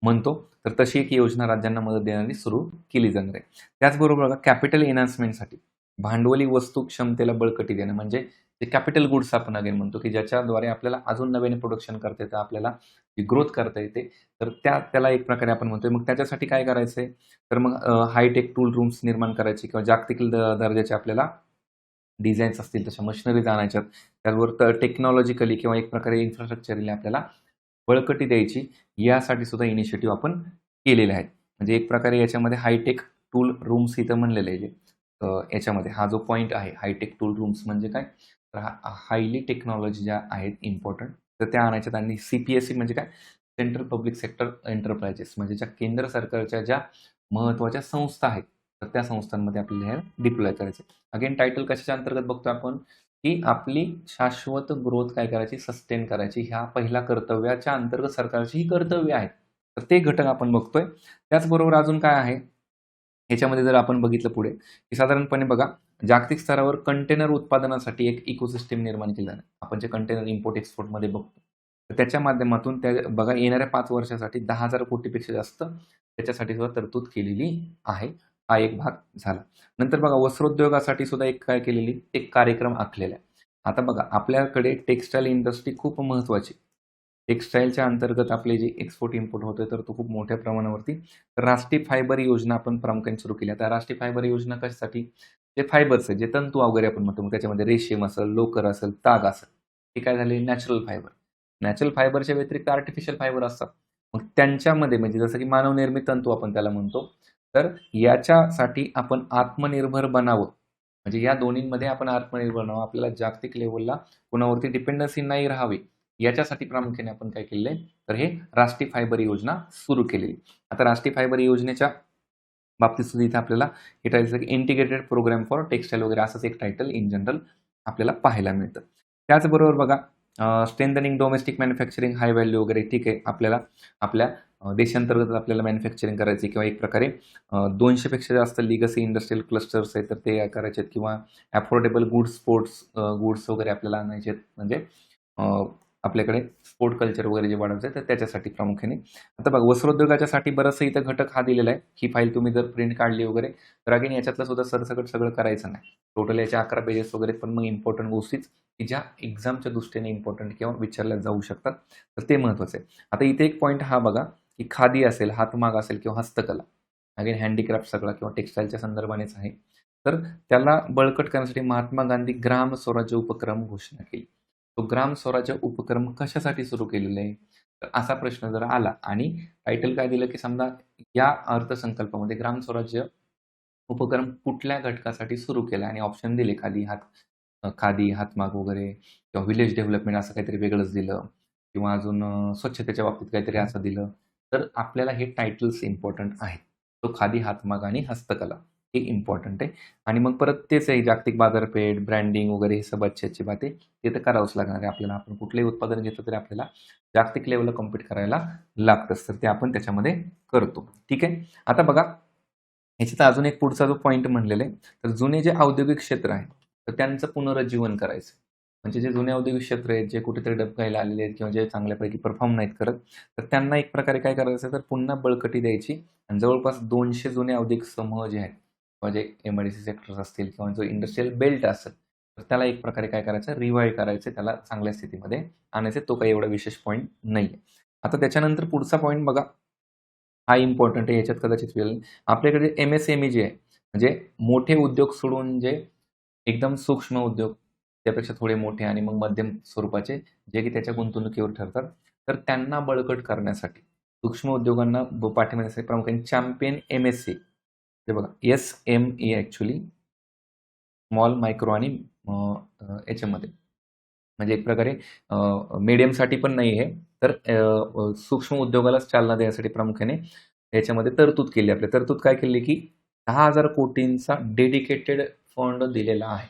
Speaker 1: म्हणतो. तर तशी एक योजना राज्यांना मदत देणारी सुरू केली जाणार आहे. त्याचबरोबर बघा कॅपिटल एन्हान्समेंटसाठी भांडवली वस्तू क्षमतेला बळकटी देणं म्हणजे जे कॅपिटल गुड्स आपण अगेन म्हणतो की ज्याच्याद्वारे आपल्याला अजून नव्याने प्रोडक्शन करता येतं, आपल्याला ग्रोथ करता येते. तर त्याला एक प्रकारे आपण म्हणतोय. मग त्याच्यासाठी काय करायचंय? तर मग हायटेक टूल रूम्स निर्माण करायचे किंवा जागतिक दर्जाचे आपल्याला डिझाईन्स असतील तशा मशिनरीज आणायच्यात. त्याचबरोबर टेक्नॉलॉजिकली किंवा एक प्रकारे इन्फ्रास्ट्रक्चरली आपल्याला बळकटी द्यायची. यासाठी सुद्धा इनिशिएटिव्ह आपण केलेले आहेत. म्हणजे एक प्रकारे याच्यामध्ये हायटेक टूल रूम्स इथं म्हणलेले आहे. याच्यामध्ये हा जो पॉईंट आहे हायटेक टूल रूम्स म्हणजे काय? तर हायली टेक्नॉलॉजी ज्या आहेत इम्पॉर्टंट तर त्या आणायच्यात. आणि CPSE म्हणजे काय? सेंट्रल पब्लिक सेक्टर एंटरप्राइजेस म्हणजे ज्या केंद्र सरकारच्या ज्या महत्त्वाच्या संस्था आहेत तर त्या संस्थांमध्ये आपल्याला हे डिप्लॉय करायचं. अगेन टायटल कशाच्या अंतर्गत बघतो आपण की आपली शाश्वत ग्रोथ काय करायची सस्टेन करायची. ह्या पहिल्या कर्तव्याच्या अंतर्गत सरकारची ही कर्तव्य आहेत. तर ते घटक आपण बघतोय. त्याचबरोबर अजून काय आहे ह्याच्यामध्ये जर आपण बघितलं पुढे की साधारणपणे बघा जागतिक स्तरावर कंटेनर उत्पादनासाठी एक इकोसिस्टम निर्माण केलं आहे. आपण जे कंटेनर इम्पोर्ट एक्सपोर्टमध्ये बघतो तर त्याच्या माध्यमातून त्या बघा येणाऱ्या 5 वर्षासाठी 10,000 कोटीपेक्षा जास्त त्याच्यासाठी सुद्धा तरतूद केलेली आहे. हा एक भाग झाला. नंतर बघा वस्त्रोद्योगासाठी सुद्धा एक कार्यक्रम आखलेला आहे. आता बघा आपल्याकडे टेक्स्टाईल इंडस्ट्री खूप महत्त्वाची. टेक्स्टाईलच्या अंतर्गत आपले जे एक्सपोर्ट इम्पोर्ट होतोय तर तो खूप मोठ्या प्रमाणावरती राष्ट्रीय फायबर योजना आपण प्रामुख्याने सुरू केली. आता राष्ट्रीय फायबर योजना कशासाठी? जे फायबर्स आहेत, जे तंतू वगैरे आपण म्हणतो, मग त्याच्यामध्ये रेशीम असेल, लोकर असेल, ताग असेल, हे काय झाले नॅचरल फायबर. नॅचरल फायबरच्या व्यतिरिक्त आर्टिफिशियल फायबर असतात. मग त्यांच्यामध्ये म्हणजे जसं की मानवनिर्मित तंतू आपण त्याला म्हणतो. तर याच्यासाठी आपण आत्मनिर्भर बनावं. म्हणजे या दोन्हींमध्ये आपण आत्मनिर्भर बनावं. आपल्याला जागतिक लेव्हलला कोणावरती डिपेंडन्सी नाही राहावी. याच्यासाठी प्रामुख्याने आपण काय केलेलं आहे? तर हे राष्ट्रीय फायबर योजना सुरू केलेली. आता राष्ट्रीय फायबर योजनेच्या बाबतीत सुद्धा इथे आपल्याला हे title integrated programme for textile वगैरे असंच एक टायटल इन जनरल आपल्याला पाहायला मिळतं. त्याचबरोबर बघा strengthening domestic manufacturing high value वगैरे ठीक आहे. आपल्या देशांतर्गत आपल्याला मॅन्युफॅक्चरिंग करायची किंवा एक प्रकारे 200 पेक्षा जास्त लिगसी इंडस्ट्रियल क्लस्टर्स आहेत तर ते करायचे आहेत किंवा अफोर्डेबल गुड्स वगैरे आपल्याला आणायचे आहेत. म्हणजे आपल्याकडे स्पोर्ट कल्चर वगैरे जे वाढवायचं आहे तर त्याच्यासाठी प्रामुख्याने. आता बघा वस्त्रोद्योगाच्यासाठी बरंचसं इथं घटक हा दिलेला आहे. ही फाईल तुम्ही जर प्रिंट काढली वगैरे तर अगेन याच्यातलं सुद्धा सरसकट सगळं करायचं नाही. टोटल याच्या 11 पेजेस वगैरे पण मग इम्पॉर्टंट गोष्टीच की ज्या एक्झामच्या दृष्टीने इम्पॉर्टंट किंवा विचारल्या जाऊ शकतात तर ते महत्त्वाचं आहे. आता इथे एक पॉईंट हा बघा की खादी असेल, हातमाग असेल किंवा हस्तकला, अगेन हँडीक्राफ्ट सगळा किंवा टेक्स्टाईलच्या संदर्भानेच आहे. तर त्याला बळकट करण्यासाठी महात्मा गांधी ग्राम स्वराज्य उपक्रम घोषणा केली. तो ग्राम स्वराज्य उपक्रम कशासाठी सुरू केलेला आहे? तर असा प्रश्न जर आला आणि टायटल काय दिलं की समजा या अर्थसंकल्पामध्ये ग्राम स्वराज्य उपक्रम कुठल्या घटकासाठी सुरू केला आणि ऑप्शन दिले खादी, हातमाग वगैरे किंवा विलेज डेव्हलपमेंट असं काहीतरी वेगळंच दिलं किंवा अजून स्वच्छतेच्या बाबतीत काहीतरी असं दिलं. तर आपल्याला हे टायटल्स इम्पॉर्टंट आहेत. तो खादी, हातमाग आणि हस्तकला हे इम्पॉर्टंट आहे. आणि मग परत तेच आहे जागतिक बाजारपेठ, ब्रँडिंग वगैरे हे सब अच्छी बातें ते तर करावंच लागणार आहे आपल्याला. आपण कुठलंही उत्पादन घेतलं तरी आपल्याला जागतिक लेव्हलला कॉम्पीट करायला लागतंच. तर ते आपण त्याच्यामध्ये करतो. ठीक आहे. आता बघा ह्याच्यात अजून एक पुढचा जो पॉईंट म्हणलेला आहे, तर जुने जे औद्योगिक क्षेत्र आहे, तर त्यांचं पुनरुज्जीवन करायचं. म्हणजे जे जुने औद्योगिक क्षेत्र आहेत, जे कुठेतरी डबघाईला आलेले आहेत किंवा जे चांगल्यापैकी परफॉर्म नाहीत करत, तर त्यांना एक प्रकारे काय करायचं तर पुन्हा बळकटी द्यायची आणि जवळपास 200 जुने औद्योगिक समूह जे आहेत किंवा जे एम-आय-डी-सी सेक्टर्स असतील किंवा जो इंडस्ट्रियल बेल्ट असेल, तर त्याला एक प्रकारे काय करायचं रिवाईव्ह करायचं, त्याला चांगल्या स्थितीमध्ये आणायचं. तो काही एवढा विशेष पॉईंट नाही आहे. आता त्याच्यानंतर पुढचा पॉईंट बघा हा इम्पॉर्टंट आहे. याच्यात कदाचित वेळ आपल्याकडे एम-एस-एम-ई जे आहे म्हणजे मोठे उद्योग सोडून जे एकदम सूक्ष्म उद्योग त्यापेक्षा थोडे मोठे आणि मग मध्यम स्वरूपाचे जे की त्याच्या गुंतवणुकीवर ठरतात तर त्यांना बळकट करण्यासाठी सूक्ष्म उद्योगांना पाठिंबा देण्यासाठी प्रामुख्याने चॅम्पियन एम-एस-सी हे बघा एस-एम-ई ॲक्च्युअली स्मॉल मायक्रो आणि याच्यामध्ये म्हणजे एक प्रकारे मीडियमसाठी पण नाही आहे तर सूक्ष्म उद्योगालाच चालना देण्यासाठी प्रामुख्याने याच्यामध्ये तरतूद केली. आपली तरतूद काय केली की 10,000 कोटींचा डेडिकेटेड फंड दिलेला आहे.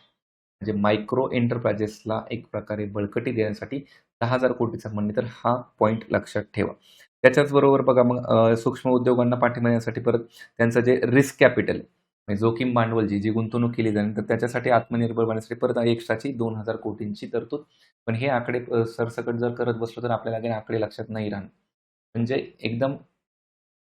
Speaker 1: म्हणजे मायक्रो एंटरप्राइजेसला एक प्रकारे बळकटी देण्यासाठी 10,000 कोटीचा फंड. तर हा पॉईंट लक्षात ठेवा. त्याच्याच बरोबर बघा मग सूक्ष्म उद्योगांना पाठिंबा देण्यासाठी परत त्यांचं जे रिस्क कॅपिटल म्हणजे जोखीम भांडवल जी गुंतवणूक केली जाईल तर त्याच्यासाठी आत्मनिर्भर बनण्यासाठी परत एक्स्ट्राची 2,000 कोटींची तरतूद. पण हे आकडे सरसकट जर करत बसलो तर आपल्याला आकडे लक्षात नाही राहणार. म्हणजे एकदम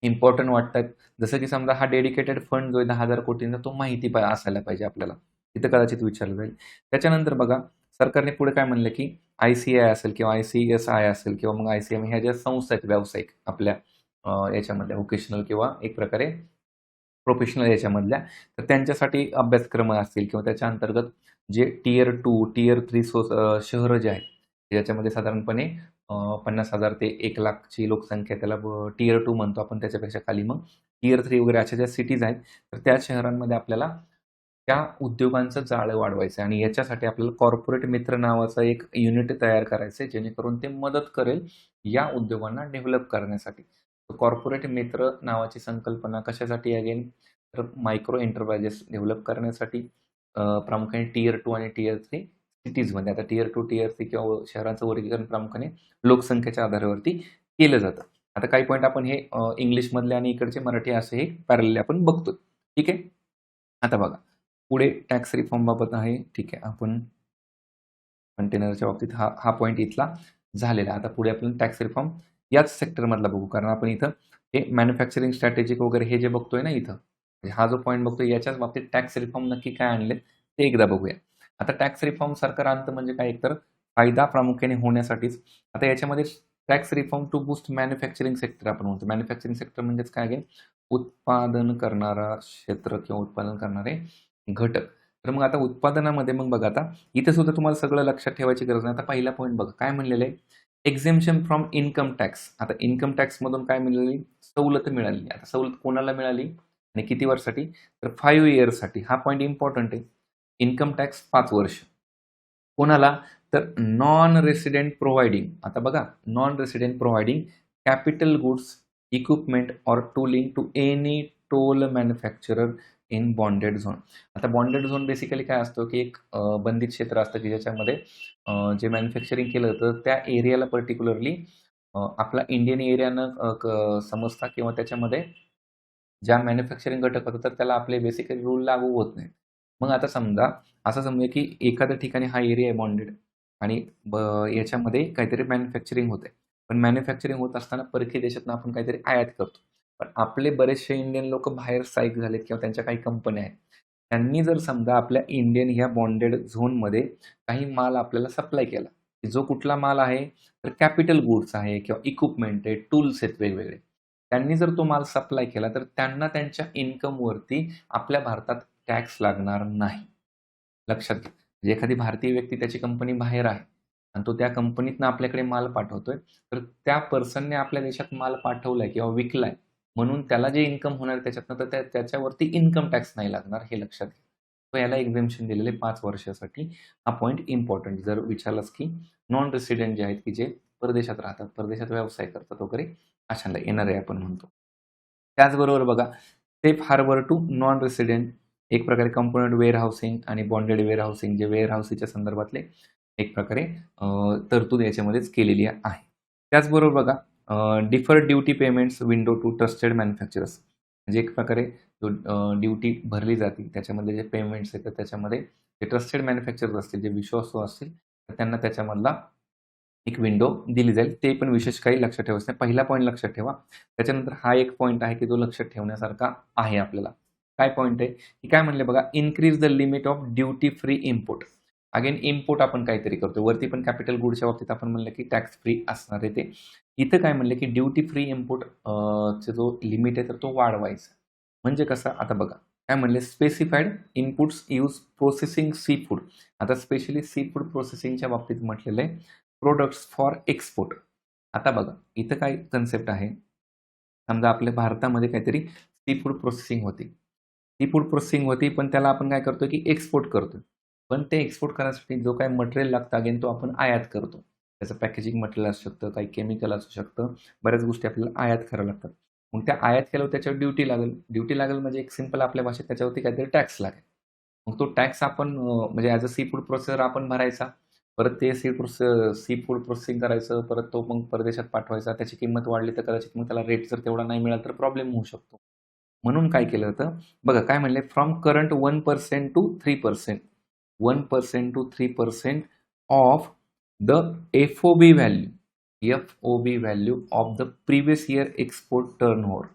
Speaker 1: इम्पॉर्टंट वाटतात. जसं की समजा हा डेडिकेटेड फंड जो आहे 10,000 कोटींचा तो माहिती असायला पाहिजे आपल्याला. तिथं कदाचित विचारलं जाईल. त्याच्यानंतर बघा सरकारने पुढे काय म्हणलं की ICAI असेल किंवा ICSI असेल किंवा मग ICM ह्या ज्या संस्था आहेत व्यावसायिक आपल्या याच्यामधल्या व्होकेशनल किंवा एक प्रकारे प्रोफेशनल याच्यामधल्या तर त्यांच्यासाठी अभ्यासक्रम असतील किंवा त्याच्या अंतर्गत जे टियर 2, टियर 3 शहरं जे आहेत ज्याच्यामध्ये साधारणपणे 50,000 ते 1,00,000ची लोकसंख्या त्याला टियर 2 म्हणतो आपण. त्याच्यापेक्षा खाली मग टियर 3 वगैरे अशा ज्या सिटीज आहेत तर त्या शहरांमध्ये आपल्याला त्या उद्योगांचं जाळं वाढवायचं आहे आणि याच्यासाठी आपल्याला कॉर्पोरेट मित्र नावाचं एक युनिट तयार करायचं आहे जेणेकरून ते मदत करेल या उद्योगांना डेव्हलप करण्यासाठी. कॉर्पोरेट मित्र नावाची संकल्पना कशासाठी अगेन तर मायक्रो एंटरप्राइजेस डेव्हलप करण्यासाठी प्रामुख्याने टियर 2 आणि टियर 3 सिटीजमध्ये. आता टियर 2, टियर 3 किंवा शहरांचं वर्गीकरण प्रामुख्याने लोकसंख्येच्या आधारावरती केलं जातं. आता काही पॉईंट आपण हे इंग्लिशमधले आणि इकडचे मराठी असे हे पॅरलली आपण बघतो. ठीक आहे. आता बघा पुढे टॅक्स रिफॉर्म बाबत आहे. ठीक आहे. आपण कंटेनरच्या बाबतीत हा पॉईंट इथला झालेला. आता पुढे आपण टॅक्स रिफॉर्म याच सेक्टरमधला बघू कारण आपण इथं हे मॅन्युफॅक्चरिंग स्ट्रॅटेजिक वगैरे हे जे बघतोय ना इथं हा जो पॉईंट बघतो याच्याच बाबतीत टॅक्स रिफॉर्म नक्की काय आणले ते एकदा बघूया. आता टॅक्स रिफॉर्म सरकार आणतं म्हणजे काय, एकतर फायदा प्रामुख्याने होण्यासाठीच. आता याच्यामध्ये tax reform to boost manufacturing sector आपण म्हणतो. मॅन्युफॅक्चरिंग सेक्टर म्हणजेच काय आहे, उत्पादन करणारा क्षेत्र किंवा उत्पादन करणारे घटक. तर मग आता उत्पादनामध्ये मग बघा, आता इथे सुद्धा तुम्हाला सगळं लक्षात ठेवायची गरज नाही. आता पहिला पॉईंट बघा काय म्हणलेलं आहे, एक्झेम्पशन फ्रॉम इन्कम टॅक्स. आता इन्कम टॅक्समधून काय मिळाली, सवलत मिळाली. आता सवलत कोणाला मिळाली आणि किती वर्षासाठी, तर 5 इयर्ससाठी. हा पॉईंट इम्पॉर्टंट आहे. इन्कम टॅक्स 5 वर्ष. कोणाला, तर नॉन रेसिडेंट प्रोव्हाइडिंग. आता बघा, non resident providing capital goods, equipment और tooling to any toll manufacturer in bonded zone. आता बॉन्डेड झोन बेसिकली काय असतो, की एक बंदित क्षेत्र असतं की ज्याच्यामध्ये जे मॅन्युफॅक्चरिंग केलं तर त्या एरियाला पर्टिक्युलरली आपला इंडियन एरियानं समजता किंवा त्याच्यामध्ये ज्या मॅन्युफॅक्चरिंग घटक होतात तर त्याला आपले बेसिकली रूल लागू होत नाही. मग आता समजा असं समजा की एखाद्या ठिकाणी हा एरिया आहे बॉन्डेड आणि याच्यामध्ये काहीतरी मॅन्युफॅक्चरिंग होते. पण मॅन्युफॅक्चरिंग होत असताना परकीय देशातून आपण काहीतरी आयात करतो. पण आपले बरेचसे इंडियन लोक बाहेर स्थायिक झालेत किंवा त्यांच्या काही कंपन्या आहेत. त्यांनी जर समजा आपल्या इंडियन ह्या बॉन्डेड झोनमध्ये काही माल आपल्याला सप्लाय केला. जो कुठला माल आहे, तर कॅपिटल गुड्स आहे किंवा इक्विपमेंट आहे, टूल्स आहेत वेगवेगळे. त्यांनी जर तो माल सप्लाय केला तर त्यांना त्यांच्या इन्कमवरती आपल्या भारतात टॅक्स लागणार नाही. लक्षात घ्या. म्हणजे एखादी भारतीय व्यक्ती त्याची कंपनी बाहेर आहे आणि तो त्या कंपनीतनं आपल्याकडे माल पाठवतोय, तर त्या पर्सनने आपल्या देशात माल पाठवलाय किंवा विकलाय म्हणून त्याला जे इन्कम होणार त्याच्यातनं, तर त्याच्यावरती इन्कम टॅक्स नाही लागणार, हे लक्षात घ्या. तर याला एक्झेम्पशन दिलेले 5 वर्षासाठी. हा पॉईंट इम्पॉर्टंट. जर विचारलास की नॉन रेसिडेंट जे आहेत की जे परदेशात राहतात, परदेशात व्यवसाय करतात वगैरे, अशांना येणारे आपण म्हणतो. त्याचबरोबर बघा, safe harbour to non resident, एक प्रकारे कंपोनंट वेअर हाऊसिंग आणि बॉन्डेड वेअर हाऊसिंग, जे वेअर हाऊसिंगच्या संदर्भातले एक प्रकारे तरतूद याच्यामध्येच केलेली आहे. त्याचबरोबर बघा, deferred duty payments window to trusted manufacturers, म्हणजे एक प्रकारे जो ड्युटी भरली जाते त्याच्यामध्ये जे पेमेंट्स आहेत तर त्याच्यामध्ये जे ट्रस्टेड मॅन्युफॅक्चरर्स असतील, जे विश्वासू असतील, तर त्यांना त्याच्यामधला एक विंडो दिली जाईल. ते पण विशेष काही लक्षात ठेवायचं नाही. पहिला पॉईंट लक्षात ठेवा. त्याच्यानंतर हा एक पॉईंट आहे की जो लक्षात ठेवण्यासारखा आहे आपल्याला. काय पॉईंट आहे, की काय म्हणले बघा, increase the limit of duty free import. Again import आपण काहीतरी करतो. वरती पण कॅपिटल गुडच्या बाबतीत आपण म्हणलं की टॅक्स फ्री असणार आहे ते. इथं काय म्हणलं की ड्युटी फ्री इम्पोर्ट चा जो लिमिट आहे तर तो वाढवायचा. म्हणजे कसं, आता बघा काय म्हणले, specified inputs use processing sea food. आता स्पेशली सी फूड प्रोसेसिंगच्या बाबतीत म्हटलेलं आहे प्रोडक्ट्स फॉर एक्सपोर्ट. आता बघा इथं काय कन्सेप्ट आहे, समजा आपल्या भारतामध्ये काहीतरी सी फूड प्रोसेसिंग होती. सी फूड प्रोसेसिंग होती, पण त्याला आपण काय करतो की एक्सपोर्ट करतो. पण ते एक्सपोर्ट करण्यासाठी जो काही मटेरियल लागतं अगेन तो आपण आयात करतो. त्याचं पॅकेजिंग मटेरियल असू शकतं, काही केमिकल असू शकतं, बऱ्याच गोष्टी आपल्याला आयात कराव्या लागतात. मग त्या आयात केल्यावर त्याच्यावर ड्युटी लागेल. ड्युटी लागेल म्हणजे एक सिंपल आपल्या भाषेत त्याच्यावरती काहीतरी टॅक्स लागेल. मग तो टॅक्स आपण म्हणजे as a sea food processor आपण भरायचा. परत ते सी फूड प्रोसेसिंग करायचं, परत तो मग परदेशात पाठवायचा. त्याची किंमत वाढली तर कदाचित मग त्याला रेट जर तेवढा नाही मिळाला तर प्रॉब्लेम होऊ शकतो. म्हणून काय केलं होतं बघा, काय म्हणले, from current 1% to 3%, 1% to 3% of the FOB value, FOB value of the previous year export turnover.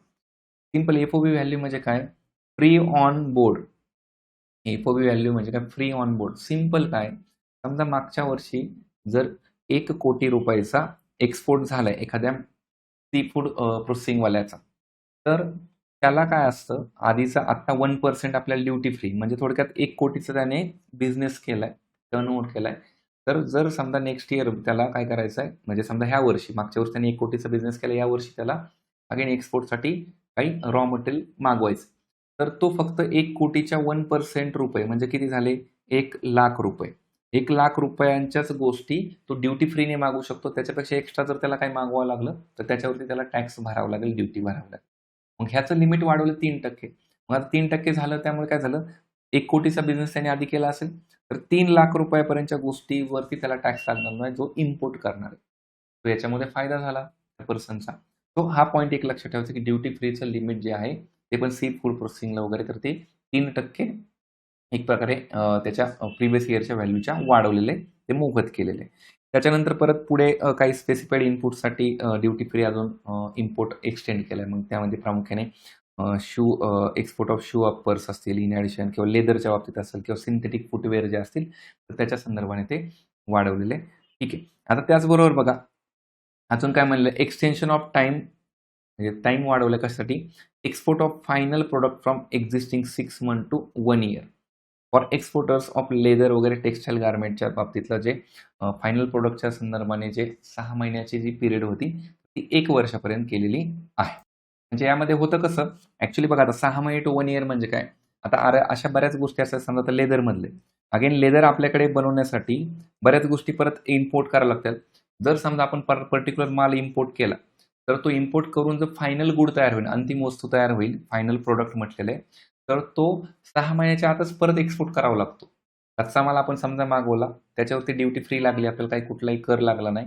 Speaker 1: Simple FOB value म्हणजे काय, free on board. FOB value म्हणजे काय, फ्री ऑन बोर्ड. सिंपल काय, समजा मागच्या वर्षी जर 1 कोटी रुपयाचा एक्सपोर्ट झालाय एखाद्या सी फूड प्रोसेसिंगवाल्याचा, तर त्याला काय असतं, आधीचा आत्ता 1% आपल्याला ड्युटी फ्री, म्हणजे थोडक्यात 1 कोटीचा त्याने बिझनेस केलाय, टर्नओव्हर केलाय. तर जर समजा नेक्स्ट इयर त्याला काय करायचं आहे, म्हणजे समजा ह्या वर्षी, मागच्या वर्षी त्याने 1 कोटीचा बिझनेस केला, या वर्षी त्याला अगेन एक्सपोर्टसाठी काही रॉ मटेरियल मागवायचं. तर तो फक्त 1 कोटीच्या 1% रुपये म्हणजे किती झाले, 1 लाख रुपये. 1 लाख रुपयांच्याच गोष्टी तो ड्युटी फ्रीने मागू शकतो. त्याच्यापेक्षा एक्स्ट्रा जर त्याला काही मागवावं लागलं तर त्याच्यावरती त्याला टॅक्स भरावा लागेल, ड्युटी भरावी लागेल. मग ह्याचं लिमिट वाढवलं 3%. मग आता 3% झालं, त्यामुळे काय झालं, 1 कोटीचा बिझनेस त्याने आधी केला असेल तर 3 लाख रुपयापर्यंतच्या गोष्टीवरती त्याला टॅक्स लागणार नाही, जो इम्पोर्ट करणार आहे. तो याच्यामध्ये फायदा झाला त्या पर्सनचा. तो हा पॉईंट एक लक्षात ठेवायचा की ड्युटी फ्रीचं लिमिट जे आहे ते पण सी फूड प्रोसेसिंगला वगैरे तर ते 3% एक प्रकारे त्याच्या प्रिव्हियस इयरच्या व्हॅल्यूच्या वाढवलेले, ते मोफत केलेले. त्याच्यानंतर परत पुढे काही स्पेसिफाईड इनपुटसाठी ड्युटी फ्री अजून इम्पोर्ट एक्सटेंड केलाय. मग त्यामध्ये प्रामुख्याने शू एक्सपोर्ट ऑफ शू अप्पर्स असतील इन ॲडिशन किंवा लेदरच्या बाबतीत असेल किंवा सिंथेटिक फुटवेअर जे असतील तर त्याच्या संदर्भाने ते वाढवलेले. ठीक आहे. आता त्याचबरोबर बघा अजून काय म्हणलं एक्सटेन्शन ऑफ टाईम म्हणजे टाईम वाढवलं कशासाठी export of final product from existing 6 month to 1 year for exporters of leather वगैरे टेक्स्टाईल गार्मेंटच्या बाबतीतलं जे फायनल प्रोडक्टच्या संदर्भाने जे 6 महिन्याची जी पिरियड होती ती 1 वर्षापर्यंत केलेली आहे. म्हणजे यामध्ये होतं कसं ॲक्च्युली बघा आता 6 महिने टू 1 इयर म्हणजे काय आता अशा बऱ्याच गोष्टी असतात समजा आता लेदरमधले अगेन लेदर आपल्याकडे बनवण्यासाठी बऱ्याच गोष्टी परत इम्पोर्ट कराव्या लागतात. जर समजा आपण पर्टिक्युलर माल इम्पोर्ट केला तर तो इम्पोर्ट करून जर फायनल गुड तयार होईल अंतिम वस्तू तयार होईल फायनल प्रोडक्ट म्हटलेलं आहे तर तो 6 महिन्याच्या आतच परत एक्सपोर्ट करावा लागतो. कच्चा माल आपण समजा मागवला त्याच्यावरती ड्युटी फ्री लागली आपल्याला काही कुठलाही कर लागला नाही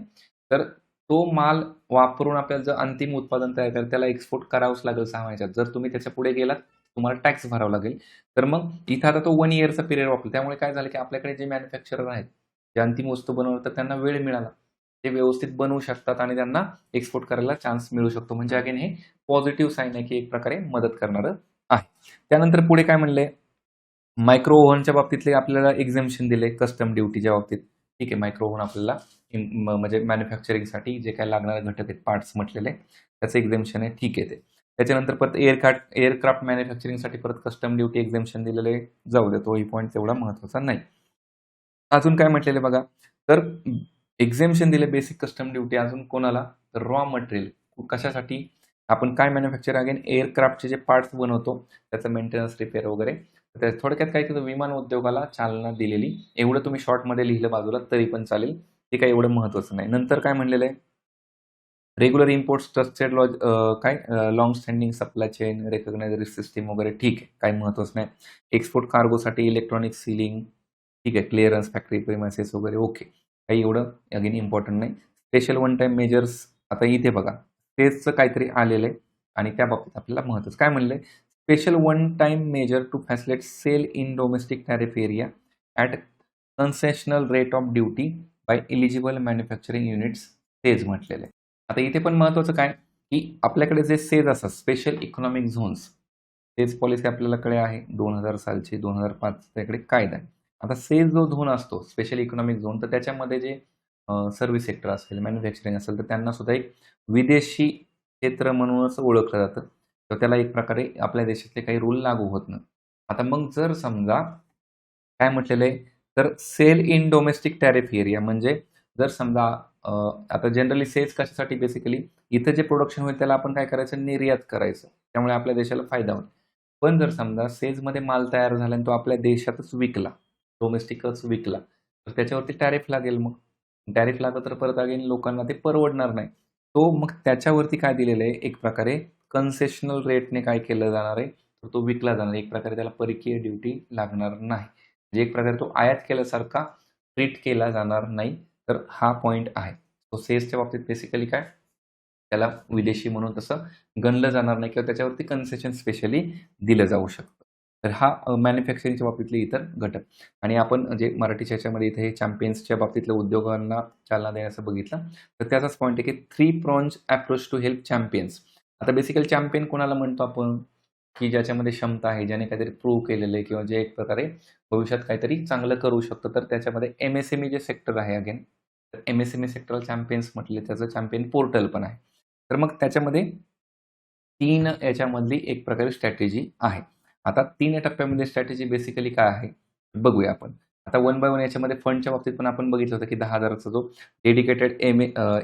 Speaker 1: तर तो माल वापरून आपल्याला जर अंतिम उत्पादन तयार करायचं त्याला एक्सपोर्ट करावंच लागेल 6 महिन्यात. जर तुम्ही त्याच्या पुढे गेलात तुम्हाला टॅक्स भरावा लागेल. तर मग इथं आता तो 1 इयरचा पिरियड वापरला त्यामुळे काय झालं की आपल्याकडे जे मॅन्युफॅक्चरर आहेत जे अंतिम वस्तू बनवतात त्यांना वेळ मिळाला. ते व्यवस्थित बनवू शकतात आणि त्यांना एक्सपोर्ट करायला चान्स मिळू शकतो. म्हणजे अगेन हे पॉझिटिव्ह साईन आहे की एक प्रकारे मदत करणारं आहे. त्यानंतर पुढे काय म्हणले मायक्रो ओव्हनच्या बाबतीतले आपल्याला एक्झेम्पशन दिले कस्टम ड्युटीच्या बाबतीत. ठीक आहे मायक्रो ओव्हन आपल्याला म्हणजे मॅन्युफॅक्चरिंगसाठी जे काही लागणारे घटक आहेत पार्ट्स म्हटलेले त्याचं एक्झेम्पशन आहे ठीक आहे ते. त्याच्यानंतर परत एअरक्राफ्ट मॅन्युफॅक्चरिंगसाठी परत कस्टम ड्युटी एक्झेम्पशन दिलेले जाऊ दे तोही पॉईंट तेवढा महत्त्वाचा नाही. अजून काय म्हटलेले बघा तर एक्झेम्पशन दिले बेसिक कस्टम ड्युटी अजून कोणाला तर रॉ मटेरियल कशासाठी आपण काय मॅन्युफॅक्चर अगेन एअरक्राफ्टचे जे पार्ट्स बनवतो त्याचं मेंटेनन्स रिपेअर वगैरे थोडक्यात काय केलं विमान उद्योगाला चालना दिलेली एवढं तुम्ही शॉर्टमध्ये लिहिलं बाजूला तरी पण चालेल ते काही एवढं महत्त्वाचं नाही. नंतर काय म्हणलेलं आहे रेग्युलर इम्पोर्ट ट्रस्टेड काय लॉंग स्टँडिंग सप्लाय चेन रेकग्नायझरी सिस्टीम वगैरे ठीक आहे काही महत्त्वाचं नाही. एक्सपोर्ट कार्गोसाठी इलेक्ट्रॉनिक सीलिंग ठीक आहे क्लिअरन्स फॅक्टरी प्रिमायसेस वगैरे ओके काही एवढं अगेन इम्पॉर्टंट नाही. स्पेशल वन टाईम मेजर्स आता इथे बघा स्पेसचं काहीतरी आलेलं आहे आणि त्या बाबतीत आपल्याला महत्त्वाचं काय म्हणलं special one time measure to facilitate sale in domestic tariff area at concessional rate of duty by eligible manufacturing units SEZ म्हटलेलं आहे. आता इथे पण महत्त्वाचं काय की आपल्याकडे जे सेज असतात special economic zones says policy आपल्याकडे आहे 2000 सालची 2005 त्याकडे कायदा आहे. आता सेज जो झोन असतो स्पेशल इकॉनॉमिक झोन तर त्याच्यामध्ये जे सर्व्हिस सेक्टर असेल मॅन्युफॅक्चरिंग असेल तर त्यांना सुद्धा एक विदेशी क्षेत्र म्हणूनच ओळखलं जातं तर त्याला एक प्रकारे आपल्या देशातले काही रूल लागू होत नाही. आता मग जर समजा काय म्हटलेलं आहे तर sale in domestic tariff area म्हणजे जर समजा आता जनरली सेल्स कशासाठी बेसिकली इथं जे प्रोडक्शन होईल त्याला आपण काय करायचं निर्यात करायचं त्यामुळे आपल्या देशाला फायदा होईल. पण जर समजा सेल्समध्ये माल तयार झाला आणि तो आपल्या देशातच विकला डोमेस्टिकच विकला तर त्याच्यावरती टॅरिफ लागेल. मग टॅरिफ लागलं तर परत अगेन लोकांना ते परवडणार नाही. तो मग त्याच्यावरती काय दिलेलं आहे एक प्रकारे कन्सेशनल रेटने काय केलं जाणार आहे तर तो विकला जाणार एक प्रकारे त्याला परकीय ड्युटी लागणार नाही. म्हणजे एक प्रकारे तो आयात केल्यासारखा ट्रीट केला जाणार नाही. तर हा पॉईंट आहे. तो सेल्सच्या बाबतीत बेसिकली काय त्याला विदेशी म्हणून तसं गणलं जाणार नाही किंवा त्याच्यावरती कन्सेशन स्पेशली दिलं जाऊ शकतं. तर हा मॅन्युफॅक्चरिंगच्या बाबतीतले इतर घटक आणि आपण जे मराठीच्या ह्याच्यामध्ये इथे चॅम्पियन्सच्या बाबतीतल्या उद्योगांना चालना देण्याचं बघितलं तर त्याचाच पॉईंट आहे की 3 prong approach to help champions. आता बेसिकली चॅम्पियन कोणाला म्हणतो आपण की ज्याच्यामध्ये क्षमता आहे ज्याने काहीतरी प्रूव्ह केलेलं आहे किंवा जे एक प्रकारे भविष्यात काहीतरी चांगलं करू शकतं तर त्याच्यामध्ये MSME जे सेक्टर आहे अगेन तर MSME सेक्टर चॅम्पियन्स म्हटले त्याचं चॅम्पियन पोर्टल पण आहे. तर मग त्याच्यामध्ये 3 याच्यामधली एक प्रकारे स्ट्रॅटेजी आहे. आता 3 टप्प्यामध्ये स्ट्रॅटेजी बेसिकली काय आहे बघूया आपण. आता वन बाय वन याच्यामध्ये फंडच्या बाबतीत पण आपण बघितलं होतं की 10,000चा जो डेडिकेटेड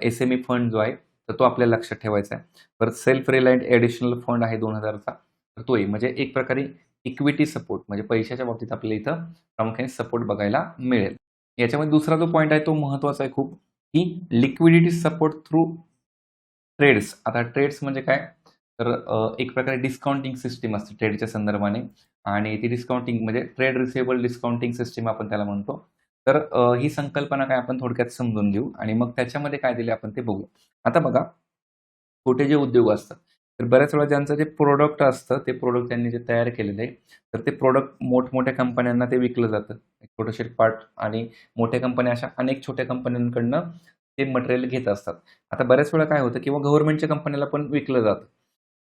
Speaker 1: SME फंड जो आहे तर तो आपल्याला लक्षात ठेवायचा आहे. परत सेल्फ रिलायंट ॲडिशनल फंड आहे 2000चा तर तोही म्हणजे एक प्रकारे इक्विटी सपोर्ट म्हणजे पैशाच्या बाबतीत आपल्याला इथं प्रामुख्याने सपोर्ट बघायला मिळेल. याच्यामध्ये दुसरा जो पॉईंट आहे तो महत्त्वाचा आहे खूप की लिक्विडिटी सपोर्ट थ्रू ट्रेड्स. आता ट्रेड्स म्हणजे काय तर एक प्रकारे डिस्काउंटिंग सिस्टीम असते ट्रेडच्या संदर्भाने आणि ती डिस्काउंटिंग म्हणजे ट्रेड रिसिवेबल डिस्काउंटिंग सिस्टीम आपण त्याला म्हणतो. तर ही संकल्पना काय आपण थोडक्यात समजून घेऊ आणि मग त्याच्यामध्ये काय दिले आपण ते बघू. आता बघा छोटे जे उद्योग असतात तर बऱ्याच वेळा ज्यांचं जे प्रोडक्ट असतं ते प्रोडक्ट त्यांनी जे तयार केलेलं आहे तर ते प्रोडक्ट मोठमोठ्या कंपन्यांना ते विकलं जातं छोटेसे पार्ट आणि मोठ्या कंपन्या अशा अनेक छोट्या कंपन्यांकडनं ते मटेरियल घेत असतात. आता बऱ्याच वेळा काय होतं किंवा गव्हर्नमेंटच्या कंपन्याला पण विकलं जातं.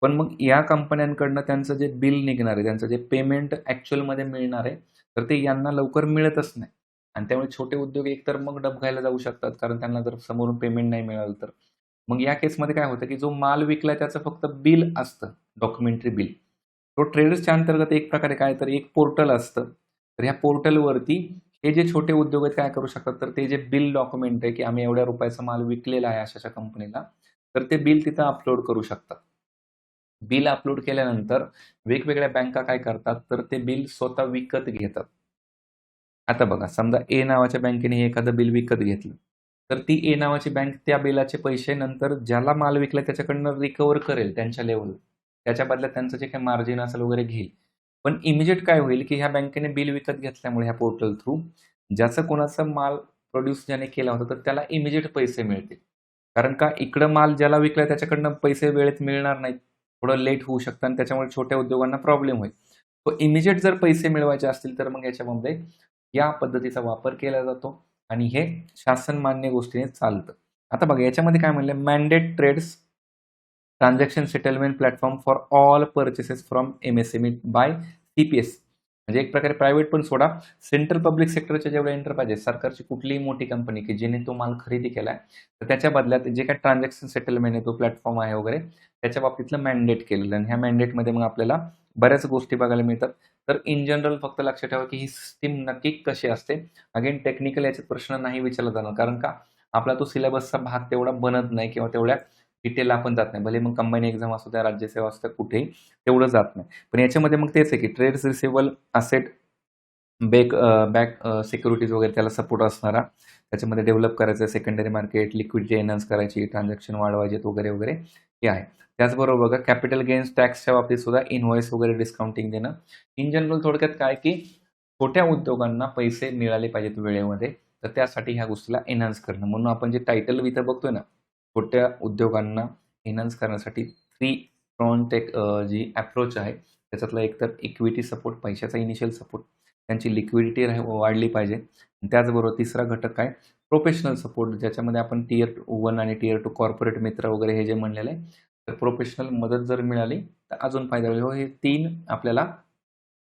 Speaker 1: पण मग या कंपन्यांकडनं त्यांचं जे बिल निघणार आहे, त्यांचं जे पेमेंट ॲक्चुअलमध्ये मिळणार आहे, तर ते यांना लवकर मिळतच नाही. आणि त्यामुळे छोटे उद्योग एकतर मग डबघाईला जाऊ शकतात, कारण त्यांना जर समोरून पेमेंट नाही मिळालं तर. मग या केसमध्ये काय होतं, की जो माल विकलाय त्याचं फक्त बिल असतं, डॉक्युमेंटरी बिल. तो ट्रेडर्सच्या अंतर्गत एक प्रकारे काय तर एक पोर्टल असतं. तर ह्या पोर्टलवरती हे जे छोटे उद्योग आहेत काय करू शकतात, तर ते जे बिल डॉक्युमेंट आहे, की आम्ही एवढ्या रुपयाचा माल विकलेला आहे अशा कंपनीला, तर ते बिल तिथं अपलोड करू शकतात. बिल अपलोड केल्यानंतर वेगवेगळ्या बँका काय करतात, तर ते बिल स्वतः विकत घेतात. आता बघा, समजा ए नावाच्या बँकेने एखादं बिल विकत घेतलं, तर ती ए नावाची बँक त्या बिलाचे पैसे नंतर ज्याला माल विकला त्याच्याकडनं रिकव्हर करेल त्यांच्या लेव्हलवर. त्याच्या बदल्यात त्यांचं जे काही मार्जिन असेल वगैरे घेईल. पण इमिजिएट काय होईल, की ह्या बँकेने बिल विकत घेतल्यामुळे ह्या पोर्टल थ्रू ज्याचा कोणाचा माल प्रोड्यूस ज्याने केला होता, तर त्याला इमिजिएट पैसे मिळतील. कारण का इकडं माल ज्याला विकलाय त्याच्याकडनं पैसे वेळेत मिळणार नाहीत. थोडं लेट होऊ शकतं आणि त्याच्यामुळे छोट्या उद्योगांना प्रॉब्लेम होईल. तो इमिजिएट जर पैसे मिळवायचे असतील, तर मग याच्यामध्ये या पद्धतीचा वापर केला जातो आणि हे शासन मान्य गोष्टीने चालतं. आता बघा याच्यामध्ये काय म्हणलंय, mandate trades transaction settlement platform for all purchases from MSME by CPS. म्हणजे एक प्रकारे प्रायव्हेट पण सोडा, सेंट्रल पब्लिक सेक्टरच्या जेवढ्या एंटरप्राइजेस, सरकारची कुठलीही मोठी कंपनी की जिने तो माल खरेदी केलाय, तर त्याच्या बदल्यात जे काही ट्रान्झॅक्शन सेटलमेंट आहे, तो प्लॅटफॉर्म आहे वगैरे, त्याच्या बाबतीतलं मॅन्डेट केलेलं आणि ह्या मॅन्डेटमध्ये मग आपल्याला बऱ्याच गोष्टी बघायला मिळतात. तर इन जनरल फक्त लक्षात ठेवा, की ही सिस्टीम नक्की कशी असते. अगेन टेक्निकल याच्यात प्रश्न नाही विचारला जाणार, कारण का आपला तो सिलेबसचा भाग तेवढा बनत नाही किंवा तेवढ्या डिटेल आपण जात नाही. भले मग कंबाईन एक्झाम असू द्या, राज्यसेवा असू द्या, कुठेही तेवढं जात नाही. पण याच्यामध्ये मग तेच आहे, की ट्रेड्स रिसिव्हबल असेट बॅक सिक्युरिटीज वगैरे त्याला सपोर्ट असणारा, त्याच्यामध्ये डेव्हलप करायचं, सेकंडरी मार्केट, लिक्विडिटी एन्हान्स करायची, ट्रान्झॅक्शन वाढवायचे वगैरे, वगैरे हे आहे. त्याचबरोबर बघा कॅपिटल गेन्स टॅक्सच्या बाबतीत सुद्धा इनव्हॉइस वगैरे डिस्काउंटिंग देणं. इन जनरल थोडक्यात काय, की छोट्या उद्योगांना पैसे मिळाले पाहिजेत वेळेमध्ये, तर त्यासाठी ह्या गोष्टीला एन्हान्स करणं. म्हणून आपण जे टायटल इथं बघतोय ना, छोट्या उद्योगांना एन्हान्स करण्यासाठी 3 प्रॉन्ट जी अप्रोच आहे, त्याच्यातला एक तर इक्विटी सपोर्ट, पैशाचा इनिशियल सपोर्ट, त्यांची लिक्विडिटी वाढली पाहिजे. त्याचबरोबर तिसरा घटक काय, प्रोफेशनल सपोर्ट, ज्याच्यामध्ये आपण टियर 1 आणि टियर 2 कॉर्पोरेट मित्र वगैरे हे जे म्हणलेलं आहे, तर प्रोफेशनल मदत जर मिळाली तर अजून फायदा होईल. हे 3 आपल्याला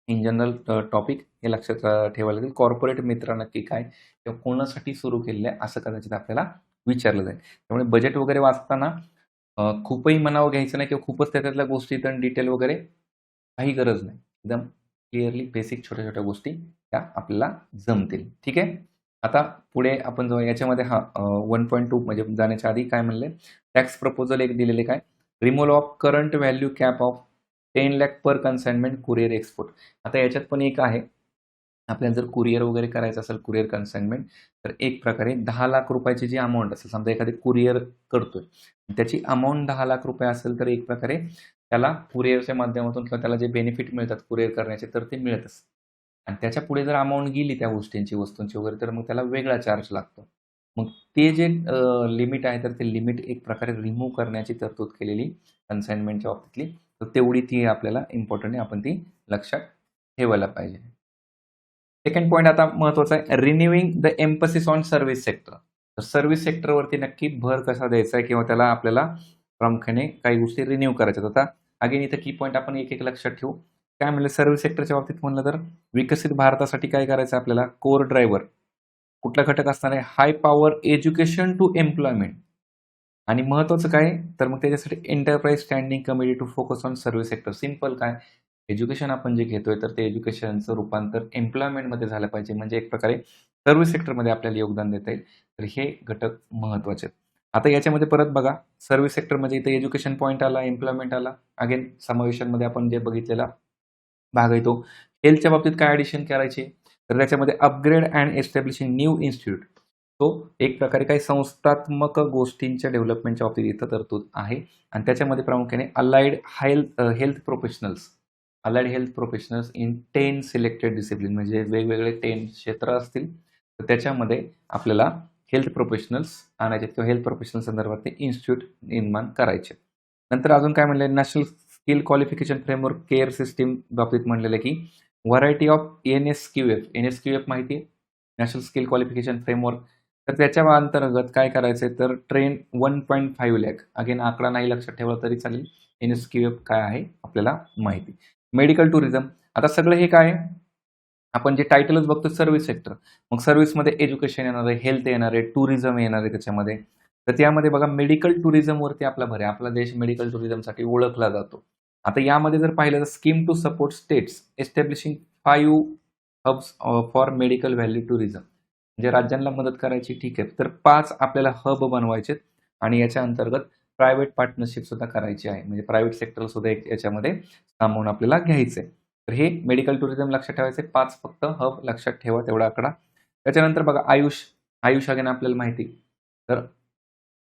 Speaker 1: इन जनरल टॉपिक हे लक्षात ठेवायला लागेल. कॉर्पोरेट मित्र नक्की काय किंवा कोणासाठी सुरू केलेलं आहे असं कदाचित आपल्याला विचारलं जाईल. त्यामुळे बजेट वगैरे वाचताना खूपही मनावर घ्यायचं नाही किंवा खूपच त्याच्यातल्या गोष्टी तर डिटेल वगैरे काही गरज नाही. एकदम क्लिअरली बेसिक छोट्या-छोट्या गोष्टी त्या आपल्याला जमतील. ठीक आहे. आता पुढे आपण जाऊया याच्यामध्ये 1.2 म्हणजे जाण्याच्या आधी काय म्हणले, टॅक्स प्रपोजल एक दिलेले काय, removal of current value cap of 10 lakh per consignment courier export. आता याच्यात पण एक आहे, आपल्याला जर कुरिअर वगैरे करायचं असेल, कुरिअर कन्साइनमेंट, तर एक प्रकारे 10 लाख रुपयाची जी अमाउंट असेल, समजा एखादी कुरिअर करतोय, त्याची अमाउंट 10 लाख रुपये असेल, तर एक प्रकारे त्याला कुरिअरच्या माध्यमातून किंवा त्याला जे बेनिफिट मिळतात कुरिअर करण्याचे, तर ते मिळतच. आणि त्याच्या पुढे जर अमाउंट गेली त्या गोष्टींची, वस्तूंची वगैरे, तर मग त्याला वेगळा चार्ज लागतो. मग ते जे लिमिट आहे, तर ते लिमिट एक प्रकारे रिमूव्ह करण्याची तरतूद केलेली कन्साइनमेंटच्या बाबतीतली, तर तेवढी ती आपल्याला इम्पॉर्टंट आहे, आपण ती लक्षात ठेवायला पाहिजे. सेकंड पॉइंट आता महत्त्वाचा आहे, renewing the emphasis on service sector. तर सर्व्हिस सेक्टरवरती नक्की भर कसा द्यायचा आहे किंवा त्याला आपल्याला प्रामुख्याने काही गोष्टी रिन्यू करायच्या आहेत. आता अगेन इथं की पॉइंट आपण एक-एक लक्षात ठेवू. काय म्हणलं सर्व्हिस सेक्टरच्या बाबतीत म्हणलं तर विकसित भारतासाठी काय करायचं आहे आपल्याला, कोर ड्रायव्हर कुठला घटक असणार आहे, high power education to employment. आणि महत्त्वाचं काय तर मग त्याच्यासाठी enterprise standing committee to focus on service sector. Simple काय, एज्युकेशन आपण जे घेतोय तर ते एज्युकेशनचं रूपांतर एम्प्लॉयमेंटमध्ये झालं पाहिजे, म्हणजे एक प्रकारे सर्व्हिस सेक्टरमध्ये आपल्याला योगदान देता येईल. तर हे घटक महत्त्वाचे आहेत. आता याच्यामध्ये परत बघा, सर्व्हिस सेक्टरमध्ये इथे एज्युकेशन पॉईंट आला, एम्प्लॉयमेंट आला. अगेन समावेशांमध्ये आपण जे बघितलेला भाग आहे तो. हेल्थच्या बाबतीत काय ॲडिशन करायची, तर त्याच्यामध्ये upgrade and establishing new institute. तो एक प्रकारे काही संस्थात्मक गोष्टींच्या डेव्हलपमेंटच्या बाबतीत इथं तरतूद आहे आणि त्याच्यामध्ये प्रामुख्याने health professionals, allied health professionals in 10 selected discipline, म्हणजे वेगवेगळे 10 क्षेत्र असतील, तर त्याच्यामध्ये आपल्याला हेल्थ प्रोफेशनल्स आणायचे किंवा हेल्थ प्रोफेशनल संदर्भात ते इन्स्टिट्यूट निर्माण करायचे. नंतर अजून काय म्हणले, national skill qualification framework care system बाबतीत म्हणलेलं आहे, की व्हरायटी ऑफ NSQF माहिती आहे, नॅशनल स्किल क्वालिफिकेशन फ्रेमवर्क. तर त्याच्या अंतर्गत काय करायचं आहे, तर ट्रेन 1.5 लाख, अगेन आकडा नाही लक्षात ठेवला तरी चालेल, NSQF काय आहे आपल्याला माहिती. मेडिकल टुरिझम, आता सगळं हे काय आहे? आपण जे टायटलच बघतो सर्व्हिस सेक्टर. मग सर्व्हिसमध्ये एज्युकेशन येणार आहे, हेल्थ येणार आहे, टुरिझम येणार आहे त्याच्यामध्ये. तर त्यामध्ये बघा मेडिकल टुरिझमवरती आपला भर आहे. आपला देश मेडिकल टुरिझमसाठी ओळखला जातो. आता यामध्ये जर पाहिलं तर scheme to support states establishing 5 hubs for medical value tourism. म्हणजे राज्यांना मदत करायची, ठीक आहे. तर 5 आपल्याला हब बनवायचे आणि याच्या अंतर्गत प्रायव्हेट पार्टनरशिप सुद्धा करायची आहे. म्हणजे प्रायव्हेट सेक्टर सुद्धा याच्यामध्ये सामावून आपल्याला घ्यायचंय. तर हे मेडिकल टुरिझम लक्षात ठेवायचे 5 फक्त हब लक्षात ठेवा तेवढा आकडा. त्याच्यानंतर बघा आयुष अगेन आपल्याला माहिती. तर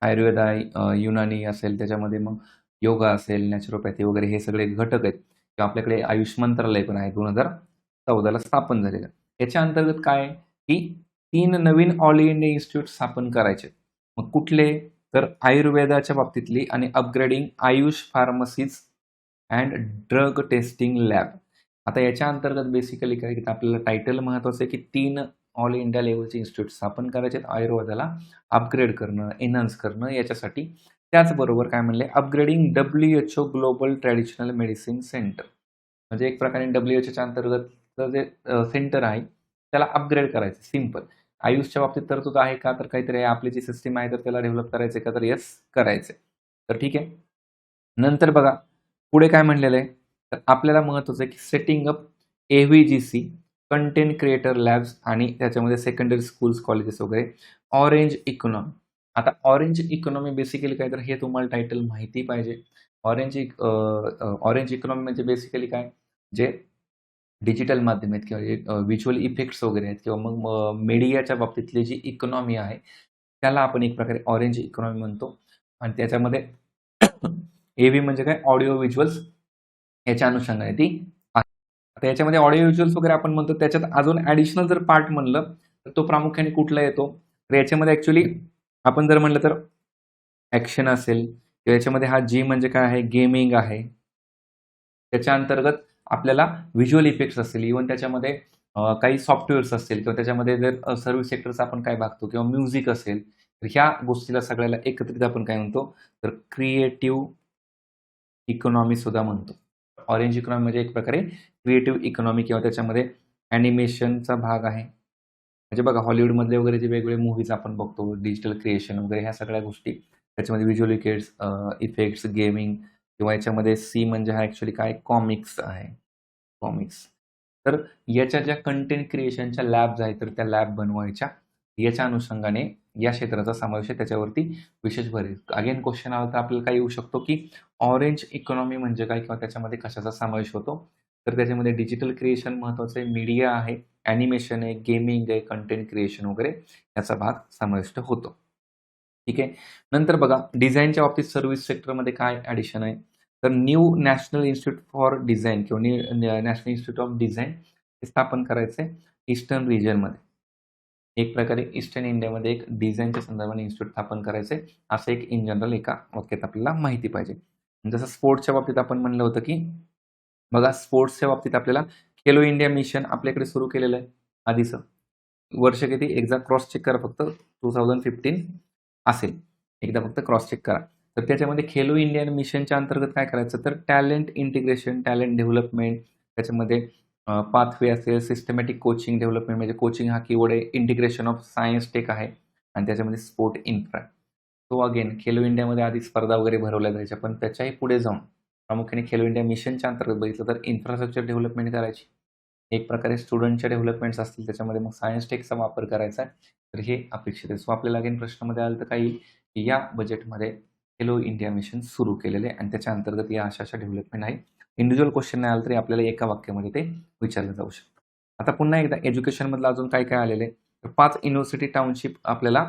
Speaker 1: आयुर्वेद आहे, युनानी असेल, त्याच्यामध्ये मग योगा असेल, नॅचरोपॅथी वगैरे हे सगळे घटक आहेत. किंवा आपल्याकडे आयुष मंत्रालय पण आहे 2014 ला स्थापन झालेलं. याच्या अंतर्गत काय आहे, की 3 नवीन ऑल इंडिया इन्स्टिट्यूट स्थापन करायचे. मग कुठले? तर आयुर्वेदाच्या बाबतीतली आणि upgrading Ayush pharmacies and drug testing lab. आता याच्या अंतर्गत बेसिकली काय की आपल्याला टायटल महत्वाचं आहे की 3 ऑल इंडिया लेव्हलचे इन्स्टिट्यूट स्थापन करायचे आयुर्वेदाला अपग्रेड करणं, एन्हान्स करणं याच्यासाठी. त्याचबरोबर काय म्हणले, upgrading WHO global traditional medicine centre. म्हणजे एक प्रकारे WHOच्या अंतर्गत जे सेंटर आहे त्याला अपग्रेड करायचं, सिंपल. आयुषच्या बाबतीत तरतूद आहे का? तर काहीतरी आपली जी सिस्टीम आहे तर त्याला डेव्हलप करायचं का? तर येस करायचंय. तर ठीक आहे. नंतर बघा पुढे काय म्हणलेलं आहे, तर आपल्याला महत्वाचं आहे की setting up AVGC content creator labs आणि त्याच्यामध्ये सेकंडरी स्कूल्स, कॉलेजेस वगैरे. Orange economy. आता ऑरेंज इकॉनॉमी बेसिकली काय, तर हे तुम्हाला टायटल माहिती पाहिजे. ऑरेंज इकॉनॉमी म्हणजे बेसिकली काय, जे डिजिटल माध्यम आहेत किंवा जे व्हिज्युअल इफेक्ट्स वगैरे आहेत किंवा मग मीडियाच्या बाबतीतली जी इकॉनॉमी आहे, त्याला आपण एक प्रकारे ऑरेंज इकॉनॉमी म्हणतो. आणि त्याच्यामध्ये AV म्हणजे काय, ऑडिओ व्हिज्युअल्स याच्या अनुषंगाने ती आहे. आता याच्यामध्ये ऑडिओ व्हिज्युअल्स वगैरे आपण म्हणतो, त्याच्यात अजून ॲडिशनल जर पार्ट म्हणलं तर तो प्रामुख्याने कुठला येतो? तर याच्यामध्ये ॲक्चुअली आपण जर म्हणलं तर ॲक्शन असेल किंवा याच्यामध्ये हा G म्हणजे काय आहे, गेमिंग आहे. त्याच्या अंतर्गत आपल्याला व्हिज्युअल इफेक्ट्स असतील, इव्हन त्याच्यामध्ये काही सॉफ्टवेअर्स असतील किंवा त्याच्यामध्ये जर सर्व्हिस सेक्टरचा आपण काय बघतो किंवा म्युझिक असेल, तर ह्या गोष्टीला सगळ्याला एकत्रित आपण काय म्हणतो, तर क्रिएटिव्ह इकॉनॉमी सुद्धा म्हणतो. ऑरेंज इकॉनॉमी म्हणजे एक प्रकारे क्रिएटिव्ह इकॉनॉमी किंवा त्याच्यामध्ये ॲनिमेशनचा भाग आहे. म्हणजे बघा हॉलिवूडमधले वगैरे जे वेगवेगळे मूव्हीज आपण बघतो, डिजिटल क्रिएशन वगैरे ह्या सगळ्या गोष्टी त्याच्यामध्ये व्हिज्युअल इफेक्ट्स, गेमिंग किंवा याच्यामध्ये सी म्हणजे हा ॲक्चुअली काय कॉमिक्स आहे. कॉमिक्स. तर याच्या ज्या कंटेंट क्रिएशनच्या लॅब्स आहेत, तर त्या लॅब बनवायच्या. याच्या अनुषंगाने या क्षेत्राचा समावेश आहे. त्याच्यावरती विशेष भर आहे. अगेन क्वेश्चन आला तर आपल्याला काय येऊ शकतो, की ऑरेंज इकॉनॉमी म्हणजे काय किंवा त्याच्यामध्ये कशाचा समावेश होतो? तर त्याच्यामध्ये डिजिटल क्रिएशन महत्त्वाचं आहे, मीडिया आहे, ॲनिमेशन आहे, गेमिंग आहे, कंटेंट क्रिएशन वगैरे याचा भाग समाविष्ट होतो. ठीक आहे. नंतर बघा डिझाईनच्या बाबतीत सर्व्हिस सेक्टरमध्ये काय ॲडिशन आहे? तर new national institute for design किंवा नॅशनल इन्स्टिट्यूट ऑफ डिझाईन हे स्थापन करायचं आहे ईस्टर्न रिजनमध्ये. एक प्रकारे ईस्टर्न इंडियामध्ये एक डिझाईनच्या संदर्भाने इन्स्टिट्यूट स्थापन करायचं आहे, असं एक इन जनरल एका वाक्यात आपल्याला माहिती पाहिजे. जसं स्पोर्ट्सच्या बाबतीत आपण म्हणलं होतं, की बघा स्पोर्ट्सच्या बाबतीत आपल्याला खेलो इंडिया मिशन आपल्याकडे सुरू केलेलं आहे आधीचं. वर्ष किती एकदा क्रॉस चेक करा फक्त 2015 असेल. एकदा फक्त क्रॉस चेक करा. तर त्याच्यामध्ये खेलो इंडिया मिशनच्या अंतर्गत काय करायचं, तर टॅलेंट इंटिग्रेशन, टॅलेंट डेव्हलपमेंट, त्याच्यामध्ये पाथवे असेल, सिस्टमॅटिक कोचिंग डेव्हलपमेंट म्हणजे कोचिंग हा कीवर्ड आहे, इंटिग्रेशन ऑफ सायन्स टेक आहे आणि त्याच्यामध्ये स्पोर्ट इन्फ्रा. तो अगेन खेलो इंडियामध्ये आधी स्पर्धा वगैरे भरवल्या जायच्या, पण त्याच्याही पुढे जाऊन प्रामुख्याने खेलो इंडिया मिशनच्या अंतर्गत बघितलं तर इन्फ्रास्ट्रक्चर डेव्हलपमेंट करायची. एक प्रकारे स्टुडंटच्या डेव्हलपमेंट्स असतील त्याच्यामध्ये मग सायन्स टेकचा वापर करायचा आहे. तर हे अपेक्षित आहे. सो आपल्याला अगेन प्रश्नामध्ये आलं तर काही या बजेटमध्ये खेलो इंडिया मिशन सुरू केलेले आहे आणि त्याच्या अंतर्गत या अशा डेव्हलपमेंट आहे. इंडिव्हिज्युअल क्वेश्चन नाही आलं तरी आपल्याला एका वाक्यामध्ये ते विचारलं जाऊ शकतं. आता पुन्हा एकदा एज्युकेशनमधलं अजून काय काय आलेलं आहे, तर 5 युनिव्हर्सिटी टाउनशिप आपल्याला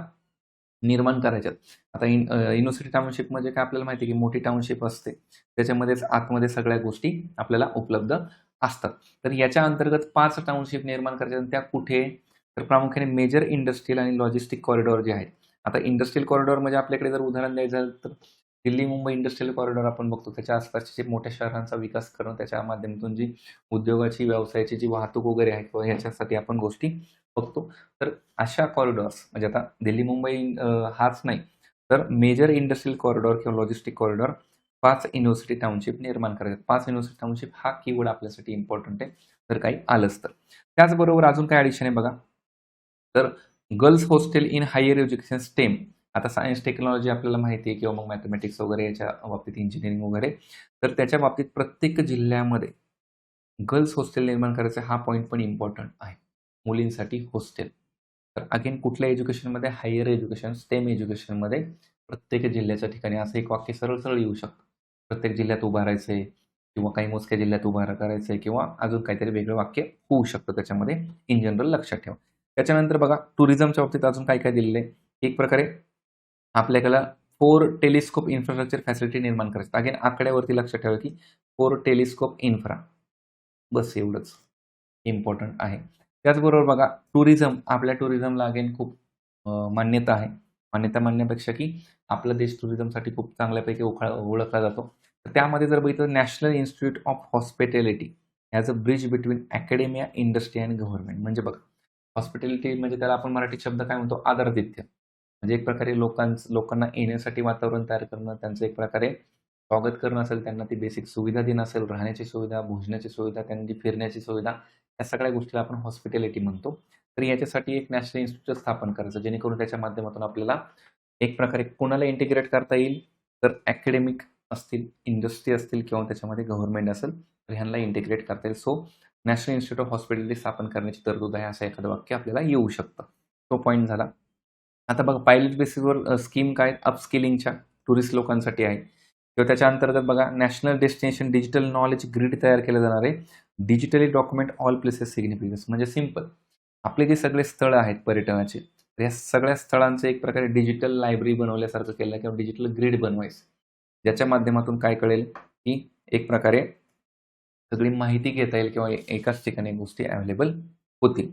Speaker 1: निर्माण करायच्यात. आता युनिव्हर्सिटी टाउनशिप म्हणजे काय आपल्याला माहिती आहे, की मोठी टाउनशिप असते. त्याच्यामध्येच आतमध्ये सगळ्या गोष्टी आपल्याला उपलब्ध असतात. तर याच्या अंतर्गत 5 टाउनशिप निर्माण करायच्या आणि त्या कुठे? तर प्रामुख्याने मेजर इंडस्ट्रियल आणि लॉजिस्टिक कॉरिडॉर जे आहेत. आता इंडस्ट्रियल कॉरिडॉर म्हणजे आपल्याकडे जर उदाहरण द्यायचं झालं तर दिल्ली-मुंबई इंडस्ट्रियल कॉरिडॉर आपण बघतो. त्याच्या आसपासच्या जे मोठ्या शहरांचा विकास करणं, त्याच्या माध्यमातून जी उद्योगाची, व्यवसायाची जी वाहतूक वगैरे आहे किंवा ह्याच्यासाठी आपण गोष्टी बघतो. तर अशा कॉरिडॉर्स म्हणजे आता दिल्ली-मुंबई हाच नाही, तर मेजर इंडस्ट्रियल कॉरिडॉर किंवा लॉजिस्टिक कॉरिडॉर 5 युनिव्हर्सिटी टाउनशिप निर्माण करायचे. 5 युनिव्हर्सिटी टाउनशिप हा कीवर्ड आपल्यासाठी इम्पॉर्टंट आहे, जर काही आलंच तर. त्याचबरोबर अजून काय ॲडिशन आहे बघा, तर girls hostel in higher education STEM. आता सायन्स टेक्नॉलॉजी आपल्याला माहिती आहे किंवा मग मॅथमॅटिक्स वगैरे याच्या बाबतीत इंजिनिअरिंग वगैरे, तर त्याच्या बाबतीत प्रत्येक जिल्ह्यामध्ये गर्ल्स हॉस्टेल निर्माण करायचं हा पॉईंट पण इम्पॉर्टंट आहे. मुलींसाठी हॉस्टेल. तर अगेन कुठल्या एज्युकेशनमध्ये, हायर एज्युकेशन, स्टेम एज्युकेशनमध्ये प्रत्येक जिल्ह्याच्या ठिकाणी असं एक वाक्य सरळ सरळ येऊ शकतं. प्रत्येक जिल्ह्यात उभारायचंय किंवा काही मोजक्या जिल्ह्यात उभारा करायचंय किंवा अजून काहीतरी वेगळं वाक्य होऊ शकतं त्याच्यामध्ये, इन जनरल लक्षात ठेवा. त्याच्यानंतर बघा टुरिझमच्या बाबतीत अजून काय काय दिलेलं आहे. एक प्रकारे आपल्याला 4 टेलिस्कोप इन्फ्रास्ट्रक्चर फॅसिलिटी निर्माण करायचं. अगेन आकड्यावरती लक्षात ठेवा की 4 टेलिस्कोप इन्फ्रा, बस एवढंच इम्पॉर्टंट आहे. त्याचबरोबर बघा टुरिझम, आपल्या टुरिझमला अगेन खूप मान्यता आहे. मान्यता म्हणण्यापेक्षा की आपला देश टुरिझमसाठी खूप चांगल्यापैकी ओळखला जातो. तर त्यामध्ये जर बघितलं National Institute of Hospitality as a bridge between academia, industry and government. म्हणजे बघा हॉस्पिटॅलिटी म्हणजे त्याला आपण मराठी शब्द काय म्हणतो, आदरातिथ्य. म्हणजे एक प्रकारे लोकांना येण्यासाठी वातावरण तयार करणं, त्यांचं एक प्रकारे स्वागत करणं असेल, त्यांना ती बेसिक सुविधा देणं असेल, राहण्याची सुविधा, भोजनाची सुविधा, त्यांची फिरण्याची सुविधा, या सगळ्या गोष्टीला आपण हॉस्पिटॅलिटी म्हणतो. तर याच्यासाठी एक नॅशनल इन्स्टिट्यूट स्थापन करायचं, जेणेकरून त्याच्या माध्यमातून आपल्याला एक प्रकारे कोणाला इंटिग्रेट करता येईल, तर अकॅडमिक असतील, इंडस्ट्री असतील किंवा त्याच्यामध्ये गव्हर्नमेंट असेल, तर ह्यांना इंटिग्रेट करता येईल. So national Institute of hospitality स्थापन करण्याची तरतूद आहे, असं एखादं वाक्य आपल्याला येऊ शकतं. तो पॉईंट झाला. आता बघा पायलट बेसिसवर स्कीम काय अपस्किलिंगच्या टुरिस्ट लोकांसाठी आहे किंवा त्याच्या अंतर्गत बघा national destination digital knowledge grid तयार केलं जाणार आहे. Digitally document all places significance. म्हणजे सिम्पल, आपले जे सगळे स्थळं आहेत पर्यटनाचे, तर या सगळ्या स्थळांचं एक प्रकारे डिजिटल लायब्ररी बनवल्यासारखं केलं किंवा डिजिटल ग्रिड बनवायचं, ज्याच्या माध्यमातून काय कळेल की एक प्रकारे सगळी माहिती घेता येईल किंवा एकाच ठिकाणी गोष्टी अवेलेबल होतील.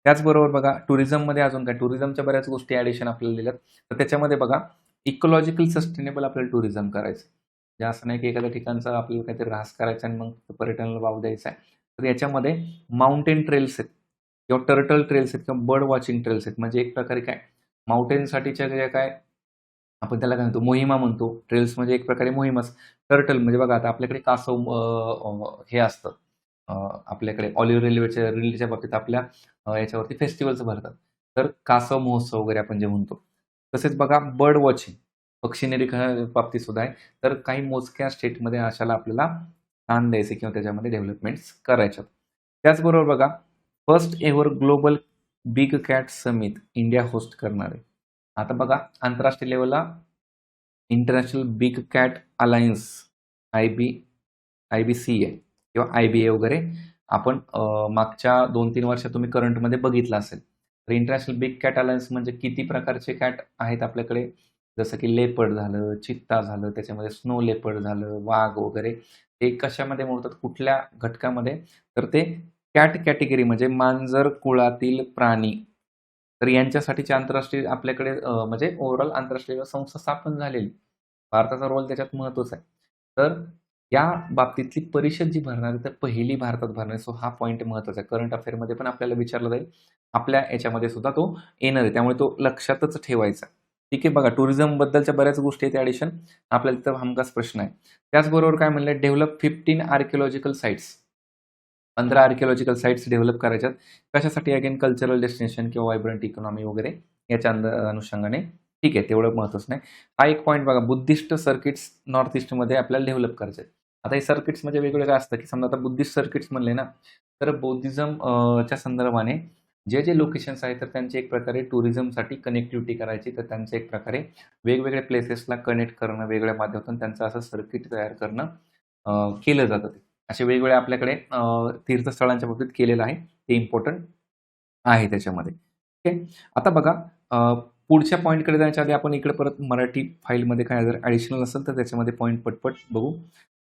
Speaker 1: त्याचबरोबर बघा टुरिझममध्ये अजून काय, टुरिझमच्या बऱ्याच गोष्टी ॲडिशन आपल्याला दिल्यात. तर त्याच्यामध्ये बघा इकॉलॉजिकल सस्टेनेबल आपल्याला टुरिझम करायचं. म्हणजे असं नाही की एखाद्या ठिकाणचा आपल्याला काहीतरी ऱ्हास करायचा आणि मग पर्यटनाला वाव द्यायचा आहे. तर याच्यामध्ये माउंटेन ट्रेल्स आहेत किंवा टर्टल ट्रेल्स आहेत किंवा बर्ड वॉचिंग ट्रेल्स आहेत. म्हणजे एक प्रकारे काय माउंटेनसाठीच्या ज्या काय आपण त्याला काय म्हणतो, मोहिमा म्हणतो. ट्रेल्स म्हणजे एक प्रकारे मोहीमच. टर्टल म्हणजे बघा आता आपल्याकडे कासव हे असतं, आपल्याकडे ऑलिव्ह रेल्वेच्या बाबतीत आपल्या याच्यावरती फेस्टिवल्स भरतात. तर कासव महोत्सव वगैरे आपण जे म्हणतो. तसेच बघा बर्ड वॉचिंग, पक्षी निरीक्षण बाबतीत सुद्धा आहे. तर काही मोजक्या स्टेटमध्ये अशाला आपल्याला स्थान द्यायचे किंवा त्याच्यामध्ये डेव्हलपमेंट्स करायच्यात. त्याचबरोबर बघा first ever global big cat summit India host करणार आहे. आता बघा आंतरराष्ट्रीय लेवलला international big cat alliance IBC आहे किंवा IBA वगैरे आपण मागच्या 2-3 वर्षात तुम्ही करंटमध्ये बघितलं असेल. तर इंटरनॅशनल बिग कॅट अलायन्स म्हणजे किती प्रकारचे कॅट आहेत आपल्याकडे, जसं की लेपर्ड झालं, चित्ता झालं, त्याच्यामध्ये स्नो लेपर्ड झालं, वाघ वगैरे. ते कशामध्ये मोडतात, कुठल्या घटकामध्ये, तर ते कॅट कॅटेगरी म्हणजे मांजर कुळातील प्राणी. तर यांच्यासाठीची आंतरराष्ट्रीय आपल्याकडे म्हणजे ओव्हरऑल आंतरराष्ट्रीय संस्था स्थापन झालेली. भारताचा रोल त्याच्यात महत्त्वाचा आहे. तर या बाबतीतली परिषद जी भरणार आहे, तर पहिली भारतात भरणार आहे. सो हा पॉईंट महत्त्वाचा आहे. करंट अफेअरमध्ये पण आपल्याला विचारला जाईल. आपल्या याच्यामध्ये सुद्धा तो येणार आहे. त्यामुळे तो लक्षातच ठेवायचा. ठीक आहे. बघा टुरिझमबद्दलच्या बऱ्याच गोष्टी आहेत ॲडिशन. आपल्याला तिथं हमखास प्रश्न आहे. त्याचबरोबर काय म्हणलं, develop 15 archaeological sites. 15 archaeological sites develop करायच्यात. कशासाठी अगेन कल्चरल डेस्टिनेशन किंवा व्हायब्रंट इकॉनॉमी वगैरे याच्या अनुषंगाने. ठीक आहे, तेवढं महत्त्वाचं नाही. हा एक पॉईंट बघा, बुद्धिस्ट सर्किट्स नॉर्थ ईस्टमध्ये आपल्याला डेव्हलप करायचे आहेत. आता हे सर्किट्स म्हणजे वेगवेगळं असतं की समजा आता बुद्धिस्ट सर्किट्स म्हणले ना, तर बौद्धिझम च्या संदर्भाने जे लोकेशन्स आहेत तर त्यांची एक प्रकारे टुरिझमसाठी कनेक्टिव्हिटी करायची. तर त्यांचं एक प्रकारे वेगवेगळ्या प्लेसेसला कनेक्ट करणं, वेगवेगळ्या माध्यमातून त्यांचं असं सर्किट तयार करणं केलं जातं. असे वेगवेगळे आपल्याकडे तीर्थस्थळांच्या बाबतीत केलेलं आहे. ते इम्पॉर्टंट आहे त्याच्यामध्ये. ठीक आहे. आता बघा पुढच्या पॉईंटकडे जाण्याच्या आधी आपण इकडे परत मराठी फाईलमध्ये काय जर ॲडिशनल असेल तर त्याच्यामध्ये पॉईंट पटपट बघू.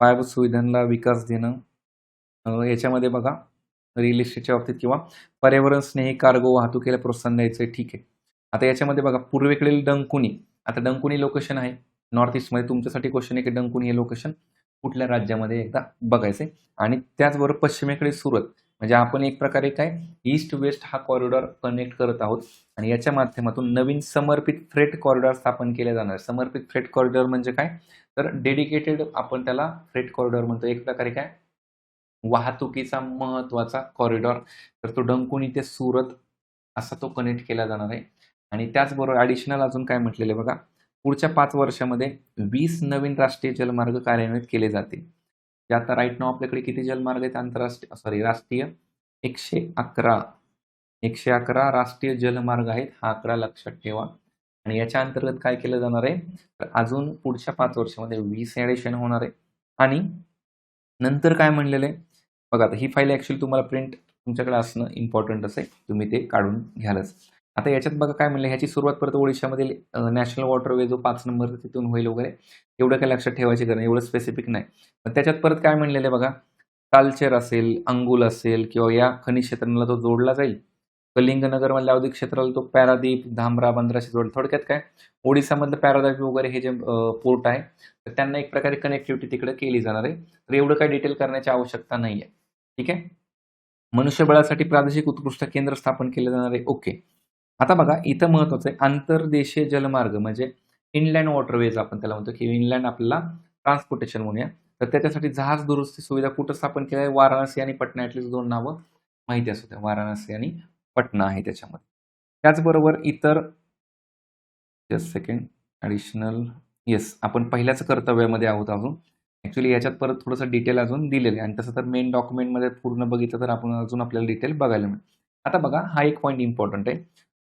Speaker 1: पायाभूत सुविधांना विकास देणं, याच्यामध्ये बघा रिअल इस्टेटच्या बाबतीत किंवा पर्यावरण स्नेही कार्गो वाहतुकीला प्रोत्साहन द्यायचं आहे. ठीक आहे. आता याच्यामध्ये बघा पूर्वेकडील डंकुनी. आता डंकुनी लोकेशन आहे नॉर्थ ईस्टमध्ये. तुमच्यासाठी क्वेश्चन आहे की डंकुनी हे लोकेशन कुठल्या राज्यामध्ये एकदा बघायचं आहे. आणि त्याचबरोबर पश्चिमेकडे सुरत. म्हणजे आपण एक प्रकारे काय ईस्ट वेस्ट हा कॉरिडॉर कनेक्ट करत आहोत आणि याच्या माध्यमातून नवीन समर्पित फ्रेट कॉरिडॉर स्थापन केले जाणार. समर्पित फ्रेट कॉरिडॉर म्हणजे काय, तर डेडिकेटेड आपण त्याला फ्रेट कॉरिडॉर म्हणतो. एक प्रकारे काय वाहतुकीचा महत्त्वाचा कॉरिडॉर. तर तो डंकुनी ते सुरत असा तो कनेक्ट केला जाणार आहे. आणि त्याचबरोबर ॲडिशनल अजून काय म्हटलेलं आहे बघा, पुढच्या 5 वर्षामध्ये 20 नवीन राष्ट्रीय जलमार्ग कार्यान्वित केले जातील. जे आता राइट नाऊ आपल्याकडे किती जलमार्ग आहेत राष्ट्रीय 111 111 राष्ट्रीय जलमार्ग आहेत. हा आकडा लक्षात ठेवा. आणि याच्या अंतर्गत काय केलं जाणार आहे, तर अजून पुढच्या 5 वर्षामध्ये 20 ॲडिशन होणार आहे. आणि नंतर काय म्हणलेलं आहे बघा, आता ही फाईल ॲक्च्युअली तुम्हाला प्रिंट तुमच्याकडे असणं इम्पॉर्टंटच आहे. तुम्ही ते काढून घ्यालच. आता याच्यात बघा काय म्हणलं, ह्याची सुरुवात परत ओडिशामधील नॅशनल वॉटरवे जो 5 नंबर तिथून होईल वगैरे, एवढं काही लक्षात ठेवायची गरज नाही, एवढं स्पेसिफिक नाही. पण त्याच्यात परत काय म्हणलेलं आहे बघा, तालचेर असेल, अंगुल असेल किंवा या खनिज क्षेत्राला तो जोडला जाईल. कलिंगनगरमधल्या औद्योगिक क्षेत्राला तो पॅरादीप, धामरा बंदराशी जोडला. थोडक्यात काय, ओडिशामधलं पॅरादीप वगैरे हे जे पोर्ट आहे, तर त्यांना एक प्रकारे कनेक्टिव्हिटी तिकडे केली जाणार आहे. तर एवढं काही डिटेल करण्याची आवश्यकता नाही आहे. ठीक आहे. मनुष्यबळासाठी प्रादेशिक उत्कृष्ट केंद्र स्थापन केलं जाणार आहे. ओके. आता बघा इथं महत्त्वाचं आहे, आंतरदेशीय जलमार्ग म्हणजे इनलँड वॉटरवेज आपण त्याला म्हणतो, की इनलँड आपल्याला ट्रान्सपोर्टेशन म्हणूया. तर त्याच्यासाठी जहाज दुरुस्ती सुविधा कुठं स्थापन केल्या आहे? वाराणसी आणि पटना. ॲटलीस्ट 2 नावं माहिती असू द्या. वाराणसी आणि पटना आहे त्याच्यामध्ये. त्याचबरोबर इतर जस्ट सेकंड ॲडिशनल येस, आपण पहिल्याच कर्तव्यामध्ये आहोत अजून. ॲक्च्युअली याच्यात परत थोडंसं डिटेल अजून दिलेलं आहे आणि तसं तर मेन डॉक्युमेंटमध्ये पूर्ण बघितलं तर आपण अजून आपल्याला डिटेल बघायला मिळेल. आता बघा हा एक पॉईंट इम्पॉर्टंट आहे.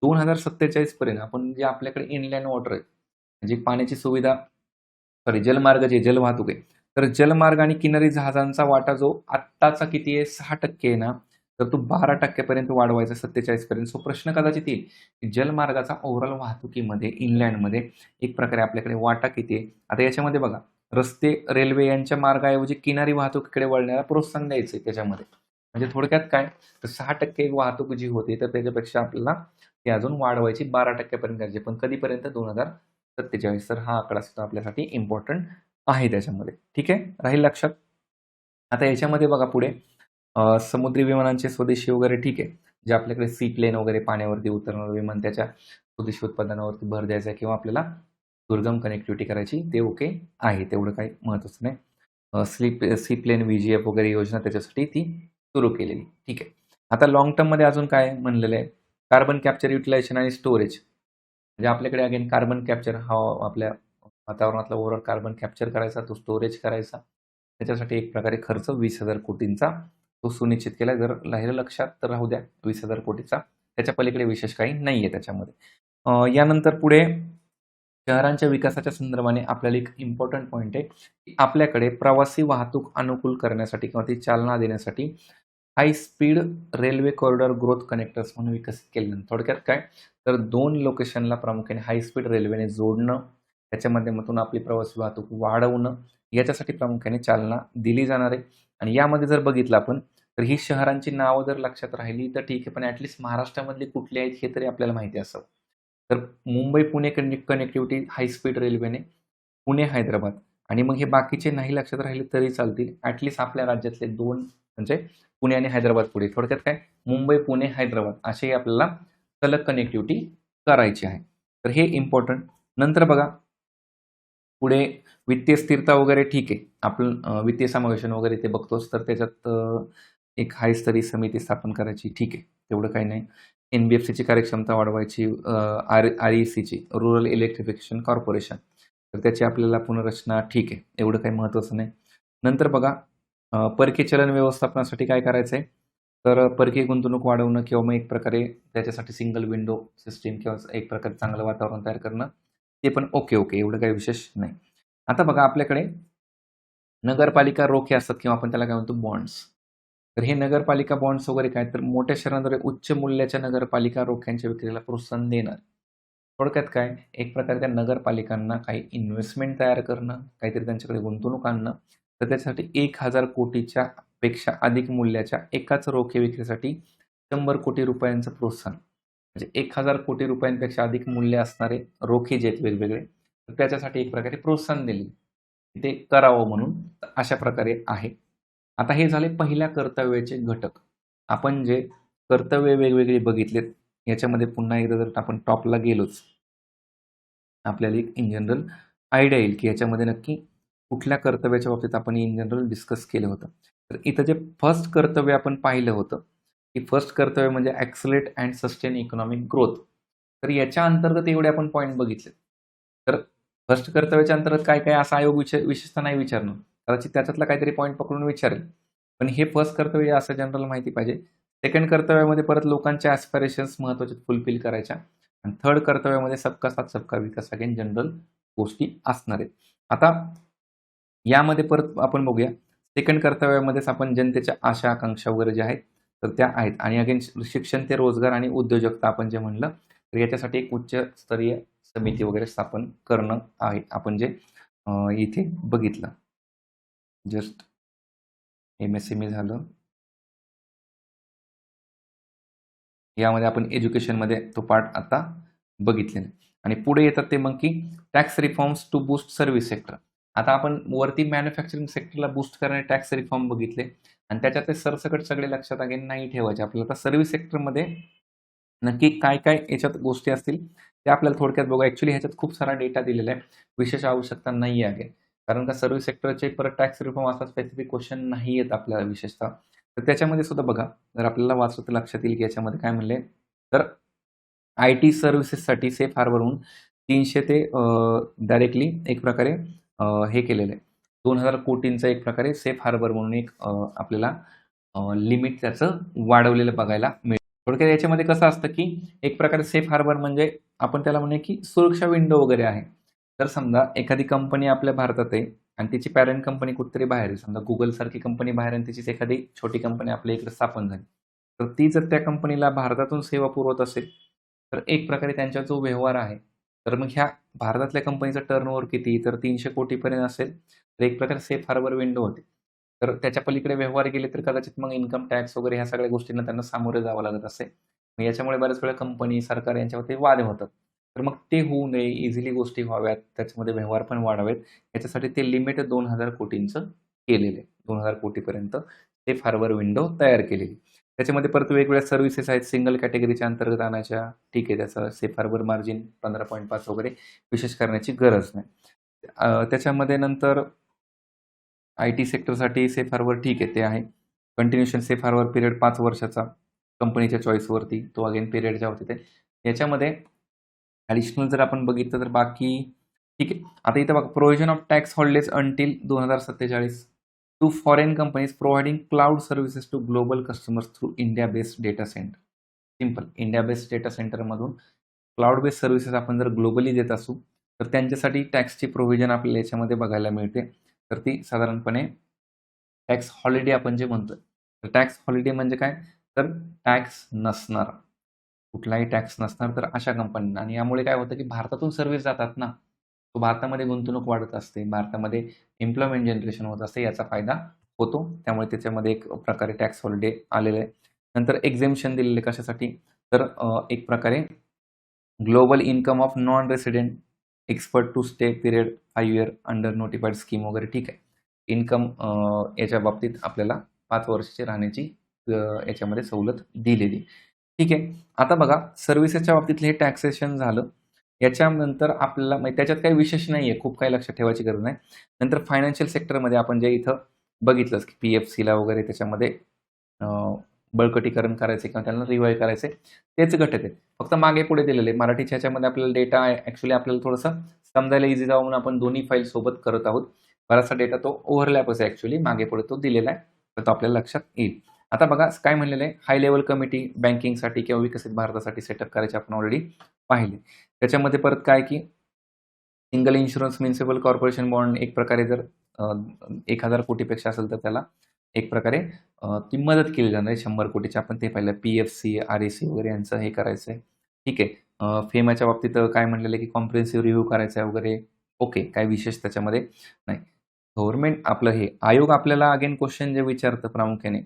Speaker 1: 2047 पर्यंत आपण जे आपल्याकडे इनलँड वॉटर आहे, म्हणजे पाण्याची सुविधा जलमार्ग जे जलवाहतूक आहे. तर जलमार्ग आणि किनारी जहाजांचा वाटा जो आत्ताचा किती आहे 6% आहे ना, तर तो 12% पर्यंत वाढवायचा 47 पर्यंत. सो प्रश्न कदाचित येईल, की जलमार्गाचा ओव्हरऑल वाहतुकीमध्ये इनलँडमध्ये एक प्रकारे आपल्याकडे वाटा किती आहे? आता याच्यामध्ये बघा, रस्ते, रेल्वे यांच्या मार्गाऐवजी किनारी वाहतुकीकडे वळण्याला प्रोत्साहन द्यायचं आहे त्याच्यामध्ये. म्हणजे थोडक्यात काय, तर 6% वाहतूक जी होती, तर त्याच्यापेक्षा आपल्याला ती अजून वाढवायची 12% पर्यंत करायची. पण कधीपर्यंत? 2047. तर हा आकडा सुद्धा आपल्यासाठी इम्पॉर्टंट आहे त्याच्यामध्ये. ठीक आहे, राहील लक्षात. आता याच्यामध्ये बघा पुढे समुद्री विमानांचे स्वदेशी वगैरे ठीक आहे. जे आपल्याकडे सी प्लेन वगैरे पाण्यावरती उतरणारं विमान त्याच्या स्वदेशी उत्पादनावरती भर द्यायचा किंवा आपल्याला दुर्गम कनेक्टिव्हिटी करायची, ते ओके आहे. तेवढं काही महत्त्वाचं नाही. सी प्लेन व्हीजीएफ वगैरे योजना त्याच्यासाठी ती सुरू केलेली. ठीक आहे. आता लाँग टर्ममध्ये अजून काय म्हणलेलं आहे, कार्बन कॅप्चर, युटिलायझेशन आणि स्टोरेज. म्हणजे आपल्याकडे अगेन कार्बन कॅप्चर हा आपल्या वातावरणातला ओव्हरऑल कार्बन कॅप्चर करायचा, तो स्टोरेज करायचा. त्याच्यासाठी एक प्रकारे खर्च 20,000 कोटींचा तो सुनिश्चित केला. जर राहिलं लक्षात तर राहू द्या 20,000 कोटीचा. त्याच्या पलीकडे विशेष काही नाही आहे त्याच्यामध्ये. यानंतर पुढे शहरांच्या विकासाच्या संदर्भाने आपल्याला एक इम्पॉर्टंट पॉईंट आहे, की आपल्याकडे प्रवासी वाहतूक अनुकूल करण्यासाठी किंवा ती चालना देण्यासाठी high speed railway corridor growth connectors म्हणून विकसित केले. थोडक्यात काय, तर 2 लोकेशनला प्रामुख्याने हाय स्पीड रेल्वेने जोडणं, त्याच्या माध्यमातून आपली प्रवासी वाहतूक वाढवणं, याच्यासाठी प्रामुख्याने चालना दिली जाणार आहे. आणि यामध्ये जर बघितलं आपण, तर ही शहरांची नावं जर लक्षात राहिली तर ठीक आहे, पण ॲटलीस्ट महाराष्ट्रामधली कुठली आहेत हे तरी आपल्याला माहिती असावं. तर Mumbai Pune connectivity high speed रेल्वेने, पुणे हैदराबाद. आणि मग हे बाकीचे नाही लक्षात राहिले तरी चालतील. ॲटलीस्ट आपल्या राज्यातले 2 म्हणजे पुणे आणि हैदराबाद पुढे. थोडक्यात काय, मुंबई, पुणे, हैदराबाद असे आपल्याला सलग कनेक्टिव्हिटी करायची आहे. तर हे इम्पॉर्टंट. नंतर बघा पुढे वित्तीय स्थिरता वगैरे ठीक आहे. आपण वित्तीय समावेशन वगैरे ते बघतोच. तर त्याच्यात एक हाय स्तरीय समिती स्थापन करायची. ठीक आहे, तेवढं काही नाही. NBFCची कार्यक्षमता वाढवायची. RECची रुरल इलेक्ट्रिफिकेशन कॉर्पोरेशन, तर त्याची आपल्याला पुनर्रचना ठीक आहे, एवढं काही महत्त्वाचं नाही. नंतर बघा परकीय चलन व्यवस्थापनासाठी काय करायचं आहे, तर परकीय गुंतवणूक वाढवणं किंवा मग एक प्रकारे त्याच्यासाठी सिंगल विंडो सिस्टीम किंवा एक प्रकारे चांगलं वातावरण तयार करणं, ते पण ओके, एवढं काही विशेष नाही. आता बघा आपल्याकडे नगरपालिका रोखे असतात किंवा आपण त्याला काय म्हणतो बॉन्ड्स. तर हे नगरपालिका बॉन्ड्स वगैरे काय, तर मोठ्या शहरांद्वारे उच्च मूल्याच्या नगरपालिका रोख्यांच्या विक्रीला प्रोत्साहन देणार. थोडक्यात काय, एक प्रकारे त्या नगरपालिकांना काही इन्व्हेस्टमेंट तयार करणं, काहीतरी त्यांच्याकडे गुंतवणूक आणणं. तर त्यासाठी 1,000 कोटीच्या पेक्षा अधिक मूल्याच्या एकाच रोखे विक्रीसाठी 100 कोटी रुपयांचं प्रोत्साहन. म्हणजे 1,000 कोटी रुपयांपेक्षा अधिक मूल्य असणारे रोखे जे आहेत वेगवेगळे, तर त्याच्यासाठी एक प्रकारे प्रोत्साहन दिले. ते करावं म्हणून. अशा प्रकारे आहे. आता हे झाले पहिल्या कर्तव्याचे घटक. आपण जे कर्तव्य वेगवेगळे बघितलेत, याच्यामध्ये पुन्हा एकदा जर आपण टॉपला गेलोच, आपल्याला एक इन जनरल आयडिया येईल, की याच्यामध्ये नक्की कुठल्या कर्तव्याच्या बाबतीत आपण इन जनरल डिस्कस केलं होतं. तर इथं जे फर्स्ट कर्तव्य आपण पाहिलं होतं, की फर्स्ट कर्तव्य म्हणजे ॲक्सलरेट अँड सस्टेन इकॉनॉमिक ग्रोथ. तर याच्या अंतर्गत एवढे आपण पॉइंट बघितले. तर फर्स्ट कर्तव्याच्या अंतर्गत काय-काय असा आयोग विशेषतः नाही विचारणार. कदाचित त्याच्यातला काहीतरी पॉइंट पकडून विचारेल. पण हे फर्स्ट कर्तव्य असं जनरल माहिती पाहिजे. सेकंड कर्तव्यामध्ये परत लोकांच्या ॲस्पिरेशन्स महत्त्वाचे फुलफिल करायच्या आणि थर्ड कर्तव्यामध्ये सबका साथ सबका विकास अगेन जनरल गोष्टी असणार आहेत. आता यामध्ये परत आपण बघूया. सेकंड कर्तव्यामध्येच आपण जनतेच्या आशा, आकांक्षा वगैरे ज्या आहेत, तर त्या आहेत आणि अगेन शिक्षण ते रोजगार आणि उद्योजकता आपण जे म्हणलं, तर याच्यासाठी एक उच्चस्तरीय समिती वगैरे स्थापन करणं आहे. आपण जे इथे बघितलं. जस्ट MSME झालं. यामध्ये आपण एज्युकेशनमध्ये तो पार्ट आता बघितलेला आहे. आणि पुढे येतात ते मग की tax reforms to boost service sector. आता आपण वरती मॅन्युफॅक्चरिंग सेक्टरला बूस्ट करणारे टॅक्स रिफॉर्म बघितले आणि त्याच्यातले सरसकट सगळे लक्षात अगेन नाही ठेवायचे. आपल्याला आता सर्व्हिस सेक्टरमध्ये नक्की काय-काय याच्यात गोष्टी असतील त्या आपल्याला थोडक्यात बघू. ॲक्चुअली ह्याच्यात खूप सारा डेटा दिलेला आहे. विशेष आवश्यकता नाही आहे. कारण का सर्व्हिस सेक्टरचे परत टॅक्स रिफॉर्म असा स्पेसिफिक क्वेश्चन नाही आहेत आपल्याला विशेषतः. तर त्याच्यामध्ये सुद्धा बघा, जर आपल्याला वाचलं तर लक्षात येईल की याच्यामध्ये काय म्हणले, तर आय-टी सर्व्हिसेससाठी सेफ हार्बरहून 300 ते डायरेक्टली एक प्रकारे हे केलेलं आहे. 2,000 कोटींचं एक प्रकारे सेफ हार्बर म्हणून एक आपल्याला लिमिट त्याचं वाढवलेलं बघायला मिळेल. थोडक्यात याच्यामध्ये कसं असतं, की एक प्रकारे सेफ हार्बर म्हणजे आपण त्याला म्हणूया, की सुरक्षा विंडो वगैरे आहे. तर समजा एखादी कंपनी आपल्या भारतात आहे आणि तिची पॅरेंट कंपनी कुठेतरी बाहेर आहे. समजा Google सारखी कंपनी बाहेर आहे आणि तिचीच एखादी छोटी कंपनी आपल्या इकडे स्थापन झाली. तर ती जर त्या कंपनीला भारतातून सेवा पुरवत असेल, तर एक प्रकारे त्यांचा जो व्यवहार आहे, तर मग ह्या भारतातल्या कंपनीचा टर्नओव्हर किती? तर 300 कोटीपर्यंत असेल, तर एक प्रकारे सेफ हार्बर विंडो होते. तर त्याच्या पलीकडे व्यवहार गेले तर कदाचित मग इन्कम टॅक्स वगैरे ह्या सगळ्या गोष्टींना त्यांना सामोरे जावं लागत असे. मग याच्यामुळे बऱ्याच वेळा कंपनी, सरकार यांच्यावरती वाद होतात. तर मग ते होऊ नये, इझिली गोष्टी व्हाव्यात, त्याच्यामध्ये व्यवहार पण वाढावेत, याच्यासाठी ते लिमिट 2,000 कोटींचं केलेलं आहे. 2,000 कोटीपर्यंत सेफ हार्बर विंडो तयार केलेली. त्याच्यामध्ये परत वेगवेगळ्या सर्व्हिसेस आहेत, सिंगल कॅटेगरीच्या अंतर्गत आणायच्या. ठीक आहे, त्याचं सेफ हार्बर मार्जिन 15.5 वगैरे विशेष करण्याची गरज नाही. त्याच्यामध्ये नंतर आय-टी सेक्टरसाठी सेफ हार्बर ठीक आहे, ते आहे. कंटिन्युएशन सेफ हार्बर पिरियड 5 वर्षाचा कंपनीच्या चॉईसवरती, तो अगेन पिरियडच्या बाबतीत आहे. याच्यामध्ये ॲडिशनल जर आपण बघितलं तर बाकी ठीक आहे. आता इथं बघा provision of tax holidays until 2047 to foreign companies providing cloud services to global customers through India based data centre. Simple India based data सेंटरमधून क्लाउड बेस्ड सर्व्हिसेस आपण जर ग्लोबली देत असू, तर त्यांच्यासाठी टॅक्सची प्रोव्हिजन आपल्याला याच्यामध्ये बघायला मिळते. तर ती साधारणपणे टॅक्स हॉलिडे आपण जे म्हणतोय. तर टॅक्स हॉलिडे म्हणजे काय? तर टॅक्स नसणार. कुठलाही टॅक्स नसणार तर अशा कंपन्यांना आणि यामुळे काय होतं, की भारतातून सर्व्हिस जातात ना, तो भारतामध्ये गुंतवणूक वाढत असते. भारतामध्ये एम्प्लॉयमेंट जनरेशन होत असते. याचा फायदा होतो. त्यामुळे त्याच्यामध्ये एक प्रकारे टॅक्स हॉलिडे आलेलं आहे. नंतर एक्झेम्पशन दिलेले कशासाठी? तर एक प्रकारे global income of non resident expert to stay period 5 year under notified scheme वगैरे ठीक आहे. इन्कम याच्या बाबतीत आपल्याला 5 वर्षाची राहण्याची याच्यामध्ये सवलत दिलेली. ठीक आहे. आता बघा सर्व्हिसेसच्या बाबतीतलं हे टॅक्सेशन झालं. याच्यानंतर आपल्याला म्हणजे त्याच्यात काही विशेष नाहीये. खूप काही लक्षात ठेवायची गरज नाही. नंतर फायनान्शियल सेक्टरमध्ये आपण जे इथं बघितलंच की PFCला वगैरे त्याच्यामध्ये बळकटीकरण करायचे किंवा त्यांना रिवाईव्ह करायचे तेच घटक आहेत. फक्त मागे पुढे दिलेले मराठीच्या ह्याच्यामध्ये आपल्याला डेटा ॲक्चुअली आपल्याला थोडंसं समजायला इझी जावं म्हणून आपण दोन्ही फाईल सोबत करत आहोत. बराचसा डेटा तो ओव्हरलॅपच आहे ॲक्चुअली मागे पुढे तो दिलेला आहे. तर तो आपल्याला लक्षात येईल. आता बघा काय म्हणलेलं आहे हाय लेव्हल कमिटी बँकिंगसाठी किंवा विकसित भारतासाठी सेटअप करायचे आपण ऑलरेडी पाहिले. त्याच्यामध्ये परत काय की single insurance municipal corporation bond एक प्रकारे जर 1,000 कोटीपेक्षा असेल तर त्याला एक प्रकारे ती मदत केली जाणार आहे 100 कोटीची आपण ते पाहिलं. PFC, REC वगैरे यांचं हे करायचं आहे. ठीक आहे. फेमाच्या बाबतीत काय म्हणलेलं आहे की कॉम्प्रिहेन्सिव्ह रिव्ह्यू करायचा आहे वगैरे. ओके. काही विशेष त्याच्यामध्ये नाही. गव्हर्नमेंट आपलं हे आयोग आपल्याला अगेन क्वेश्चन जे विचारतं प्रामुख्याने,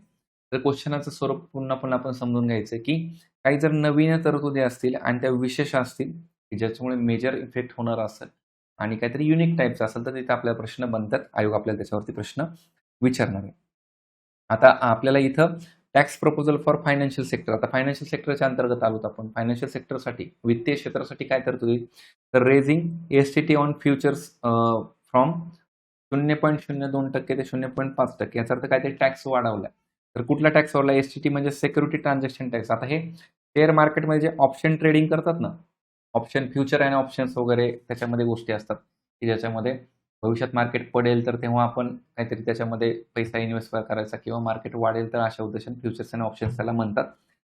Speaker 1: तर क्वेश्चनाचं स्वरूप पुन्हा पुन्हा आपण समजून घ्यायचं की काही जर नवीन तरतुदी असतील आणि त्या विशेष असतील, की ज्याच्यामुळे मेजर इफेक्ट होणार असेल आणि काहीतरी युनिक टाइपचं असेल, तर तिथे आपल्याला प्रश्न बनतात. आयोग आपल्याला त्याच्यावरती प्रश्न विचारणार आहे. आता आपल्याला इथं tax proposal for financial sector. आता फायनान्शियल सेक्टरच्या अंतर्गत आलोत आपण. फायनान्शियल सेक्टरसाठी वित्तीय क्षेत्रासाठी काय तरतुदी? तर raising S-T-T on futures from 0.02% ते 0.5%, याचा अर्थ काय, ते टॅक्स वाढवलाय. तर कुठला टॅक्स वाढला? एसटीटी म्हणजे सिक्युरिटी ट्रान्झॅक्शन टॅक्स. आता हे शेअर मार्केटमध्ये जे ऑप्शन ट्रेडिंग करतात ना, ऑप्शन फ्युचर आणि ऑप्शन्स वगैरे त्याच्यामध्ये गोष्टी असतात, की ज्याच्यामध्ये भविष्यात मार्केट पडेल तर तेव्हा आपण काहीतरी त्याच्यामध्ये पैसा इन्व्हेस्ट करायचा, किंवा मार्केट वाढेल तर अशा उद्देशाने फ्युचर्स आणि ऑप्शन्स त्याला म्हणतात.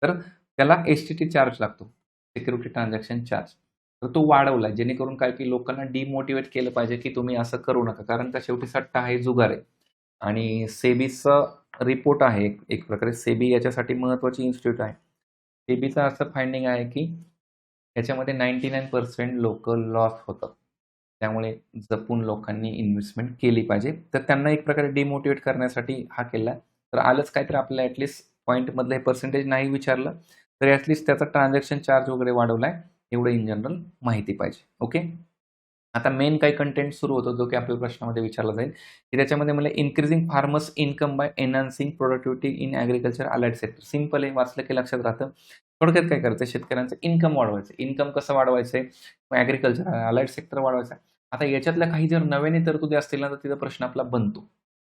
Speaker 1: तर त्याला एसटीटी चार्ज लागतो, सिक्युरिटी ट्रान्झॅक्शन चार्ज. तर तो वाढवला, जेणेकरून काय, की लोकांना डिमोटिवेट केलं पाहिजे, की तुम्ही असं करू नका. कारण का, शेवटी सट्टा आहे, जुगार आहे. आणि सेबीचा रिपोर्ट आहे, एक प्रकारे सेबी याच्यासाठी महत्त्वाची इन्स्टिट्यूट आहे. सेबीचं असं फाइंडिंग आहे, की याच्यामध्ये 99% लोकं लॉस होतात. त्यामुळे जपून लोकांनी इन्व्हेस्टमेंट केली पाहिजे. तर त्यांना एक प्रकारे डिमोटिवेट करण्यासाठी हा केला. तर आलंच काहीतरी आपल्याला ॲटलीस्ट पॉईंटमधलं हे पर्सेंटेज नाही विचारलं, तर ॲटलीस्ट त्याचा ट्रान्झॅक्शन चार्ज वगैरे वाढवलाय, एवढं इन जनरल माहिती पाहिजे. ओके. आता मेन काही कंटेंट सुरू होतो, जो की आपल्या प्रश्नामध्ये विचारला जाईल, की त्याच्यामध्ये मला increasing farmers income by enhancing productivity in agriculture allied sector. Simple आहे, वाचलं की लक्षात राहतं. थोडक्यात काय करायचं, शेतकऱ्यांचं इन्कम वाढवायचं. इन्कम कसं वाढवायचं आहे? ॲग्रीकल्चर अलाइड सेक्टर वाढवायचं. आता याच्यातल्या काही जर नव्याने तरतुदी असतील ना, तर तिथं प्रश्न आपला बनतो.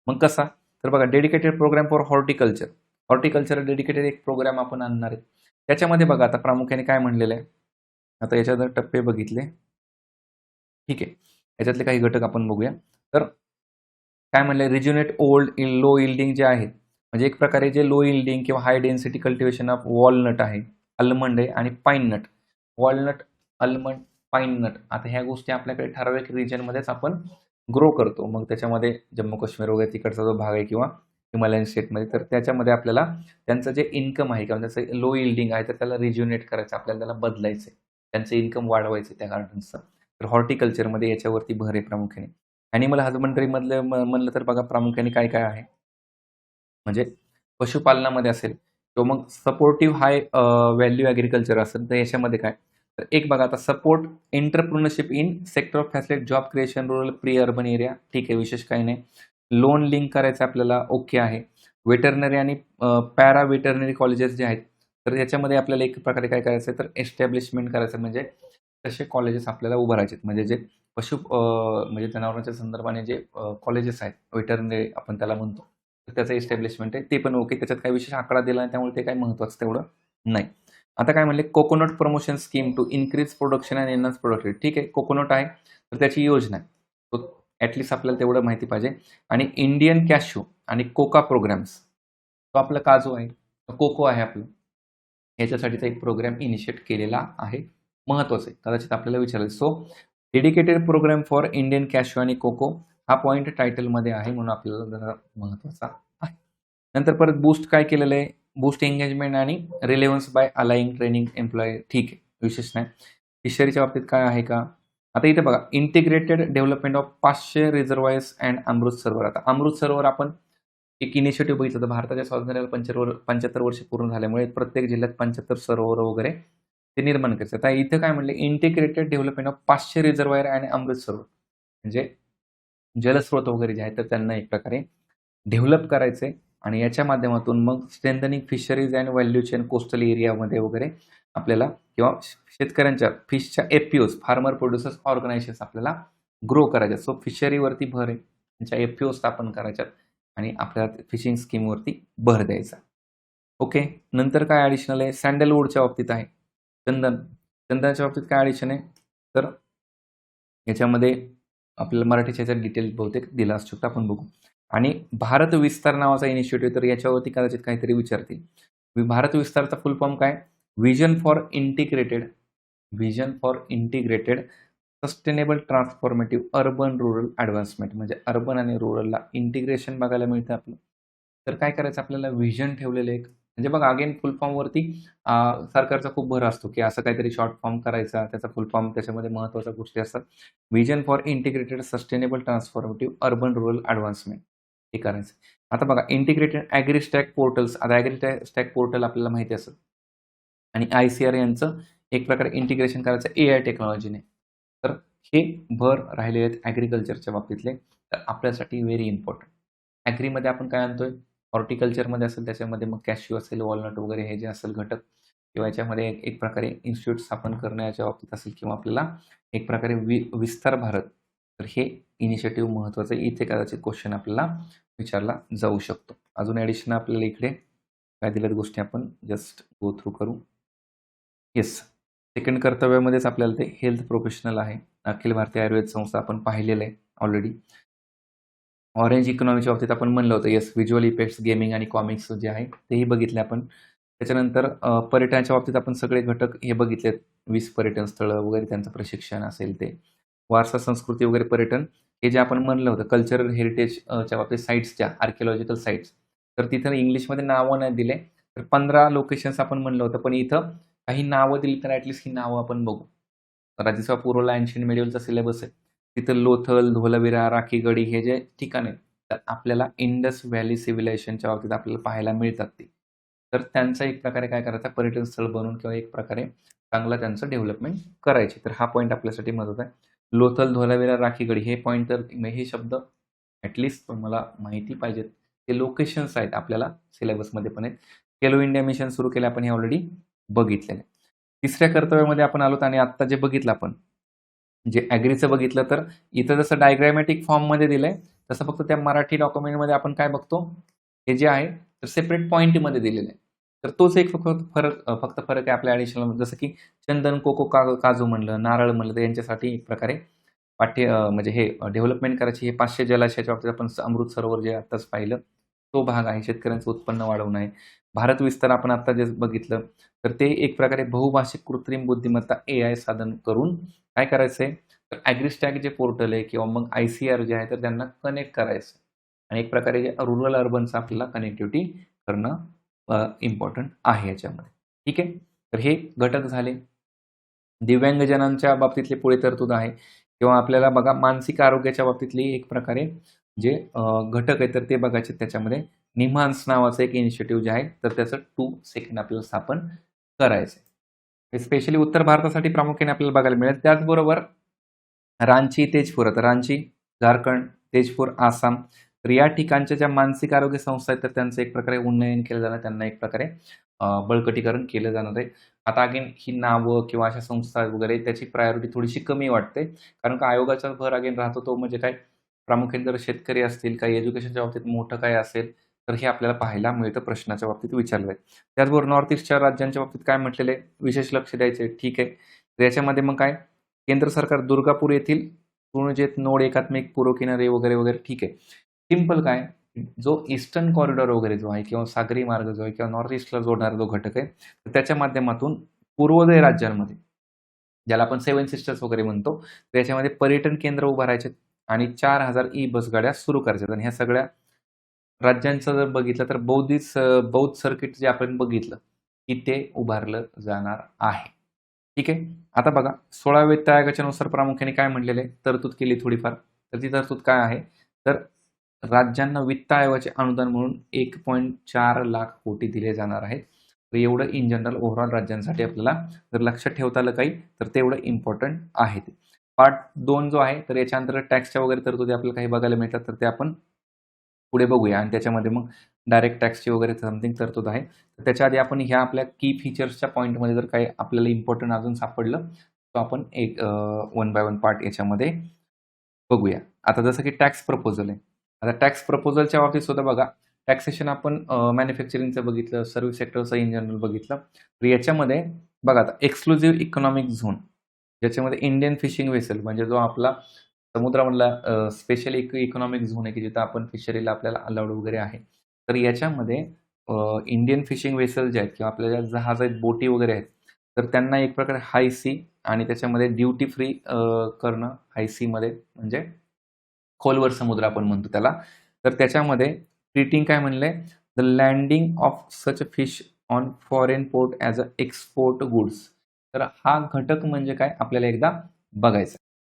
Speaker 1: मग कसा? तर बघा, dedicated programme for horticulture. Horticulture dedicated एक प्रोग्राम आपण आणणार आहे. त्याच्यामध्ये बघा, आता प्रामुख्याने काय म्हणलेलं आहे? आता याच्यात जर टप्पे बघितले, ठीक आहे. याच्यातले काही घटक आपण बघूया. तर काय म्हणलंय, रिज्युनेट ओल्ड लो यील्डिंग जे आहेत, म्हणजे एक प्रकारे जे लो यील्डिंग किंवा high density cultivation of walnut आहे, आल्मंड आहे आणि पाईन नट. वॉलनट, आल्मंड, पाईन नट. आता ह्या गोष्टी आपल्याकडे ठराविक रिजनमध्येच आपण ग्रो करतो. मग त्याच्यामध्ये जम्मू काश्मीर वगैरे तिकडचा जो भाग आहे, किंवा हिमालयन स्टेटमध्ये, तर त्याच्यामध्ये आपल्याला त्यांचं जे इन्कम आहे किंवा त्याचं लो यील्डिंग आहे, तर त्याला रिज्युनेट करायचं, आपल्याला त्याला बदलायचं आहे. त्यांचं इन्कम वाढवायचं त्या गार्डन्सचं. तर हॉर्टिकल्चरमध्ये याच्यावरती भर आहे प्रामुख्याने. ॲनिमल हजबंडरीमधलं म्हणलं तर बघा, प्रामुख्याने काय काय आहे, म्हणजे पशुपालनामध्ये असेल, किंवा मग सपोर्टिव्ह हाय व्हॅल्यू ॲग्रीकल्चर असेल, तर याच्यामध्ये काय, तर एक बघा, आता support entrepreneurship in sector of facility job creation rural pre urban area. ठीक आहे, विशेष काही नाही. लोन लिंक करायचं आपल्याला, ओके आहे. वेटरनरी आणि पॅरा वेटरनरी कॉलेजेस जे आहेत, तर याच्यामध्ये आपल्याला एक प्रकारे काय करायचं आहे, तर एस्टॅब्लिशमेंट करायचं, म्हणजे तसे कॉलेजेस आपल्याला उभारायचे, म्हणजे जे म्हणजे जनावरांच्या संदर्भाने जे कॉलेजेस आहेत, वेटरनरी आपण त्याला म्हणतो, तर त्याचं एस्टॅब्लिशमेंट आहे, ते पण ओके. त्याच्यात काही विशेष आकडा दिला नाही, त्यामुळे ते काही महत्त्वाचं तेवढं नाही. आता काय म्हणले, coconut promotion scheme to increase production and enhance productivity. ठीक आहे, कोकोनट आहे, तर त्याची योजना आहे, तो ॲटलीस्ट आपल्याला तेवढं माहिती पाहिजे. आणि इंडियन कॅश्यू आणि कोका प्रोग्राम्स, तो आपला काजू आहे, कोको आहे आपलं, ह्याच्यासाठीचा एक प्रोग्राम इनिशिएट केलेला आहे. महत्त्वाचं आहे, कदाचित आपल्याला विचारेल. So dedicated programme for Indian cashew आणि कोको, हा पॉईंट टायटलमध्ये आहे, म्हणून आपल्याला जरा महत्त्वाचा आहे. नंतर परत बूस्ट काय केलेलं आहे, बूस्ट एंगेजमेंट आणि रिलेव्हन्स बाय अलाइंग ट्रेनिंग एम्प्लॉय. ठीक आहे, विशेष नाही. फिशरीच्या बाबतीत काय आहे का, आता इथे बघा, integrated development of 500 रिझर्वायर्स and Amrit Sarovar. आता अमृत सरोवर आपण एक इनिशिएटिव्ह बघितलं, तर भारताच्या स्वातंत्र्याला 75 वर्ष पूर्ण झाल्यामुळे प्रत्येक जिल्ह्यात 75 सरोवर वगैरे ते निर्माण करायचं. आता इथं काय म्हणले, इंटिग्रेटेड डेव्हलपमेंट ऑफ 500 रिझर्वायर आणि अमृत सरोवर, म्हणजे जलस्रोत वगैरे जे आहेत, तर त्यांना एक प्रकारे डेव्हलप करायचे, आणि याच्या माध्यमातून मग strengthening fisheries and value chain coastal एरियामध्ये वगैरे आपल्याला, किंवा शेतकऱ्यांच्या फिशच्या एफ-पी-ओज, फार्मर प्रोड्युसर्स ऑर्गनायझेशन्स आपल्याला ग्रो करायच्या. सो फिशरीवरती भर आहे, त्यांच्या एफ-पी-ओ स्थापन करायच्यात, आणि आपल्या फिशिंग स्कीमवरती भर द्यायचा. ओके. नंतर काय ॲडिशनल आहे, सँडलवूडच्या बाबतीत आहे, चंदन. चंदनाच्या बाबतीत काय ॲडिशन आहे, तर याच्यामध्ये आपल्याला मराठीच्या ह्याच्यात डिटेल बहुतेक दिला असू शकतो, आपण बघू. आणि भारत विस्तार नावाचा इनिशिएटिव्ह, तर याच्यावरती कदाचित काहीतरी विचारतील. भारत विस्तारचा फुल फॉर्म काय, vision for integrated sustainable transformative urban rural advancement, म्हणजे अर्बन आणि रुरलला इंटिग्रेशन बघायला मिळतं आपलं. तर काय करायचं, आपल्याला व्हिजन ठेवलेलं एक, म्हणजे बघा, अगेन फुल फॉर्मवरती सरकारचा खूप भर असतो, की असं काहीतरी शॉर्ट फॉर्म करायचा, त्याचा फुल फॉर्म, त्याच्यामध्ये महत्त्वाच्या गोष्टी असतात. Vision for integrated sustainable transformative urban rural advancement, हे करायचं. आता बघा, इंटिग्रेटेड ॲग्रीस्टॅक पोर्टल्स. आता ॲग्रीस्टॅक पोर्टल आपल्याला माहिती असेल, आणि ICR यांचं एक प्रकारे इंटिग्रेशन करायचं AI टेक्नॉलॉजीने. तर हे भर राहिले आहेत ॲग्रीकल्चरच्या बाबतीतले, तर आपल्यासाठी व्हेरी इम्पॉर्टंट. ॲग्रीमध्ये आपण काय आणतोय, हॉर्टिकल्चरमध्ये असेल, त्याच्यामध्ये मग कॅश्यू असेल, वॉलनट वगैरे हे जे असेल घटक, किंवा याच्यामध्ये एक प्रकारे इन्स्टिट्यूट स्थापन करण्याच्या बाबतीत असेल, किंवा आपल्याला एक प्रकारे विस्तार भारत तर हे इनिशिएटिव्ह महत्त्वाचं आहे. इथे कदाचित क्वेश्चन आपल्याला विचारला जाऊ शकतो. अजून ॲडिशन आपल्याला इकडे काय दिल्यात गोष्टी आपण जस्ट गो थ्रू करू. येस. सेकंड कर्तव्यामध्येच आपल्याला ते हेल्थ प्रोफेशनल आहे. अखिल भारतीय आयुर्वेद संस्था आपण पाहिलेलं आहे ऑलरेडी. ऑरेंज इकॉनॉमीच्या बाबतीत आपण म्हणलं होतं येस व्हिज्युअल इफेक्ट्स, गेमिंग आणि कॉमिक्स जे आहे तेही बघितले आपण. त्याच्यानंतर पर्यटनाच्या बाबतीत आपण सगळे घटक हे बघितलेत. 20 पर्यटन स्थळं वगैरे त्यांचं प्रशिक्षण असेल ते. वारसा, संस्कृती वगैरे पर्यटन हे जे आपण म्हणलं होतं कल्चरल हेरिटेज च्या बाबतीत साईट्सच्या आर्किओलॉजिकल साईट्स. तर तिथं इंग्लिशमध्ये नावं नाही दिले. तर 15 लोकेशन्स आपण म्हणलं होतं. पण इथं काही नावं दिली तर ॲटलीस्ट ही नावं आपण बघू. राजस्थान पूर्वला एन्शियंट मिडिवलचा सिलेबस आहे. तिथं लोथल, धोलावीरा, राखीगडी हे जे ठिकाण आहेत, तर आपल्याला इंडस व्हॅली सिव्हिलायझेशनच्या बाबतीत आपल्याला पाहायला मिळतात ते. तर त्यांचा एक प्रकारे काय करायचा पर्यटन स्थळ बनवून किंवा एक प्रकारे चांगलं त्यांचं डेव्हलपमेंट करायची. तर हा पॉईंट आपल्यासाठी महत्त्वाचा आहे. लोथल, धोलावीरा, राखीगडी हे पॉईंट तर हे शब्द ॲटलीस्ट तुम्हाला माहिती पाहिजेत. ते लोकेशन्स आहेत आपल्याला सिलेबसमध्ये पण आहेत. खेलो इंडिया मिशन सुरू केलं आपण हे ऑलरेडी बघितलेलं आहे. तिसऱ्या कर्तव्यामध्ये आपण आलोत आणि आत्ता जे बघितलं आपण जे ॲग्रीचं बघितलं तर इथं जसं डायग्रॅमॅटिक फॉर्ममध्ये दिलंय तसं फक्त त्या मराठी डॉक्युमेंटमध्ये आपण काय बघतो हे जे आहे तर सेपरेट पॉईंटमध्ये दिलेलं आहे. तर तोच एक फक्त फरक आहे आपल्या ॲडिशनल जसं की चंदन, कोको, काजू म्हणलं, नारळ म्हणलं तर यांच्यासाठी एक प्रकारे म्हणजे हे डेव्हलपमेंट करायची. हे 500 जलाशयाच्या बाबतीत आपण अमृत सरोवर जे आत्ताच पाहिलं तो भाग आहे. शेतकऱ्यांचं उत्पन्न वाढवणं आहे. भारत विस्तार आपण आत्ता जे बघितलं तर ते एक प्रकारे बहुभाषिक कृत्रिम बुद्धिमत्ता AI साधन करून काय करायचंय तर ॲग्रीस्टॅग जे पोर्टल आहे किंवा मग ICR जे आहे तर त्यांना कनेक्ट करायचं आणि एक प्रकारे रुरल अर्बनचं आपल्याला कनेक्टिव्हिटी करणं इम्पॉर्टंट आहे याच्यामध्ये. ठीक आहे. तर हे घटक झाले. दिव्यांगजनांच्या बाबतीतली पुढे तरतूद आहे किंवा आपल्याला बघा मानसिक आरोग्याच्या बाबतीतली एक प्रकारे जे घटक आहे तर ते बघायचे त्याच्यामध्ये निम्हान्स नावाचं एक इनिशिएटिव्ह जे आहे तर त्याचं 2 सेकंड आपल्याला स्थापन करायचं आहे. स्पेशली उत्तर भारतासाठी प्रामुख्याने आपल्याला बघायला मिळेल. त्याचबरोबर रांची, तेजपूर आता रांची, झारखंड, तेजपूर, आसाम तर या ठिकाणच्या ज्या मानसिक आरोग्य संस्था आहेत तर त्यांचं एक प्रकारे उन्नयन केलं जाणार त्यांना एक प्रकारे बळकटीकरण केलं जाणार आहे. आता अगेन ही नावं किंवा अशा संस्था वगैरे त्याची प्रायोरिटी थोडीशी कमी वाटते. कारण का आयोगाचा भर अगेन राहतो तो म्हणजे काय प्रामुख्याने जर शेतकरी असतील, काही एज्युकेशनच्या बाबतीत मोठं काय असेल तर हे आपल्याला पाहायला मिळतं प्रश्नाच्या बाबतीत विचारलं आहे. त्याचबरोबर नॉर्थ ईस्टच्या राज्यांच्या बाबतीत काय म्हटलेलं आहे विशेष लक्ष द्यायचे ठीक आहे. तर याच्यामध्ये मग काय केंद्र सरकार दुर्गापूर येथील पुणेजेत नोड एकात्मिक पूर्व किनारे वगैरे वगैरे ठीक आहे. सिंपल काय जो ईस्टर्न कॉरिडॉर वगैरे जो आहे किंवा सागरी मार्ग जो आहे किंवा नॉर्थ ईस्टला जोडणारा जो घटक आहे तर त्याच्या माध्यमातून पूर्वोदय राज्यांमध्ये ज्याला आपण 7 सिस्टर्स वगैरे म्हणतो त्याच्यामध्ये पर्यटन केंद्र उभारायचे आणि 4000 ई बस गाड्या सुरू करायच्यात आणि ह्या सगळ्या राज्यांचं जर बघितलं तर बौद्ध सर्किट जे आपण बघितलं की ते उभारलं जाणार आहे. ठीक आहे. आता बघा 16व्या वित्त आयोगाच्या नुसार प्रामुख्याने काय म्हटलेलं आहे तरतूद केली थोडीफार तर ती तरतूद काय आहे तर राज्यांना वित्त आयोगाचे अनुदान म्हणून 1.4 लाख कोटी दिले जाणार आहेत. तर एवढं इन जनरल ओव्हरऑल राज्यांसाठी आपल्याला जर लक्षात ठेवता आलं काही तर ते एवढं इम्पॉर्टंट आहे ते. पार्ट 2 जो आहे तर याच्या अंतर्गत टॅक्सच्या वगैरे तरतुदी आपल्याला काही बघायला मिळतात तर ते आपण पुढे बघूया आणि त्याच्यामध्ये मग डायरेक्ट टॅक्सची वगैरे समथिंग तरतूद आहे. तर त्याच्या आधी आपण ह्या आपल्या की फीचर्सच्या पॉईंटमध्ये जर काही आपल्याला इम्पॉर्टंट अजून सापडलं तर आपण एक 1 बाय 1 पार्ट याच्यामध्ये बघूया. आता जसं की टॅक्स प्रपोजल आहे. आता टॅक्स प्रपोजलच्या बाबतीत सुद्धा बघा टॅक्सेशन आपण मॅन्युफॅक्चरिंगचं बघितलं, सर्व्हिस सेक्टरचं इन जनरल बघितलं. तर याच्यामध्ये बघा आता एक्सक्लुझिव्ह इकॉनॉमिक झोन ज्याच्यामध्ये इंडियन फिशिंग वेसल म्हणजे जो आपला समुद्रामधला स्पेशल इकॉनॉमिक झोन आहे की जिथं आपण फिशरीला आपल्याला अलाउड वगैरे आहे. तर याच्यामध्ये इंडियन फिशिंग वेसल जे आहेत किंवा आपल्या ज्या जहाज आहेत, बोटी वगैरे आहेत, तर त्यांना एक प्रकारे हाय सी आणि त्याच्यामध्ये ड्युटी फ्री करणं हाय सीमध्ये म्हणजे खोलवर समुद्र आपण म्हणतो त्याला. तर त्याच्यामध्ये ट्रीटिंग काय म्हणलंय the landing of such fish on foreign port as a export goods. तर हा घटक म्हणजे काय आपल्याला एकदा बघायचा.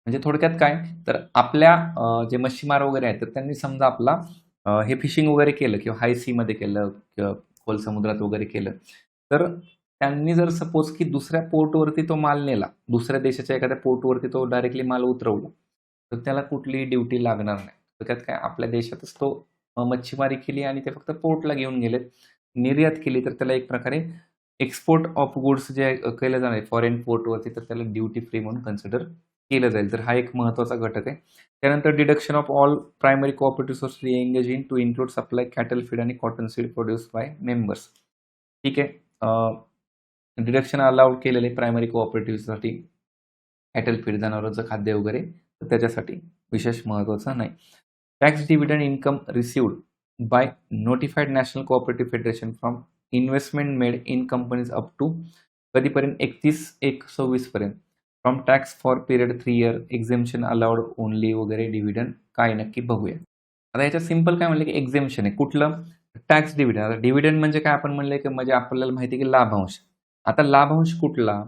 Speaker 1: म्हणजे थोडक्यात काय तर आपल्या जे मच्छीमार वगैरे आहेत तर त्यांनी समजा आपला हे फिशिंग वगैरे केलं किंवा हाय सीमध्ये केलं किंवा खोल समुद्रात वगैरे केलं तर त्यांनी जर सपोज की दुसऱ्या पोर्टवरती तो माल नेला, दुसऱ्या देशाच्या एखाद्या पोर्टवरती तो डायरेक्टली माल उतरवला तर त्याला कुठलीही ड्युटी लागणार नाही. तर त्यात काय आपल्या देशातच तो मच्छीमारी केली आणि ते फक्त पोर्टला घेऊन गेलेत. निर्यात केली तर त्याला एक प्रकारे एक्सपोर्ट ऑफ गुड्स जे केलं जाणार आहे फॉरेन पोर्टवरती तर त्याला ड्युटी फ्री म्हणून कन्सिडर केलं जाईल. तर हा एक महत्त्वाचा घटक आहे. त्यानंतर deduction of all primary cooperative source engage in to include supply cattle feed आणि cotton seed produce by members. ठीक आहे. डिडक्शन अलाउड केलेले प्रायमरी कोऑपरेटिव्हसाठी कॅटल फीड जनावरांचं खाद्य वगैरे तर त्याच्यासाठी विशेष महत्त्वाचं नाही. Tax dividend income received by notified national cooperative federation from investment made in companies up to कधीपर्यंत 31/1/26 पर्यंत from tax for period 3 year exemption allowed only वगैरे डिव्हिडंड काय नक्की बघूया. आता याच्यात सिंपल काय म्हणलं की एक्झेम्पशन आहे कुठलं टॅक्स डिव्हिडंड. आता डिव्हिडंड म्हणजे काय आपण म्हणलं की म्हणजे आपल्याला माहिती आहे की लाभांश. आता लाभांश कुठला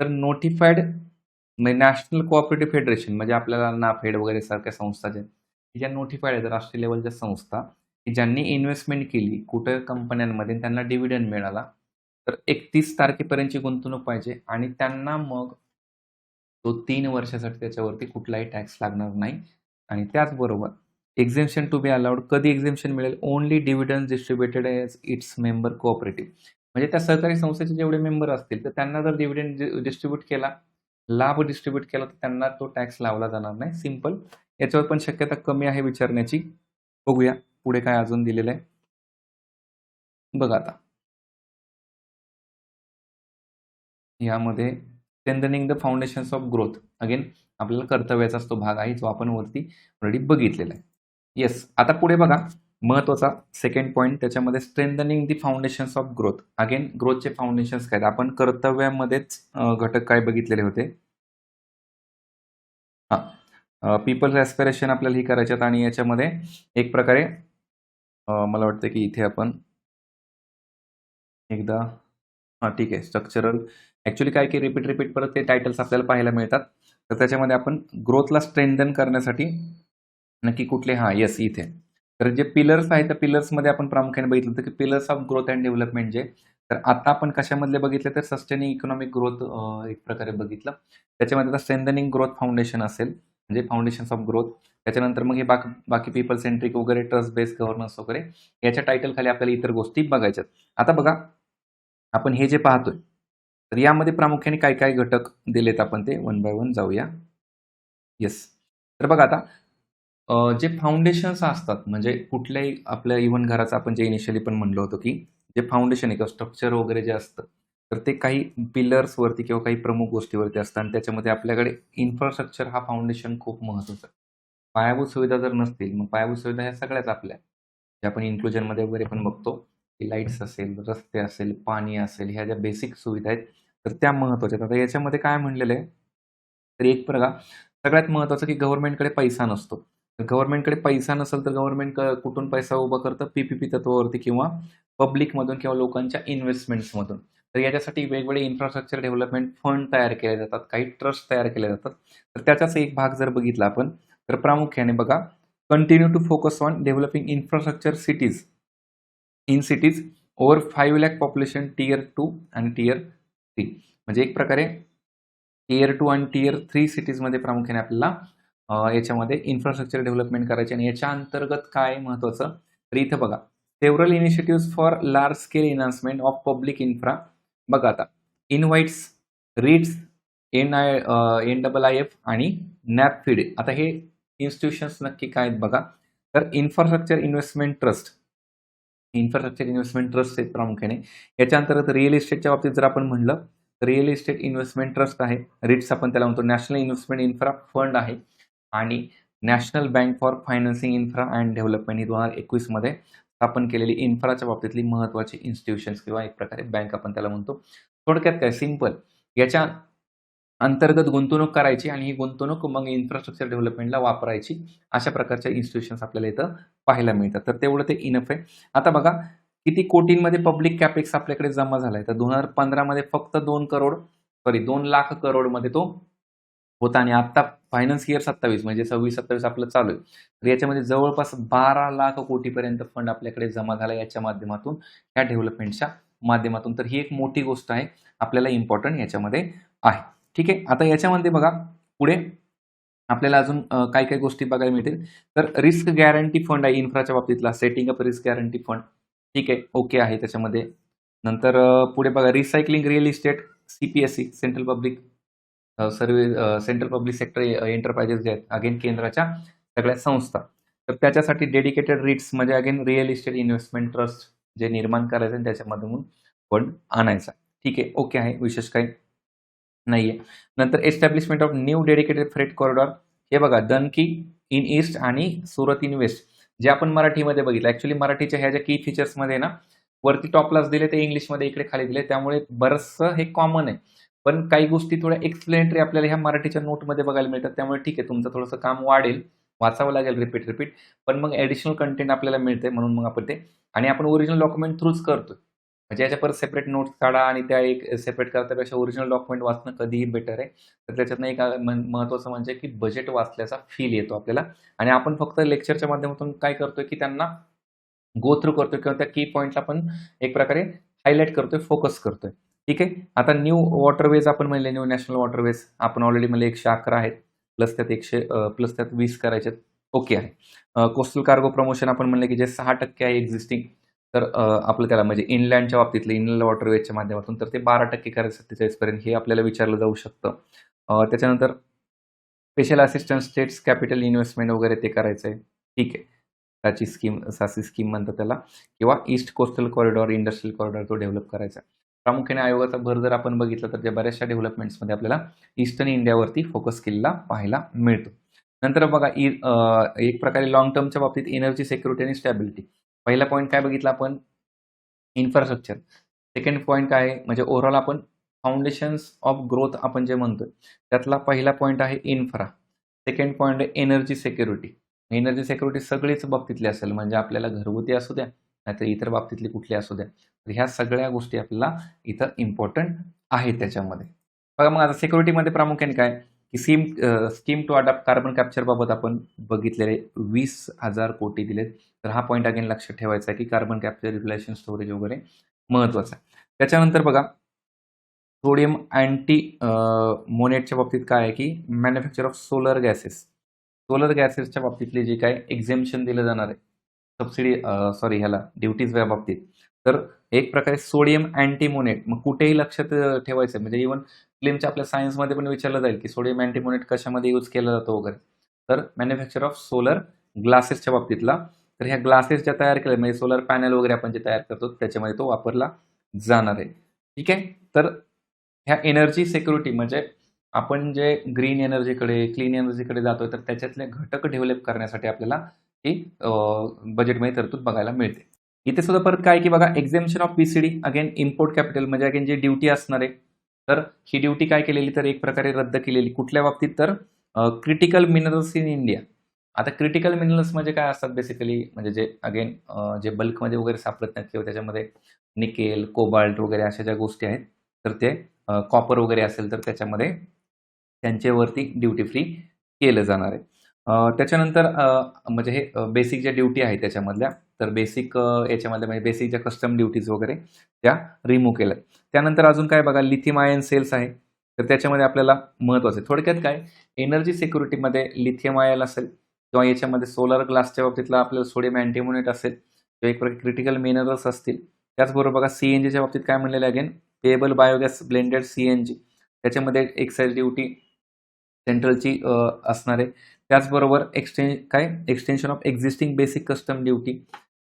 Speaker 1: तर नोटिफाईड म्हणजे नॅशनल कोऑपरेटिव्ह फेडरेशन म्हणजे आपल्याला नाफेड वगैरे सारख्या संस्था ज्या नोटिफाईड आहेत राष्ट्रीय लेवलच्या संस्था की ज्यांनी इन्व्हेस्टमेंट केली कुठं कंपन्यांमध्ये त्यांना डिव्हिडंड मिळाला तर 31 तारखेपर्यंतची गुंतवणूक पाहिजे आणि त्यांना मग तो 3 वर्षासाठी त्याच्यावरती कुठलाही टॅक्स लागणार नाही. आणि त्याचबरोबर एक्झेम्पशन टू बी अलाउड कधी एक्झेम्पशन मिळेल only dividend distributed as its member cooperative म्हणजे त्या सहकारी संस्थेचे जेवढे मेंबर असतील तर त्यांना जर डिव्हिडंड डिस्ट्रीब्यूट केला लाभ डिस्ट्रीब्यूट केला तर त्यांना तो टॅक्स लावला जाणार नाही. सिंपल. याच्यावर पण शक्यता कमी आहे विचारण्याची. बघूया पुढे काय अजून दिलेलं आहे. बघा आता यामध्ये strengthening the foundations of growth again आपल्याला कर्तव्याचा तो भाग आहे जो आपण वरती ऑलरेडी बघितलेला आहे. येस. आता पुढे बघा महत्वाचा सेकंड पॉईंट त्याच्यामध्ये strengthening the foundations of growth. Again ग्रोथचे फाउंडेशन्स काय आपण कर्तव्यामध्येच घटक काय बघितलेले होते. हां. पीपल्स ॲस्पिरेशन आपल्याला ही करायच्यात आणि याच्यामध्ये एक प्रकारे मला वाटतं की इथे आपण एकदा हां ठीक आहे. स्ट्रक्चरल ॲक्च्युअली काय की रिपीट परत ते टायटल्स आपल्याला पाहायला मिळतात. तर त्याच्यामध्ये आपण ग्रोथला स्ट्रेंथन करण्यासाठी नक्की कुठले हां येस इथे. तर जे पिलर्स आहेत त्या पिलर्समध्ये आपण प्रामुख्याने बघितलं होतं की pillars of growth and development जे तर आता आपण कशामधले बघितले तर सस्टेनिंग इकॉनॉमिक ग्रोथ एक प्रकारे बघितलं. त्याच्यामध्ये आता स्ट्रेंथनिंग ग्रोथ फाउंडेशन असेल म्हणजे फाउंडेशन्स ऑफ ग्रोथ. त्याच्यानंतर मग हे बाकी पीपल सेंट्रिक वगैरे ट्रस्ट बेस्ड गव्हर्नन्स वगैरे याच्या टायटल खाली आपल्याला इतर गोष्टी बघायच्यात. आता बघा आपण हे जे पाहतोय तर यामध्ये प्रामुख्याने काय काय घटक दिलेत आपण ते वन बाय वन जाऊया. येस. तर बघा आता जे फाउंडेशन्स असतात म्हणजे कुठल्याही आपल्या इव्हन घराचं आपण जे इनिशियली पण म्हणलो होतो की जे फाउंडेशन आहे किंवा स्ट्रक्चर वगैरे जे असतं तर ते काही पिलर्सवरती किंवा काही प्रमुख गोष्टीवरती असतं आणि त्याच्यामध्ये आपल्याकडे इन्फ्रास्ट्रक्चर हा फाउंडेशन खूप महत्त्वाचा आहे. पायाभूत सुविधा जर नसतील मग पायाभूत सुविधा ह्या सगळ्याच आपल्या जे आपण इन्क्लुजनमध्ये वगैरे पण बघतो की लाईट्स असेल रस्ते असेल पाणी असेल ह्या ज्या बेसिक सुविधा आहेत तर त्या महत्त्वाच्या आहेत. आता याच्यामध्ये काय म्हणलेलं आहे तर एक बघा सगळ्यात महत्त्वाचं की गव्हर्नमेंटकडे पैसा नसतो. गव्हर्नमेंटकडे पैसा नसेल तर गव्हर्नमेंट कुठून पैसा उभा करतं पीपीपी तत्वावरती किंवा पब्लिकमधून किंवा लोकांच्या इन्व्हेस्टमेंट्समधून. तर याच्यासाठी वेगवेगळे इन्फ्रास्ट्रक्चर डेव्हलपमेंट फंड तयार केले जातात काही ट्रस्ट तयार केले जातात. तर त्याचाच एक भाग जर बघितला आपण तर प्रामुख्याने बघा continue to focus on developing infrastructure cities in cities over 5 lakh population tier 2 आणि टियर 3 म्हणजे एक प्रकारे टियर 2 आणि टियर 3 सिटीजमध्ये प्रामुख्याने आपल्याला याच्यामध्ये इन्फ्रास्ट्रक्चर डेव्हलपमेंट करायचे आणि याच्या अंतर्गत काय महत्त्वाचं तर इथं बघा several initiative for large scale enhancement of public infra. बघा आता इनवाइट्स रीड्स NIIF आणि नॅपफिड. आता हे इन्स्टिट्यूशन्स नक्की काय आहेत बघा तर इन्फ्रास्ट्रक्चर इन्व्हेस्टमेंट ट्रस्ट आहेत प्रामुख्याने. याच्या अंतर्गत रिअल इस्टेटच्या बाबतीत जर आपण म्हणलं तर रिअल इस्टेट इन्व्हेस्टमेंट ट्रस्ट आहे. रिट्स आपण त्याला म्हणतो. नॅशनल इन्व्हेस्टमेंट इन्फ्रा फंड आहे आणि national bank for financing infra and development ही 2021 मध्ये स्थापन केलेली इन्फ्राच्या बाबतीतली महत्त्वाची इन्स्टिट्यूशन्स किंवा एक प्रकारे बँक आपण त्याला म्हणतो. थोडक्यात काय सिंपल याच्या अंतर्गत गुंतवणूक करायची आणि ही गुंतवणूक मग इन्फ्रास्ट्रक्चर डेव्हलपमेंटला वापरायची अशा प्रकारच्या इन्स्टिट्यूशन्स आपल्याला इथं पाहायला मिळतात. तर तेवढं ते इनफ आहे. आता बघा किती कोटींमध्ये पब्लिक कॅपेक्स आपल्याकडे जमा झालाय तर 2015 मध्ये फक्त 2 लाख करोडमध्ये तो होता आणि आता फायनान्स इयर 27 म्हणजे 26-27 आपलं चालू आहे. तर याच्यामध्ये जवळपास 12 लाख कोटीपर्यंत फंड आपल्याकडे जमा झाला याच्या माध्यमातून या डेव्हलपमेंटच्या माध्यमातून. तर ही एक मोठी गोष्ट आहे आपल्याला इम्पॉर्टंट याच्यामध्ये आहे. ठीक आहे. आता याच्यामध्ये बघा पुढे आपल्याला अजून काय काय गोष्टी बघायला मिळतील तर रिस्क गॅरंटी फंड आहे इन्फ्राच्या बाबतीतला setting up risk guarantee fund. ठीक आहे ओके आहे त्याच्यामध्ये. नंतर पुढे बघा recycling real estate CPSE central public central public sector enterprises जे आहेत अगेन केंद्राच्या सगळ्या संस्था, तर त्याच्यासाठी डेडिकेटेड रिट्स म्हणजे again real estate investment trust जे निर्माण करायचं आणि त्याच्यामधून फंड आणायचा. ठीक आहे, ओके आहे, विशेष काही नाहीये. नंतर establishment of new dedicated freight corridor, हे बघा दनकी इन ईस्ट आणि सुरत इन वेस्ट, जे आपण मराठीमध्ये बघितलं. ऍक्च्युली मराठीच्या ह्या ज्या की फीचर्समध्ये ना वरती टॉपलाच दिले ते इंग्लिशमध्ये इकडे खाली दिले, त्यामुळे बरंचसं हे कॉमन आहे. पण काही गोष्टी थोड्या एक्सप्लेनेटरी आपल्याला ह्या मराठीच्या नोटमध्ये बघायला मिळतात, त्यामुळे ठीक आहे, तुमचं थोडंसं काम वाढेल, वाचावं लागेल रिपीट, पण मग ऍडिशनल कंटेंट आपल्याला मिळते, म्हणून मग आपण ते आणि आपण ओरिजिनल डॉक्युमेंट थ्रूच करतोय. म्हणजे याच्या परत सेपरेट नोट्स काढा आणि त्या एक सेपरेट करण्यापेक्षा ओरिजिनल डॉक्युमेंट वाचणं कधीही बेटर आहे. तर त्याच्यातनं एक महत्त्वाचं म्हणजे की बजेट वाचल्याचा फील येतो आपल्याला आणि आपण फक्त लेक्चरच्या माध्यमातून काय करतोय की त्यांना गो थ्रू करतोय किंवा त्या की पॉईंटला आपण एक प्रकारे हायलाईट करतोय, फोकस करतोय. ठीक आहे. आता न्यू वॉटरवेज आपण म्हणले, न्यू नॅशनल वॉटरवेज आपण ऑलरेडी म्हणले 111 आहेत, प्लस त्यात 20 करायचे, ओके आहे. कोस्टल कार्गो प्रमोशन आपण म्हणले की जे 6% आहे एक्झिस्टिंग, तर आपलं त्याला म्हणजे इनलँडच्या बाबतीतलं इनलँड वॉटरवेजच्या माध्यमातून तर ते 12% करायचं 47 पर्यंत, हे आपल्याला विचारलं जाऊ शकतं. त्याच्यानंतर special assistance states capital investment वगैरे ते करायचं आहे. ठीक आहे. सासी स्कीम म्हणतात त्याला, किंवा east coastal corridor, industrial corridor तो डेव्हलप करायचा. प्रामुख्याने आयोगाचा भर जर आपण बघितलं तर त्या बऱ्याचशा डेव्हलपमेंट्समध्ये आपल्याला ईस्टर्न इंडियावरती फोकस केलेला पाहायला मिळतो. नंतर बघा एक प्रकारे लॉंग टर्मच्या बाबतीत एनर्जी सिक्युरिटी आणि स्टॅबिलिटी. पहिला पॉईंट काय बघितला आपण, इन्फ्रास्ट्रक्चर. सेकंड पॉईंट काय आहे म्हणजे ओव्हरऑल आपण फाउंडेशन्स ऑफ ग्रोथ आपण जे म्हणतोय त्यातला पहिला पॉईंट आहे इन्फ्रा. सेकंड पॉईंट आहे एनर्जी सिक्युरिटी. एनर्जी सिक्युरिटी सगळीच बाबतीतली असेल, म्हणजे आपल्याला घरगुती असू द्या नाहीतर इतर बाबतीतली कुठली असू द्या, तर ह्या सगळ्या गोष्टी आपल्याला इथं इम्पॉर्टंट आहेत त्याच्यामध्ये. बघा मग आता सिक्युरिटीमध्ये प्रामुख्याने काय की scheme to adopt carbon capture बाबत आपण बघितलेले 20,000 कोटी दिलेत. तर हा पॉईंट अगेन लक्षात ठेवायचा आहे की कार्बन कॅप्चर, रिफ्लेक्शन, स्टोरेज वगैरे महत्त्वाचं आहे. त्याच्यानंतर बघा सोडियम अँटी मोनेटच्या बाबतीत काय आहे की मॅन्युफॅक्चर ऑफ सोलर गॅसेसच्या बाबतीतले जे काय एक्झेम्पशन दिलं जाणार आहे सबसिडी ह्याला ड्युटीज या बाबतीत, तर एक प्रकारे सोडियम अँटीमोनेट. मग कुठेही लक्षात ठेवायचं म्हणजे इव्हन फिल्मच्या आपल्या सायन्समध्ये पण विचारलं जाईल की सोडियम अँटीमोनेट कशामध्ये यूज केला जातो वगैरे, तर मॅन्युफॅक्चर ऑफ सोलर ग्लासेसच्या बाबतीतला. तर ह्या ग्लासेस ज्या तयार केल्या म्हणजे सोलर पॅनल वगैरे आपण जे तयार करतो त्याच्यामध्ये तो वापरला जाणार आहे. ठीक आहे. तर ह्या एनर्जी सिक्युरिटी म्हणजे आपण जे ग्रीन एनर्जीकडे, क्लीन एनर्जीकडे जातोय, तर त्याच्यातले घटक डेव्हलप करण्यासाठी आपल्याला ही बजेटमध्ये तरतूद बघायला मिळते. इथे सुद्धा परत काय की बघा exemption of PCD, again import capital म्हणजे अगेन जी ड्युटी असणार आहे, तर ही ड्युटी काय केलेली तर एक प्रकारे रद्द केलेली. कुठल्या बाबतीत तर क्रिटिकल मिनरल्स इन इंडिया. आता क्रिटिकल मिनरल्स म्हणजे काय असतात बेसिकली, म्हणजे जे अगेन जे बल्कमध्ये वगैरे सापडत नाहीत किंवा त्याच्यामध्ये निकेल, कोबाल्ट वगैरे अशा ज्या गोष्टी आहेत, तर ते कॉपर वगैरे असेल तर त्याच्यामध्ये त्यांच्यावरती ड्युटी फ्री केलं जाणार आहे. त्याच्यानंतर म्हणजे हे बेसिक ज्या ड्युटी आहे त्याच्यामधल्या, तर बेसिक याच्यामध्ये म्हणजे बेसिक ज्या कस्टम ड्युटीज वगैरे त्या रिमूव्ह केल्या. त्यानंतर अजून काय बघा, लिथियम आयन सेल्स आहे, तर त्याच्यामध्ये आपल्याला महत्त्वाचं आहे. थोडक्यात काय एनर्जी सिक्युरिटीमध्ये लिथियम आयन असेल किंवा याच्यामध्ये सोलर ग्लासच्या बाबतीतला आपल्याला सोडियम अँटीमोनेट असेल किंवा एक प्रकारे क्रिटिकल मिनरल्स असतील. त्याचबरोबर बघा सीएनजीच्या बाबतीत काय म्हणलेलं again payable biogas blended CNG, त्याच्यामध्ये एक्साईज ड्युटी सेंट्रलची असणार आहे. त्याचबरोबर extension of existing basic custom duty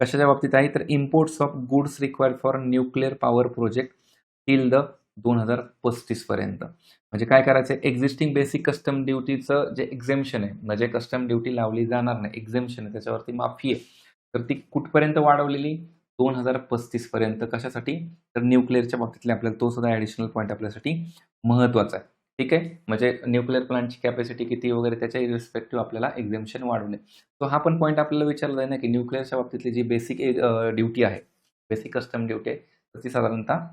Speaker 1: कशाच्या बाबतीत आहे तर imports of goods required for nuclear power project till the 2035 पर्यंत. म्हणजे काय करायचं आहे, एक्झिस्टिंग बेसिक कस्टम ड्युटीचं जे एक्झेम्पशन आहे, म्हणजे कस्टम ड्युटी लावली जाणार नाही, एक्झेम्पशन आहे त्याच्यावरती माफी आहे, तर ती कुठपर्यंत वाढवलेली 2035 पर्यंत. कशासाठी तर न्यूक्लिअरच्या बाबतीतले आपल्याला तो सुद्धा ॲडिशनल पॉईंट आपल्यासाठी महत्त्वाचा आहे. ठीक आहे. म्हणजे न्यूक्लिअर प्लांटची कॅपॅसिटी किती वगैरे त्याच्या रिस्पेक्टिव्ह आपल्याला एक्झेम्पशन वाढवणे. तो हा पण पॉईंट आपल्याला विचारला जाईल ना की न्यूक्लिअरच्या बाबतीतली जी बेसिक ड्युटी आहे, बेसिक कस्टम ड्युटी आहे, तर ती साधारणतः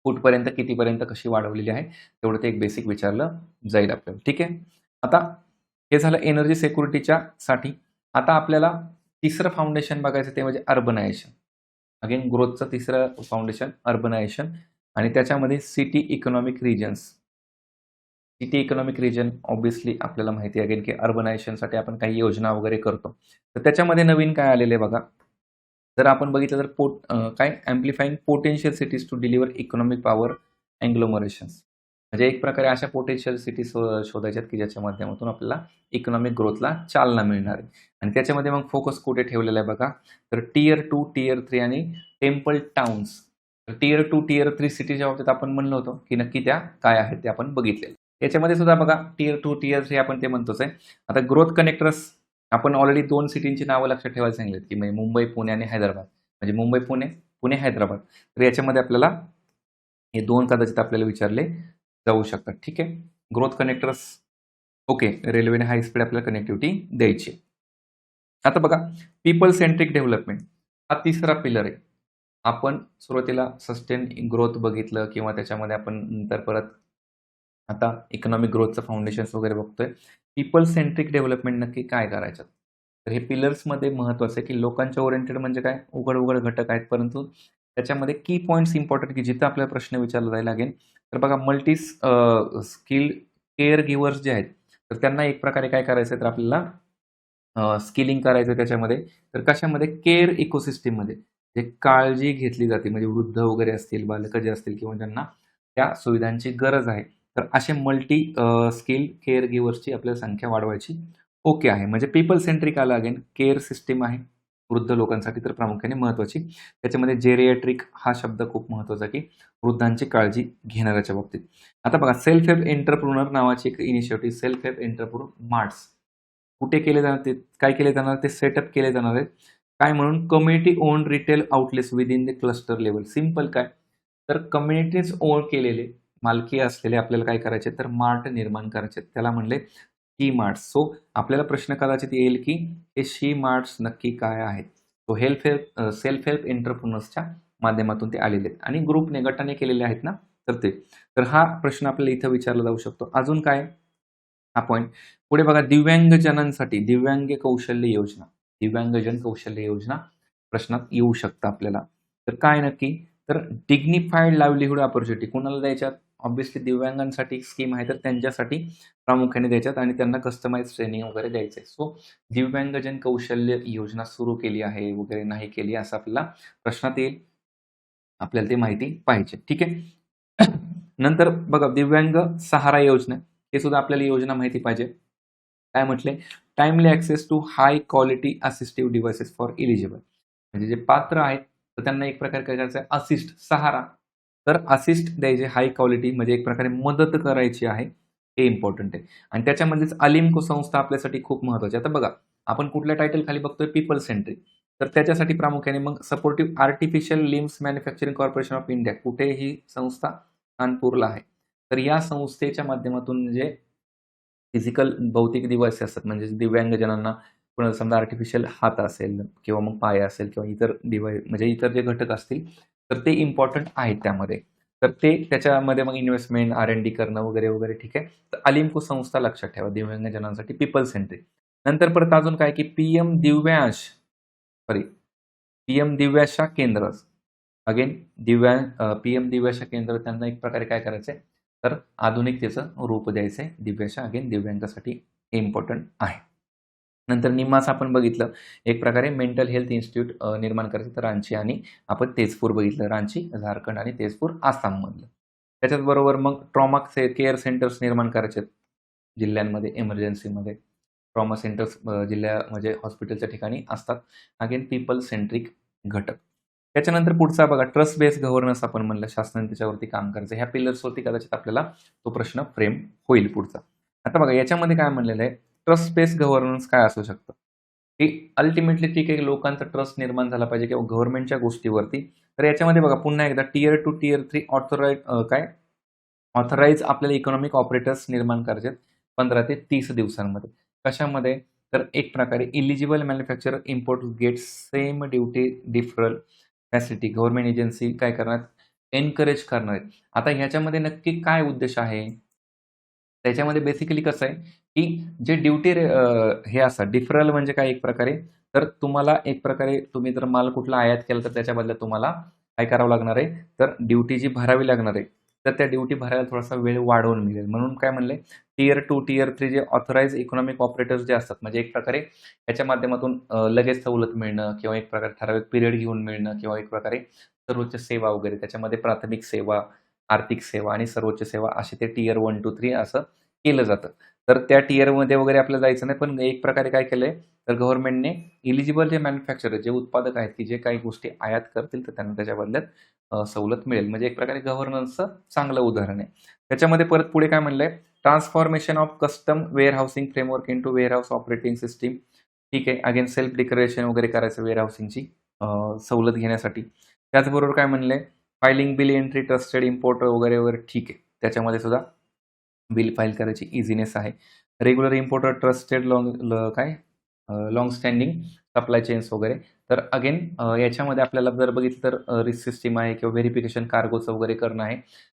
Speaker 1: कुठपर्यंत, कितीपर्यंत, कशी वाढवलेली आहे, तेवढं ते एक बेसिक विचारलं जाईल आपल्याला. ठीक आहे. आता हे झालं एनर्जी सिक्युरिटीच्या साठी. आता आपल्याला तिसरं फाउंडेशन बघायचं ते म्हणजे अर्बनायझेशन. अगेन ग्रोथचं तिसरं फाउंडेशन अर्बनायझेशन आणि त्याच्यामध्ये city economic regions. City economic region obviously आपल्याला माहिती आहे की अर्बनायझेशनसाठी आपण काही योजना वगैरे करतो. तर त्याच्यामध्ये नवीन काय आलेलं आहे बघा, जर आपण बघितलं तर काय amplifying potential cities to deliver economic power agglomerations. म्हणजे एक प्रकारे अशा पोटेन्शियल सिटी शोधायच्यात की ज्याच्या माध्यमातून आपल्याला इकॉनॉमिक ग्रोथला चालना मिळणार आहे. आणि त्याच्यामध्ये मग फोकस कुठे ठेवलेला आहे बघा, तर टियर 2, टियर 3 आणि टेम्पल टाउन्स. तर टियर 2, टियर 3 सिटीच्या बाबतीत आपण म्हणलो होतो की नक्की त्या काय आहेत ते आपण बघितले. याच्यामध्ये सुद्धा बघा टियर 2, टियर 3 आपण ते म्हणतोच आहे. आता ग्रोथ कनेक्टर्स आपण ऑलरेडी 2 सिटींची नावं लक्षात ठेवायला सांगितलेत की म्हणजे मुंबई, पुणे आणि हैदराबाद. म्हणजे मुंबई, पुणे, पुणे, हैदराबाद. तर याच्यामध्ये आपल्याला हे 2 कदाचित आपल्याला विचारले जाऊ शकतात. ठीक आहे. Growth connectors okay. रेल्वेने हाय स्पीड आपल्याला कनेक्टिव्हिटी द्यायची. आता बघा पीपल सेंट्रिक डेव्हलपमेंट हा तिसरा पिलर आहे. आपण सुरुवातीला सस्टेन ग्रोथ बघितलं किंवा त्याच्यामध्ये आपण नंतर परत आता इकॉनॉमिक ग्रोथचं फाउंडेशन्स वगैरे बघतोय. पीपल सेंट्रिक डेव्हलपमेंट नक्की काय करायचं? तर हे पिलर्समध्ये महत्त्वाचं आहे की लोकांच्या ओरिएंटेड म्हणजे काय? उघड-उघड घटक आहेत, परंतु त्याच्यामध्ये की पॉइंट्स इम्पॉर्टंट की जिथं आपल्याला प्रश्न विचारला जायला लागेल. तर बघा स्किल्ड केअर गिव्हर्स जे आहेत, तर त्यांना एक प्रकारे काय करायचं तर आपल्याला स्किलिंग करायचं त्याच्यामध्ये. तर कशामध्ये? केअर इकोसिस्टममध्ये. जे काळजी घेतली जाते म्हणजे वृद्ध वगैरे असतील, बालकं जे असतील किंवा ज्यांना त्या सुविधांची गरज आहे. तर असे मल्टी स्किल केअर गिव्हर्सची आपल्याला संख्या वाढवायची ओके आहे. म्हणजे पीपल सेंट्रिक आलं अगेन केअर सिस्टम आहे वृद्ध लोकांसाठी तर प्रामुख्याने महत्त्वाची. त्याच्यामध्ये जेरियाट्रिक हा शब्द खूप महत्त्वाचा की वृद्धांची काळजी घेणाऱ्याच्या बाबतीत. आता बघा सेल्फ हेल्प एंटरप्रेन्योर नावाची एक initiative self help entrepreneur marts कुठे केले जाणार ते काय केले जाणार ते सेटअप केले जाणार आहेत. काय म्हणून community owned retail outlets within the cluster level. Simple काय तर कम्युनिटीज ओन केलेले मालकी असलेले आपल्याला काय करायचे तर मार्ट निर्माण करायचे. त्याला म्हणले शी मार्ट्स. सो आपल्याला प्रश्न कदाचित येईल की हे शी मार्ट्स नक्की काय आहेत. तो सेल्फ हेल्प एंटरप्रेन्योर्सच्या माध्यमातून ते आलेले आहेत आणि ग्रुपने गटाने केलेले आहेत ना तर ते. तर हा प्रश्न आपल्याला इथं विचारला जाऊ शकतो. अजून काय हा पॉईंट पुढे बघा दिव्यांगजनांसाठी दिव्यांग कौशल्य योजना. दिव्यांगजन कौशल्य योजना प्रश्नात येऊ शकतं आपल्याला. तर काय नक्की तर डिग्निफाईड लाईव्हलीहूड अपॉर्च्युनिटी कुणाला द्यायच्यात? ऑब्व्हियसली दिव्यांगांसाठी स्कीम आहे तर त्यांच्यासाठी प्रामुख्याने द्यायच्यात आणि त्यांना कस्टमाइज ट्रेनिंग वगैरे द्यायचं आहे. सो दिव्यांगजन कौशल्य योजना सुरू केली आहे वगैरे नाही केली असं आपल्याला प्रश्नात येईल. आपल्याला ती माहिती पाहिजे. ठीक आहे. नंतर बघा दिव्यांग सहारा योजना हे सुद्धा आपल्याला योजना माहिती पाहिजे. काय म्हटले? Timely access to high quality assistive devices for eligible. म्हणजे जे पात्र आहेत तर त्यांना एक प्रकारे काय करायचं आहे असिस्ट सहारा. तर असिस्ट द्यायचे हाय क्वालिटी म्हणजे एक प्रकारे मदत करायची आहे. हे इम्पॉर्टंट आहे. आणि त्याच्यामध्येच अलिम्को संस्था आपल्यासाठी खूप महत्त्वाची आहे. आता बघा आपण कुठल्या टायटल खाली बघतोय पीपल सेंट्रिक. तर त्याच्यासाठी प्रामुख्याने मग supportive artificial limbs manufacturing corporation of India कुठे ही संस्था कानपूरला आहे. तर या संस्थेच्या माध्यमातून जे फिजिकल भौतिक डिव्हाइस असतात म्हणजे दिव्यांगजनांना कोणाला समजा आर्टिफिशियल हात असेल किंवा मग पाय असेल किंवा इतर म्हणजे इतर जे घटक असतील तर ते इम्पॉर्टंट आहेत त्यामध्ये. तर ते त्याच्यामध्ये मग इन्व्हेस्टमेंट R&D करणं वगैरे वगैरे ठीक आहे. तर अलिम्को संस्था लक्षात ठेवा दिव्यांगजनांसाठी पीपल सेंट्रिक. नंतर परत अजून काय की पीएम दिव्याशा केंद्र. अगेन पीएम दिव्याशा केंद्र त्यांना एक प्रकारे काय करायचंय तर आधुनिकतेचं रूप द्यायचंय. दिव्याशा अगेन दिव्यांगासाठी इम्पॉर्टंट आहे. नंतर निम्मास आपण बघितलं एक प्रकारे मेंटल हेल्थ इन्स्टिट्यूट निर्माण करायचं तर रांची आणि आपण तेजपूर बघितलं. रांची झारखंड आणि तेजपूर आसाममधलं. त्याच्याच बरोबर मग ट्रॉमा केअर सेंटर्स निर्माण करायचे जिल्ह्यांमध्ये इमर्जन्सीमध्ये. ट्रॉमा सेंटर्स जिल्ह्या म्हणजे हॉस्पिटलच्या ठिकाणी असतात. अगेन पीपल सेंट्रिक घटक. त्याच्यानंतर पुढचा बघा ट्रस्ट बेस्ड गव्हर्नन्स आपण म्हणलं शासनाने त्याच्यावरती काम करायचं. ह्या पिलर्सवरती कदाचित आपल्याला तो प्रश्न फ्रेम होईल पुढचा. आता बघा याच्यामध्ये काय म्हणलेलं आहे ट्रस्ट बेस्ड गव्हर्नन्स काय असू शकतं? की अल्टिमेटली ठीक आहे लोकांचा ट्रस्ट निर्माण झाला पाहिजे किंवा गव्हर्नमेंटच्या गोष्टीवरती. तर याच्यामध्ये बघा पुन्हा एकदा टियर 2 टियर 3 ऑथराईज आपल्याला इकॉनॉमिक ऑपरेटर्स निर्माण करायचे 15 ते 30 दिवसांमध्ये. कशामध्ये? तर एक प्रकारे eligible manufacturer import get same duty deferral facility government agency काय करणार एनकरेज करणार आहेत. आता ह्याच्यामध्ये नक्की काय उद्देश आहे? त्याच्यामध्ये बेसिकली कसं आहे, की जे हे असतात डिफरल म्हणजे काय एक प्रकारे तर तुम्हाला एक प्रकारे तुम्ही जर माल कुठला आयात केला तर त्याच्या बदल्यात तुम्हाला काय करावं लागणार आहे, तर ड्युटी जी भरावी लागणार आहे. तर त्या ड्युटी भरायला थोडासा वेळ वाढवून मिळेल. म्हणून काय म्हणले टियर 2, टियर 3 जे ऑथराइज्ड इकॉनॉमिक ऑपरेटर्स जे असतात म्हणजे एक प्रकारे त्याच्या माध्यमातून लगेच सवलत मिळणं किंवा एक प्रकारे ठराविक पिरियड घेऊन मिळणं किंवा एक प्रकारे सर्वोच्च सेवा वगैरे त्याच्यामध्ये प्राथमिक सेवा आर्थिक सेवा आणि सर्वोच्च सेवा असे ते टियर 1, 2, 3 असं केलं जातं. तर त्या टियरमध्ये वगैरे आपल्याला जायचं नाही. पण एक प्रकारे काय केलंय, तर गव्हर्नमेंटने एलिजिबल जे मॅन्युफॅक्चरर जे उत्पादक आहेत, की जे काही गोष्टी आयात करतील, तर त्यांना त्याच्या बदल्यात सवलत मिळेल. म्हणजे एक प्रकारे गव्हर्नन्सचं चांगलं उदाहरण आहे. त्याच्यामध्ये परत पुढे काय म्हणलंय, transformation of custom warehousing framework into warehouse operating system. ठीक आहे. अगेन सेल्फ डिक्लेरेशन वगैरे करायचं वेअरहाउसिंगची सवलत घेण्यासाठी. त्याचबरोबर काय म्हणलंय, filing bill entry trusted import वगैरे वगैरे ठीक आहे. त्याच्यामध्ये सुद्धा बिल फाईल करायची इझीनेस आहे. Regular importer trusted long standing supply chains वगैरे. तर अगेन याच्यामध्ये आपल्याला जर बघितलं तर रिस्क सिस्टीम आहे किंवा व्हेरिफिकेशन कार्गोचं वगैरे करणं आहे.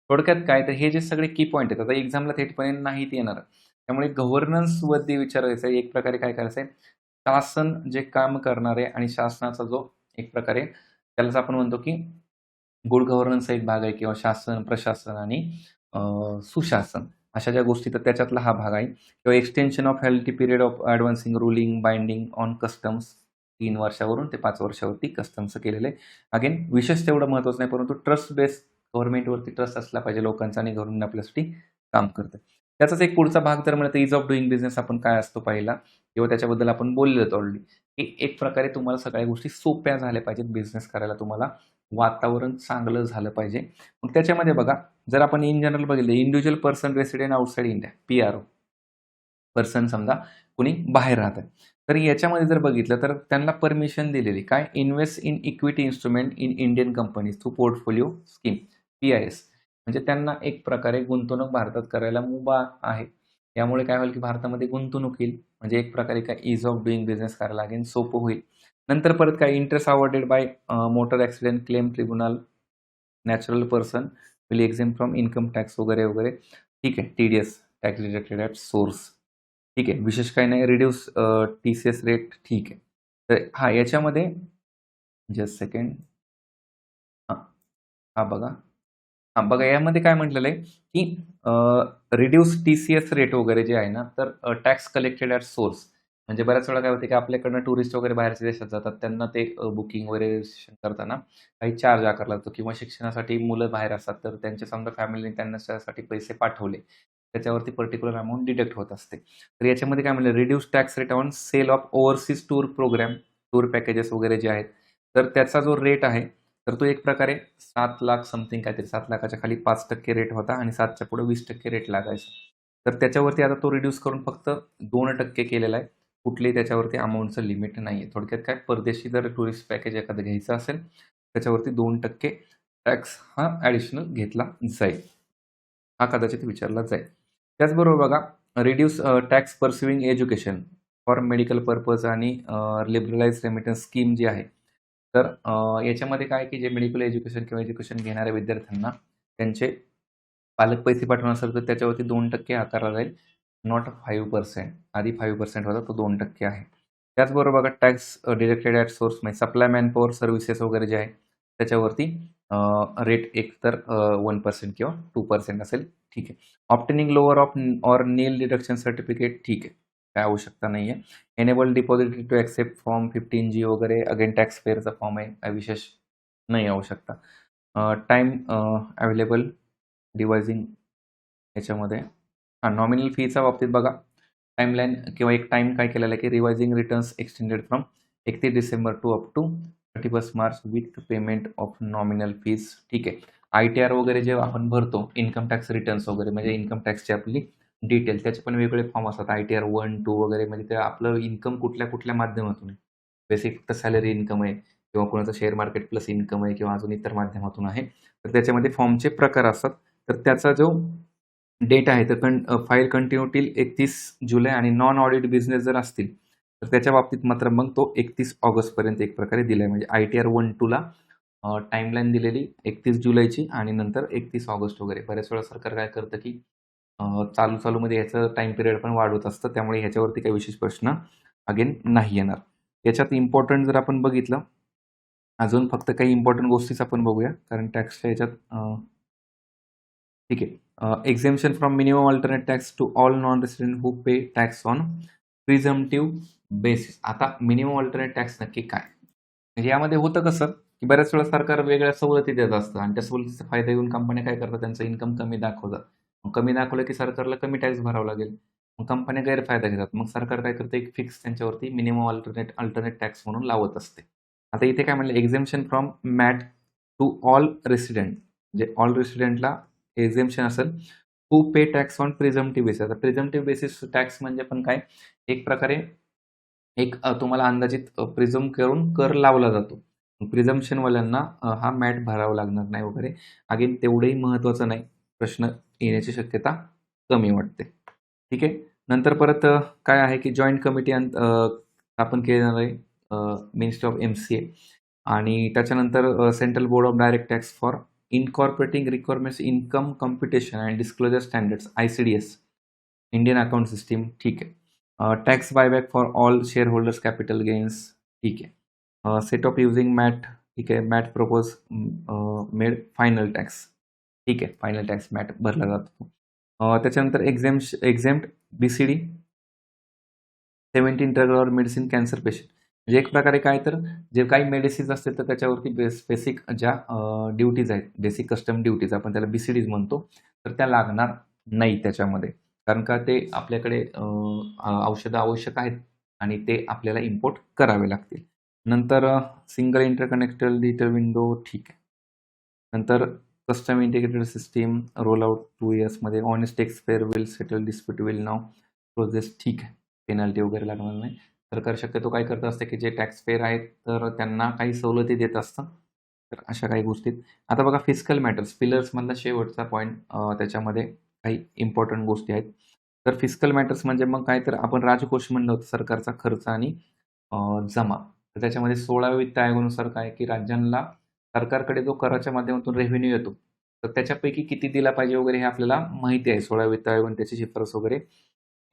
Speaker 1: थोडक्यात काय तर हे जे सगळे की पॉईंट आहेत, आता एक्झामला थेटपणे नाहीत येणार. त्यामुळे गव्हर्नन्सवरती विचारायचं आहे. एक प्रकारे काय करायचं आहे, शासन जे काम करणार आहे आणि शासनाचा जो एक प्रकारे त्यालाच आपण म्हणतो की गुड गव्हर्नन्सचा एक भाग आहे किंवा शासन, प्रशासन आणि सुशासन अशा ज्या गोष्टी तर त्याच्यातला हा भाग आहे. किंवा extension of validity period of advancing ruling binding on customs 3 वर्षावरून ते 5 वर्षावरती कस्टम्सचं केलेलं आहे. अगेन विशेष तेवढं महत्त्वाचं नाही, परंतु ट्रस्ट बेस्ड गव्हर्नमेंटवरती ट्रस्ट असला पाहिजे लोकांचा आणि गव्हर्नमेंट आपल्यासाठी काम करतं. त्याचाच एक पुढचा भाग जर म्हणलं तर ईज ऑफ डुईंग बिझनेस आपण काय असतो पाहिला किंवा त्याच्याबद्दल आपण बोललेलो ऑलरेडी, की एक प्रकारे तुम्हाला सगळ्या गोष्टी सोप्या झाल्या पाहिजेत बिझनेस करायला तुम्हाला. वातावरण चांगलं झालं पाहिजे. मग त्याच्यामध्ये बघा, जर आपण इन जनरल बघितलं, individual person resident outside India, PRO person समजा कोणी बाहेर राहत आहे. तर याच्यामध्ये जर बघितलं तर त्यांना परमिशन दिलेली काय, invest in equity instrument in Indian companies through portfolio scheme, P-I-S. म्हणजे त्यांना एक प्रकारे गुंतवणूक भारतात करायला मुभा आहे. यामुळे काय होईल की भारतामध्ये गुंतवणूक येईल. म्हणजे एक प्रकारे काय ईज ऑफ डुईंग बिझनेस करायला लागेल, सोपं होईल. नंतर परत काय, interest awarded by motor accident claim tribunal, natural person will exempt from income tax वगैरे वगैरे. ठीक आहे. TDS tax deducted at source. ठीक आहे. विशेष काही नाही. Reduce TCS rate. ठीक आहे. तर हां, याच्यामध्ये जस्ट सेकंड. हां, हां बघा. हां, बघा यामध्ये काय म्हटलेलं आहे, की रिड्यूस टी-सी-एस रेट वगैरे जे आहे ना, तर टॅक्स कलेक्टेड ॲट सोर्स. म्हणजे बऱ्याच वेळा काय होते, की आपल्याकडनं टुरिस्ट वगैरे बाहेरच्या देशात जातात. त्यांना ते बुकिंग वगैरे रजिस्ट्रेशन करताना काही चार्ज आकारला जातो किंवा शिक्षणासाठी मुलं बाहेर असतात, तर त्यांच्या समजा फॅमिलीने त्यांना त्यासाठी पैसे पाठवले. त्याच्यावरती पर्टिक्युलर अमाउंट डिडक्ट होत असते. तर याच्यामध्ये काय म्हणलं, reduce tax rate on sale of overseas tour programme, tour packages वगैरे जे आहेत. तर त्याचा जो रेट आहे, तर तो एक प्रकारे 7 लाख समथिंग काहीतरी 7 लाखाच्या खाली 5% रेट होता आणि 7च्या पुढे 20% रेट लागायचा. तर त्याच्यावरती आता तो रिड्यूस करून फक्त 2% केलेला आहे. कुठलीही त्याच्यावरती अमाउंटचं लिमिट नाही आहे. थोडक्यात काय, परदेशी जर टुरिस्ट पॅकेज एखादं घ्यायचं असेल, त्याच्यावरती 2% टॅक्स हा ॲडिशनल घेतला जाईल. हा कदाचित विचारला जाईल. त्याचबरोबर बघा, reduce tax pursuing education for medical purpose आणि लिबरलाइज रेमिटन्स स्कीम जी आहे. तर याच्यामध्ये काय की जे मेडिकल एज्युकेशन किंवा एज्युकेशन घेणाऱ्या विद्यार्थ्यांना त्यांचे पालक पैसे पाठवणार असेल तर त्याच्यावरती 2% आकारला जाईल. नॉट 5%. आधी 5% होता, तो 2% आहे. त्याचबरोबर बघा, टॅक्स डिडक्टेड ॲट सोर्स म्हणजे सप्लाय मॅन पॉवर सर्व्हिसेस वगैरे जे आहे त्याच्यावरती रेट एकतर 1% किंवा 2% असेल. ठीक आहे. Obtaining lower of or nil deduction certificate. ठीक आहे. काय आवश्यकता नाही आहे. Enable depository to accept form 15G वगैरे. अगेन टॅक्स पेअरचा फॉर्म आहे. काय विशेष नाही आवश्यकता. टाईम अवेलेबल डिवायजिंग याच्यामध्ये नॉमिनल फीच्या बाबतीत बघा, टाईमलाईन किंवा एक टाईम काय केलेला आहे की revising returns extended from 31 December to up to 31 March with payment of nominal fees. ठीक आहे. ITR वगैरे जे आपण भरतो, इन्कम टॅक्स रिटर्न्स वगैरे म्हणजे इन्कम टॅक्सची आपली डिटेल, त्याचे पण वेगवेगळे फॉर्म असतात. ITR 1, 2 वगैरे म्हणजे ते आपलं इन्कम कुठल्या कुठल्या माध्यमातून आहे. बेसिक फक्त सॅलरी इन्कम आहे किंवा कोणाचं शेअर मार्केट प्लस इन्कम आहे किंवा अजून इतर माध्यमातून आहे. तर त्याच्यामध्ये फॉर्मचे प्रकार असतात. तर त्याचा जो डेट आहे तर फाईल कंटिन्यू टिल 31 जुलै आणि नॉन ऑडिट बिझनेस जर असतील, तर त्याच्या बाबतीत मात्र मग तो 31 ऑगस्टपर्यंत एक प्रकारे दिला आहे. म्हणजे ITR 1, 2ला टाईमलाईन दिलेली 31 जुलैची आणि नंतर 31 ऑगस्ट वगैरे. बऱ्याच वेळा सरकार काय करतं, की चालूमध्ये ह्याचं टाईम पिरियड पण वाढवत असतं. त्यामुळे ह्याच्यावरती काही विशेष प्रश्न अगेन नाही येणार. याच्यात इम्पॉर्टंट जर आपण बघितलं, अजून फक्त काही इम्पॉर्टंट गोष्टीच आपण बघूया. कारण टॅक्सच्या ह्याच्यात ठीक आहे. Exemption from minimum alternate tax to all non resident who pay tax on presumptive basis. आता मिनिमम अल्टरनेट टॅक्स नक्की काय? म्हणजे यामध्ये होतं कसं, की बऱ्याच वेळा सरकार वेगळ्या सवलती देत असतं आणि त्या सवलतीचा फायदा घेऊन कंपन्या काय करतात, त्यांचं इन्कम कमी दाखवतात. मग कमी दाखवलं की सरकारला कमी टॅक्स भरावा लागेल. मग कंपन्या गैरफायदा घेतात. मग सरकार काय करते, एक फिक्स त्यांच्यावरती मिनिमम अल्टरनेट टॅक्स म्हणून लावत असते. आता इथे काय म्हणलं, exemption from MAT to all resident, म्हणजे ऑल रेसिडेंटला एक्झेम्पशन असेल who pay tax on presumptive basis. आता प्रिझम्पटिव्ह बेसिस टॅक्स म्हणजे पण काय, एक प्रकारे तुम्हाला अंदाजित प्रिझम करून कर लावला जातो. प्रिझम्पशनवाल्यांना हा मॅट भरावा लागणार नाही वगैरे. अगेन तेवढंही महत्त्वाचं नाही. प्रश्न येण्याची शक्यता कमी वाटते. ठीक आहे. नंतर परत काय आहे की जॉईंट कमिटी स्थापन केली जाणार आहे मिनिस्ट्री ऑफ एम-सी-ए आणि त्याच्यानंतर central board of direct tax for incorporating requirements income computation and disclosure standards ICDS, Indian account system. ठीक आहे. Tax buyback for all share holders capital gains. ठीक आहे. Set off using MAT. ठीक आहे. MAT propose made final tax. ठीक आहे. Final tax MAT भरला जातो. त्याच्यानंतर एक्झेम्प्ट BCD 17 ड्रग और मेडिसिन कॅन्सर पेशंट. म्हणजे एक प्रकारे काय तर जे काही मेडिसिन्स असतील तर त्याच्यावरती बेसिक ज्या ड्युटीज आहेत, बेसिक कस्टम ड्युटीज आपण त्याला BCDज म्हणतो, तर त्या लागणार नाही त्याच्यामध्ये. कारण का ते आपल्याकडे औषधं आवश्यक आहेत आणि ते आपल्याला इम्पोर्ट करावे लागतील. नंतर सिंगल इंटरकनेक्टेड डिजिटल विंडो. ठीक आहे. नंतर custom integrated system roll out 2 इयर्समध्ये. Honest taxpayer will settle dispute will now process. ठीक आहे. पेनल्टी वगैरे लागणार नाही. सरकार शक्यतो काय करत असते की जे टॅक्स पेअर आहेत तर त्यांना काही सवलती देत असतं. तर अशा काही गोष्टीत. आता बघा फिस्कल मॅटर्स, पिलर्समधला शेवटचा पॉईंट, त्याच्यामध्ये काही इम्पॉर्टंट गोष्टी आहेत. तर फिस्कल मॅटर्स म्हणजे मग काय तर आपण राजकोष म्हणलं होतं, सरकारचा खर्च आणि जमा. तर त्याच्यामध्ये 16व्या वित्त आयोगानुसार काय की राज्यांना सरकारकडे जो कराच्या माध्यमातून रेव्हेन्यू येतो तर त्याच्यापैकी किती दिला पाहिजे वगैरे हे आपल्याला माहिती आहे. 16व्या वित्त आयोगाने त्याची शिफारस वगैरे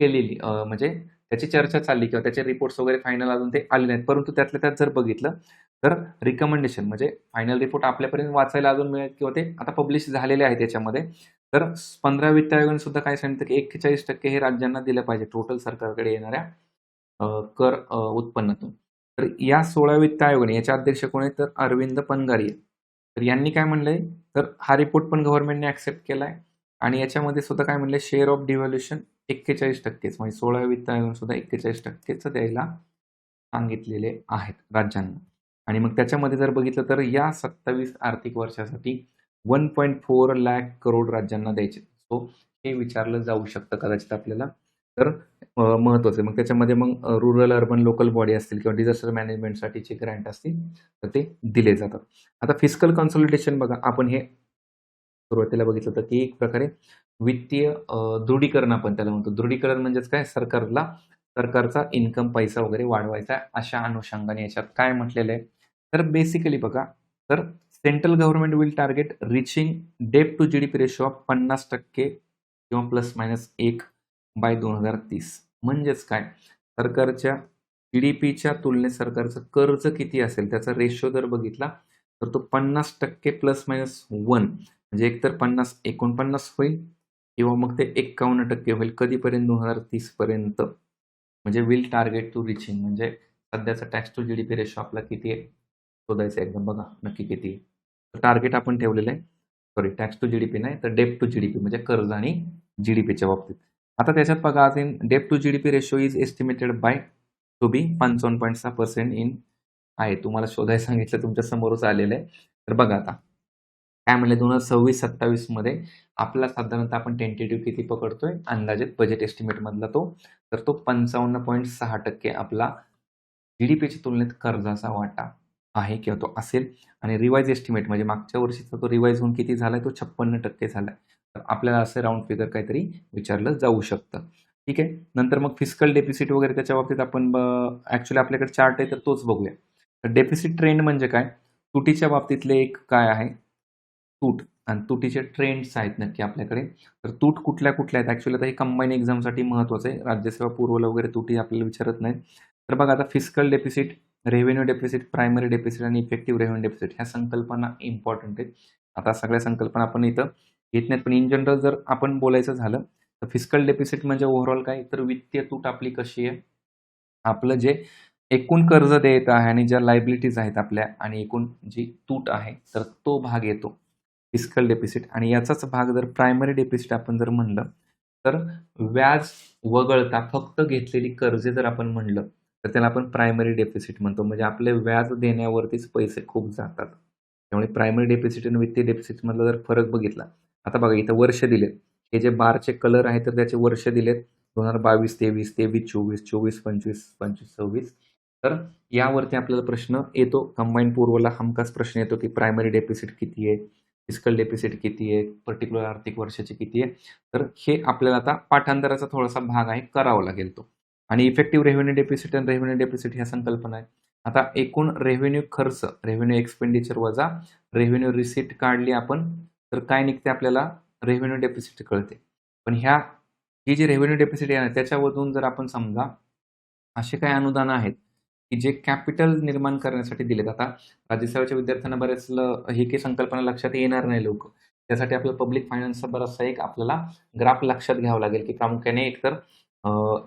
Speaker 1: केलेली, म्हणजे त्याची चर्चा चालली किंवा त्याचे रिपोर्ट्स वगैरे फायनल अजून ते आले नाहीत. परंतु त्यातल्या त्यात जर बघितलं तर रिकमेंडेशन म्हणजे फायनल रिपोर्ट आपल्यापर्यंत वाचायला अजून मिळेल किंवा ते आता पब्लिश झालेले आहेत त्याच्यामध्ये. तर 15 वित्त आयोगाने सुद्धा काय सांगितलं की 41% हे राज्यांना दिलं पाहिजे टोटल सरकारकडे येणाऱ्या कर उत्पन्नातून. तर या 16 वित्त आयोगाने, याचे अध्यक्ष कोण आहेत तर अरविंद पनगारिया. तर यांनी काय म्हणलंय, तर हा रिपोर्ट पण गव्हर्नमेंटने ऍक्सेप्ट केलाय आणि याच्यामध्ये सुद्धा काय म्हणलंय, शेअर ऑफ डिव्हॅल्युएशन 41%, म्हणजे 16 वित्त आयोगाने सुद्धा 41% द्यायला सांगितलेले आहेत राज्यांना. आणि मग त्याच्यामध्ये जर बघितलं तर या 27 आर्थिक वर्षासाठी 1.4 लाख करोड राज्यांना द्यायचे. सो हे विचारलं जाऊ शकतं कदाचित आपल्याला. तर महत्त्वाचं आहे. मग त्याच्यामध्ये मग रुरल अर्बन लोकल बॉडी असतील किंवा डिझास्टर मॅनेजमेंटसाठीचे ग्रँट असतील तर ते दिले जातात. आता फिस्कल कन्सॉलिडेशन बघा, आपण हे सुरुवातीला बघितलं होतं की एक प्रकारे वित्तीय दृढीकरण आपण त्याला म्हणतो. दृढीकरण म्हणजेच काय, सरकारचा इन्कम पैसा वगैरे वाढवायचा. अशा अनुषंगाने याच्यात काय म्हटलेलं आहे तर बेसिकली बघा, तर central government will target reaching debt to GDP ratio of 50% किंवा ±1 बाय 2030. म्हणजेच काय, सरकारच्या GDPच्या तुलनेत सरकारचं कर्ज किती असेल त्याचा रेशो जर बघितला तर तो 50% ±1, म्हणजे एकतर 49 होईल किंवा मग ते 51% होईल. कधीपर्यंत 2030 पर्यंत. म्हणजे विल टार्गेट टू रिचिंग, म्हणजे सध्याचा टॅक्स टू GDP रेशो आपला किती आहे शोधायचं एकदम. बघा नक्की किती आहे. टार्गेट आपण ठेवलेलं आहे, सॉरी टॅक्स टू GDP नाही तर डेप टू GDP, म्हणजे कर्ज आणि GDPच्या बाबतीत. आता त्याच्यात बघा, debt to GDP ratio is estimated by to be 55.6% in आहे. तुम्हाला शोधायला सांगितलं, तुमच्या समोरच आलेलं आहे. तर बघा आता काय म्हणले, 2026-27 मध्ये आपला साधारणतः आपण टेंटेटिव्ह किती पकडतोय अंदाजित बजेट एस्टिमेट मधला तो, तर तो 55.6% आपला GDPच्या तुलनेत कर्जाचा वाटा आहे किंवा तो असेल. आणि रिवाइज एस्टिमेट म्हणजे मागच्या वर्षीचा तो रिवाइज होऊन किती झालाय, तो 56% झालाय. तर आपल्याला असं राऊंड फिगर काहीतरी विचारलं जाऊ शकतं. ठीक आहे. नंतर मग फिस्कल डेफिसिट वगैरे त्याच्या बाबतीत आपण ऍक्च्युली आपल्याकडे चार्ट आहे तर तोच बघूया. तर डेफिसिट ट्रेंड म्हणजे काय, तुटीच्या बाबतीतले एक काय आहे तूट, आणि तुटीचे ट्रेंड्स आहेत नक्की आपल्याकडे. तर तूट कुठल्या कुठल्या आहेत ऍक्च्युली, आता हे कंबाईन एक्झामसाठी महत्त्वाचं आहे. राज्यसेवा पूर्वला वगैरे तुटी आपल्याला विचारत नाहीत. तर बघा आता fiscal deficit, revenue deficit, primary deficit आणि इफेक्टिव्ह रेव्हेन्यू डेफिसिट ह्या संकल्पना इम्पॉर्टंट आहेत. आता सगळ्या संकल्पना आपण इथं घेत नाहीत, पण इन जनरल जर आपण बोलायचं झालं तर फिस्कल डेफिसिट म्हणजे ओव्हरऑल काय, तर वित्तीय तूट आपली कशी आहे, आपलं जे एकूण कर्ज देत आहे आणि ज्या लायबिलिटीज आहेत आपल्या आणि एकूण जी तूट आहे तर तो भाग येतो फिस्कल डेफिसिट. आणि याचाच भाग जर प्रायमरी डेफिसिट आपण जर म्हणलं तर व्याज वगळता फक्त घेतलेली कर्जे जर आपण म्हणलं तर त्याला आपण प्रायमरी डेफिसिट म्हणतो. म्हणजे आपले व्याज देण्यावरतीच पैसे खूप जातात. त्यामुळे प्रायमरी डेफिसिट आणि वित्तीय डेफिसिट मधला जर फरक बघितला, आता बघा इथं वर्ष दिलेत, हे जे बारचे कलर आहेत तर त्याचे वर्ष दिलेत 2022-23, 23-24, 24-25, 25-26. तर यावरती आपल्याला प्रश्न येतो. कंबाईन पूर्वला हमखास प्रश्न येतो की प्रायमरी डेफिसिट किती आहे, फिस्कल डेफिसिट किती आहे, पर्टिक्युलर आर्थिक वर्षाची किती आहे. तर हे आपल्याला आता पाठांतराचा थोडासा भाग आहे, करावा लागेल तो. आणि इफेक्टिव्ह रेव्हेन्यू डेफिसिट आणि रेव्हेन्यू डेफिसिट ह्या संकल्पना आहे. आता एकूण रेव्हेन्यू खर्च, रेव्हेन्यू एक्सपेंडिचर वजा रेव्हेन्यू रिसीट काढली आपण तर काय निघते आपल्याला, रेव्हेन्यू डेफिसिट कळते. पण ही जी रेव्हेन्यू डेफिसिट आहे ना त्याच्यामधून जर आपण समजा असे काही अनुदान आहेत की जे कॅपिटल निर्माण करण्यासाठी दिलेत. आता राज्यसेवेच्या विद्यार्थ्यांना बरेच ही काही संकल्पना लक्षात येणार नाही लवकर. त्यासाठी आपल्याला पब्लिक फायनान्सचा बराचसा एक आपल्याला ग्राफ लक्षात घ्यावा लागेल की प्रामुख्याने एकतर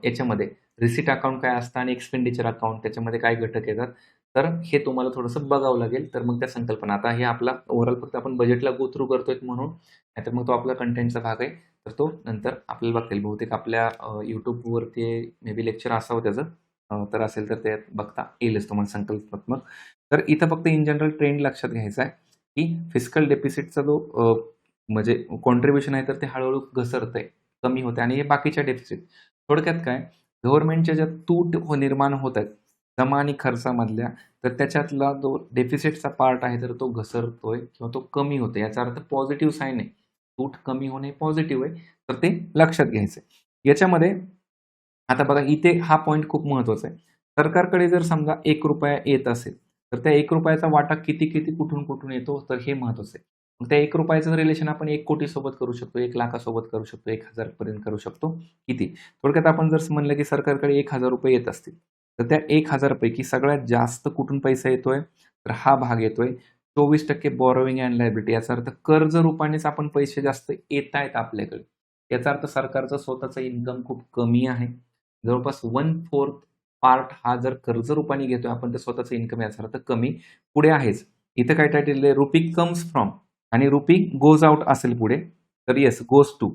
Speaker 1: याच्यामध्ये रिसीट अकाउंट काय असतं आणि एक्सपेंडिचर अकाउंट त्याच्यामध्ये काय घटक येतात. तर हे तुम्हाला थोडंसं बघावं लागेल. तर मग त्या संकल्पना आता हे आपला ओव्हरऑल फक्त आपण बजेटला गो थ्रू करतोय म्हणून, नाहीतर मग तो आपला कंटेंटचा भाग आहे. तर तो नंतर आपल्याला बघता येईल. बहुतेक आपल्या YouTubeवरती मे बी लेक्चर असावं त्याचं. तर असेल तर ते बघता येईलच तुम्हाला संकल्पनात्मक. तर इथं फक्त इन जनरल ट्रेंड लक्षात घ्यायचा आहे की फिस्कल डेफिसिटचा जो म्हणजे कॉन्ट्रीब्युशन आहे तर ते हळूहळू घसरतंय, कमी होते आणि हे बाकीच्या डेफिसिट. थोडक्यात काय, गव्हर्नमेंटच्या ज्या तूट निर्माण होत आहेत जमा आणि खर्चामधल्या, तर त्याच्यातला जो डेफिसिटचा पार्ट आहे तर तो घसरतोय किंवा तो कमी होतोय. याचा अर्थ पॉझिटिव्ह साईन आहे. तूट कमी होणे पॉझिटिव्ह आहे. तर ते लक्षात घ्यायचं आहे. याच्यामध्ये आता बघा इथे हा पॉईंट खूप महत्वाचा आहे. सरकारकडे जर समजा ₹1 येत असेल, तर त्या ₹1चा वाटा किती कुठून येतो तर हे महत्वाचं आहे. मग त्या ₹1चं रिलेशन आपण 1,00,00,000 सोबत करू शकतो, 1,00,000 सोबत करू शकतो, 1,000 पर्यंत करू शकतो. किती? थोडक्यात आपण जर म्हणलं की सरकारकडे ₹1,000 येत असतील, तर त्या 1,000 पैकी सगळ्यात जास्त कुठून पैसा येतोय? तर हा भाग येतोय 24% बॉरोइंग अँड लायबिलिटी. याचा अर्थ कर्ज रूपानेच आपण पैसे जास्त येतायत आपल्याकडे. याचा अर्थ सरकारचं स्वतःचं इन्कम खूप कमी आहे. जवळपास 1/4 पार्ट हा जर कर्ज रूपाने घेतोय आपण तर स्वतःचं इन्कम याचा अर्थ कमी. पुढे आहेच. इथं काय टायटल आहे, रुपी कम्स फ्रॉम आणि रुपी गोज आउट असेल पुढे. तर येस गोज टू.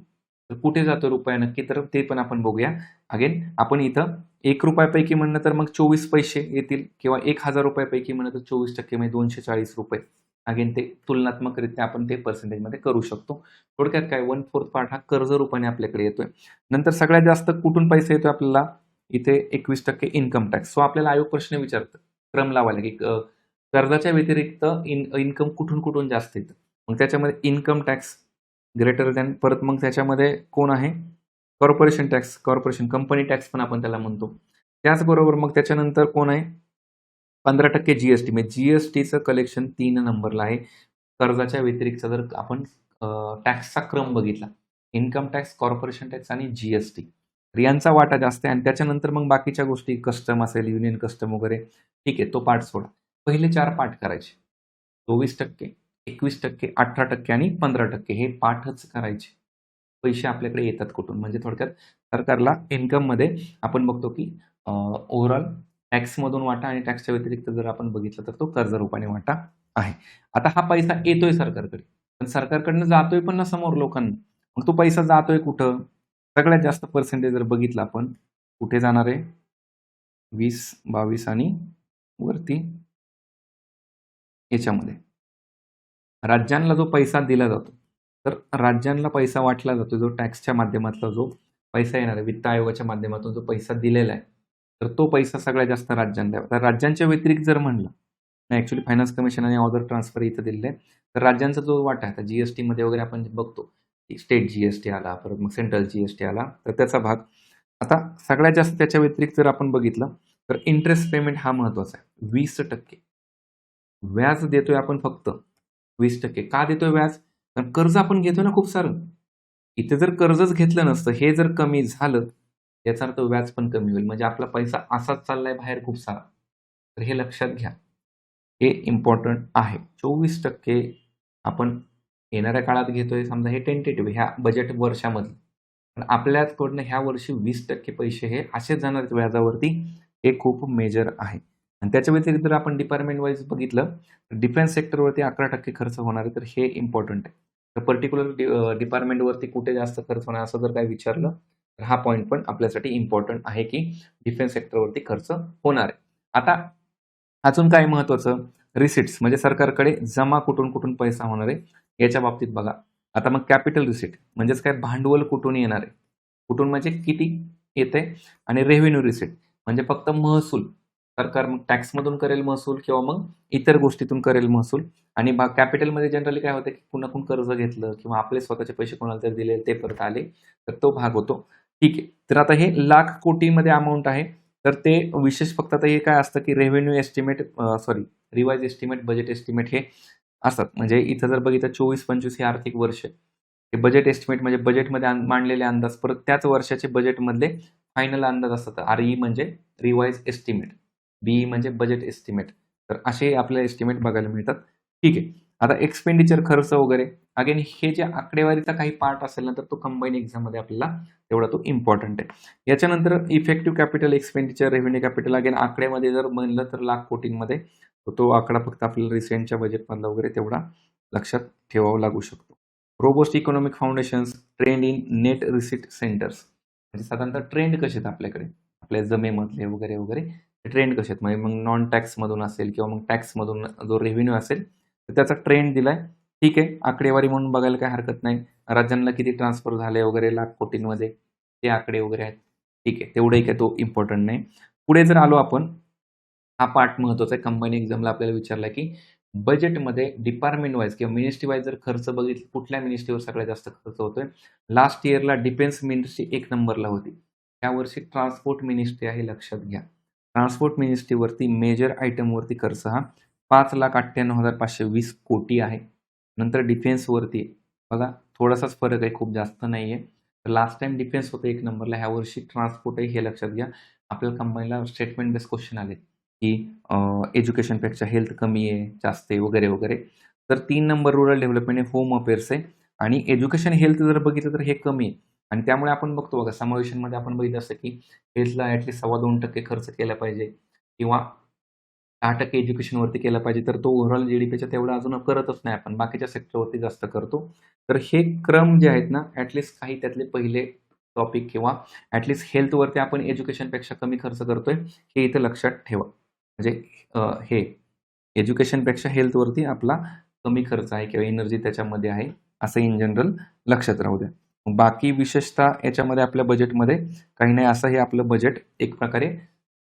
Speaker 1: तर कुठे जातो रुपया नक्की, तर ते पण आपण बघूया. अगेन आपण इथं ₹1 म्हणलं तर मग 24 पैसे येतील किंवा ₹1,000 पैकी म्हणलं तर 24% म्हणजे ₹240. अगेन ते तुलनात्मकरित्या आपण ते पर्सेंटेजमध्ये करू शकतो. थोडक्यात काय 1/4 पार्ट हा कर्ज रूपाने आपल्याकडे येतोय. नंतर सगळ्यात जास्त कुठून पैसा येतोय आपल्याला, इथे 21% इन्कम टॅक्स. सो आपल्याला आयोग प्रश्न विचारतं, क्रम लावायला की कर्जाच्या व्यतिरिक्त इन्कम कुठून जास्त येतं. मग त्याच्यामध्ये इन्कम टॅक्स ग्रेटर दॅन, परत मग त्याच्यामध्ये कोण आहे, corporation tax, corporation company tax पण आपण त्याला म्हणतो. त्याचबरोबर मग त्याच्यानंतर कोण आहे, 15% जीएसटी. म्हणजे जीएसटीचं कलेक्शन 3 नंबरला आहे. कर्जाच्या व्यतिरिक्त जर आपण टॅक्सचा क्रम बघितला, इन्कम टॅक्स, कॉर्पोरेशन टॅक्स आणि जीएसटी, तर यांचा वाटा जास्त आहे. आणि त्याच्यानंतर मग बाकीच्या गोष्टी, कस्टम असेल, युनियन कस्टम वगैरे, ठीक आहे तो पार्ट सोडा. पहिले 4 पार्ट करायचे. 24%, 21%, 18% आणि 15% हे पाठच करायचे. पैसे आपल्याकडे येतात कुठून? म्हणजे थोडक्यात सरकारला इन्कममध्ये आपण बघतो की ओव्हरऑल टॅक्समधून वाटा आणि टॅक्सच्या व्यतिरिक्त जर आपण बघितलं तर तो कर्ज रूपाने वाटा आहे. आता हा पैसा येतोय सरकारकडे, पण सरकारकडनं जातोय पण ना समोर लोकांना. मग तो पैसा जातोय कुठं? सगळ्यात जास्त पर्सेंटेज जर बघितलं आपण, कुठे जाणार आहे? 20, 22 आणि वरती याच्यामध्ये. राज्यांना जो पैसा दिला जातो, तर राज्यांना पैसा वाटला जातो, जो टॅक्सच्या माध्यमातला जो पैसा येणार आहे, वित्त आयोगाच्या माध्यमातून जो पैसा दिलेला आहे, तर तो पैसा सगळ्यात जास्त राज्यांना द्यावा. तर राज्यांच्या व्यतिरिक्त जर म्हणलं, नाही ॲक्च्युअली फायनान्स कमिशन आणि ऑदर ट्रान्सफर इथं दिलेलं आहे. तर राज्यांचा जो वाटा आहे, आता जीएसटीमध्ये वगैरे आपण बघतो, की स्टेट जीएसटी आला, परत मग सेंट्रल जीएसटी आला, तर त्याचा भाग. आता सगळ्यात जास्त त्याच्या व्यतिरिक्त जर आपण बघितलं, तर इंटरेस्ट पेमेंट हा महत्त्वाचा आहे. 20% व्याज देतोय आपण फक्त 20%. का देतोय व्याज? कारण कर्ज आपण घेतोय ना खूप सारं. इथे जर कर्जच घेतलं नसतं, हे जर कमी झालं, याचा अर्थ व्याज पण कमी होईल. म्हणजे आपला पैसा असाच चाललाय बाहेर खूप सारा. तर हे लक्षात घ्या. हे इम्पॉर्टंट आहे. 24% आपण येणाऱ्या काळात घेतोय, समजा हे टेंटेटिव्ह ह्या बजेट वर्षामधलं. पण आपल्याकडनं ह्या वर्षी 20% पैसे हे असेच जाणार आहेत व्याजावरती, हे खूप मेजर आहे. आणि त्याच्या व्यतिरिक्त जर आपण डिपार्टमेंट वाईज बघितलं तर डिफेन्स सेक्टरवरती 11% खर्च होणार आहे, तर हे इम्पॉर्टंट आहे. तर पर्टिक्युलर डिपार्टमेंटवरती कुठे जास्त खर्च होणार असं जर काही विचारलं तर हा पॉईंट पण आपल्यासाठी इम्पॉर्टंट आहे की डिफेन्स सेक्टरवरती खर्च होणार आहे. आता अजून काय महत्त्वाचं, रिसिट्स म्हणजे सरकारकडे जमा कुठून-कुठून पैसा होणार आहे, याच्या बाबतीत बघा. आता मग कॅपिटल रिसीट म्हणजेच काय, भांडवल कुठून येणार आहे? कुठून म्हणजे किती येतंय? आणि रेव्हेन्यू रिसीट म्हणजे फक्त महसूल. सरकार मग टॅक्समधून करेल महसूल किंवा मग इतर गोष्टीतून करेल महसूल. आणि कॅपिटलमध्ये जनरली काय होतं, की कुणाकडून कर्ज घेतलं किंवा आपले स्वतःचे पैसे कोणाला तरी दिले, ते परत आले, तर तो भाग होतो. ठीक आहे. तर आता हे लाख कोटीमध्ये अमाउंट आहे. तर ते विशेष फक्त आता हे काय असतं, की revenue estimate revise estimate, budget estimate हे असतात. म्हणजे इथं जर बघितलं 24-25 हे आर्थिक वर्ष. हे बजेट एस्टिमेट म्हणजे बजेटमध्ये मांडलेले अंदाज, परत त्याच वर्षाचे बजेटमधले फायनल अंदाज असतात. आर-ई म्हणजे रिवाइज एस्टिमेट, बी-ई म्हणजे बजेट एस्टिमेट. तर असे आपल्याला एस्टिमेट बघायला मिळतात. ठीक आहे. आता एक्सपेंडिचर खर्च वगैरे अगेन हे जे आकडेवारीचा काही पार्ट असेल ना, तर तो कंबाईन एक्झाममध्ये आपल्याला तेवढा तो इम्पॉर्टंट आहे. याच्यानंतर effective capital expenditure, revenue capital again आकड्यामध्ये जर म्हणलं तर लाख कोटींमध्ये. तर तो आकडा फक्त आपल्याला रिसेंटच्या बजेटमधला वगैरे तेवढा लक्षात ठेवावा लागू शकतो. Robust economic foundations, trend in net receipt centres म्हणजे साधारणतः ट्रेंड कसे आहेत आपल्याकडे, आपल्या जमेमधले वगैरे वगैरे ट्रेंड कसे आहेत, म्हणजे मग नॉन टॅक्समधून असेल किंवा मग टॅक्समधून जो रेव्हेन्यू असेल तर त्याचा ट्रेंड दिलाय. ठीक आहे, आकडेवारी म्हणून बघायला काही हरकत नाही. राज्यांना किती ट्रान्सफर झाले वगैरे लाख कोटींमध्ये ते आकडे वगैरे आहेत. ठीक आहे, तेवढंही काय तो इम्पॉर्टंट नाही. पुढे जर आलो आपण, हा पार्ट महत्त्वाचा आहे. कंबाईन एक्झामला आपल्याला विचारला की बजेटमध्ये डिपार्टमेंट वाईज किंवा मिनिस्ट्री वाईज जर खर्च बघितला, कुठल्या मिनिस्ट्रीवर सगळ्यात जास्त खर्च होतोय? लास्ट इयरला डिफेन्स मिनिस्ट्री 1 नंबरला होती. यावर्षी ट्रान्सपोर्ट मिनिस्ट्री आहे, लक्षात घ्या. ट्रान्सपोर्ट मिनिस्ट्रीवरती मेजर आयटमवरती खर्च हा 5,98,520 कोटी आहे. नंतर डिफेन्सवरती बघा थोडासाच फरक आहे, खूप जास्त नाहीये. तर लास्ट टाईम डिफेन्स होतं 1 नंबरला, ह्यावर्षी ट्रान्सपोर्ट आहे, हे लक्षात घ्या. आपल्याला कंबाईनला स्टेटमेंट बेस क्वेश्चन आले की एज्युकेशनपेक्षा हेल्थ कमी आहे, जास्त आहे वगैरे वगैरे. तर 3 नंबर रूरल डेव्हलपमेंट आहे, होम अफेअर्स आहे आणि एज्युकेशन हेल्थ जर बघितलं तर हे कमी आहे. आणि त्यामुळे आपण बघतो बघा समावेशनमध्ये आपण बघितलं असतं की हेल्थला ॲटलीस्ट 2.25% खर्च केला पाहिजे किंवा 10% एज्युकेशनवरती केला पाहिजे. तर तो ओव्हरऑल जीडीपीच्या तेवढा अजून करतच नाही आपण. बाकीच्या सेक्टरवरती जास्त करतो. तर हे क्रम जे आहेत ना, ॲटलीस्ट काही त्यातले पहिले टॉपिक किंवा ॲटलीस्ट हेल्थवरती आपण एज्युकेशनपेक्षा कमी खर्च करतोय, हे इथं लक्षात ठेवा. म्हणजे हे एज्युकेशनपेक्षा हेल्थवरती आपला कमी खर्च आहे किंवा एनर्जी त्याच्यामध्ये आहे, असं इन जनरल लक्षात राहू द्या. बाकी विशेषतः याच्यामध्ये आपल्या बजेटमध्ये काही नाही, असं हे आपलं बजेट एक प्रकारे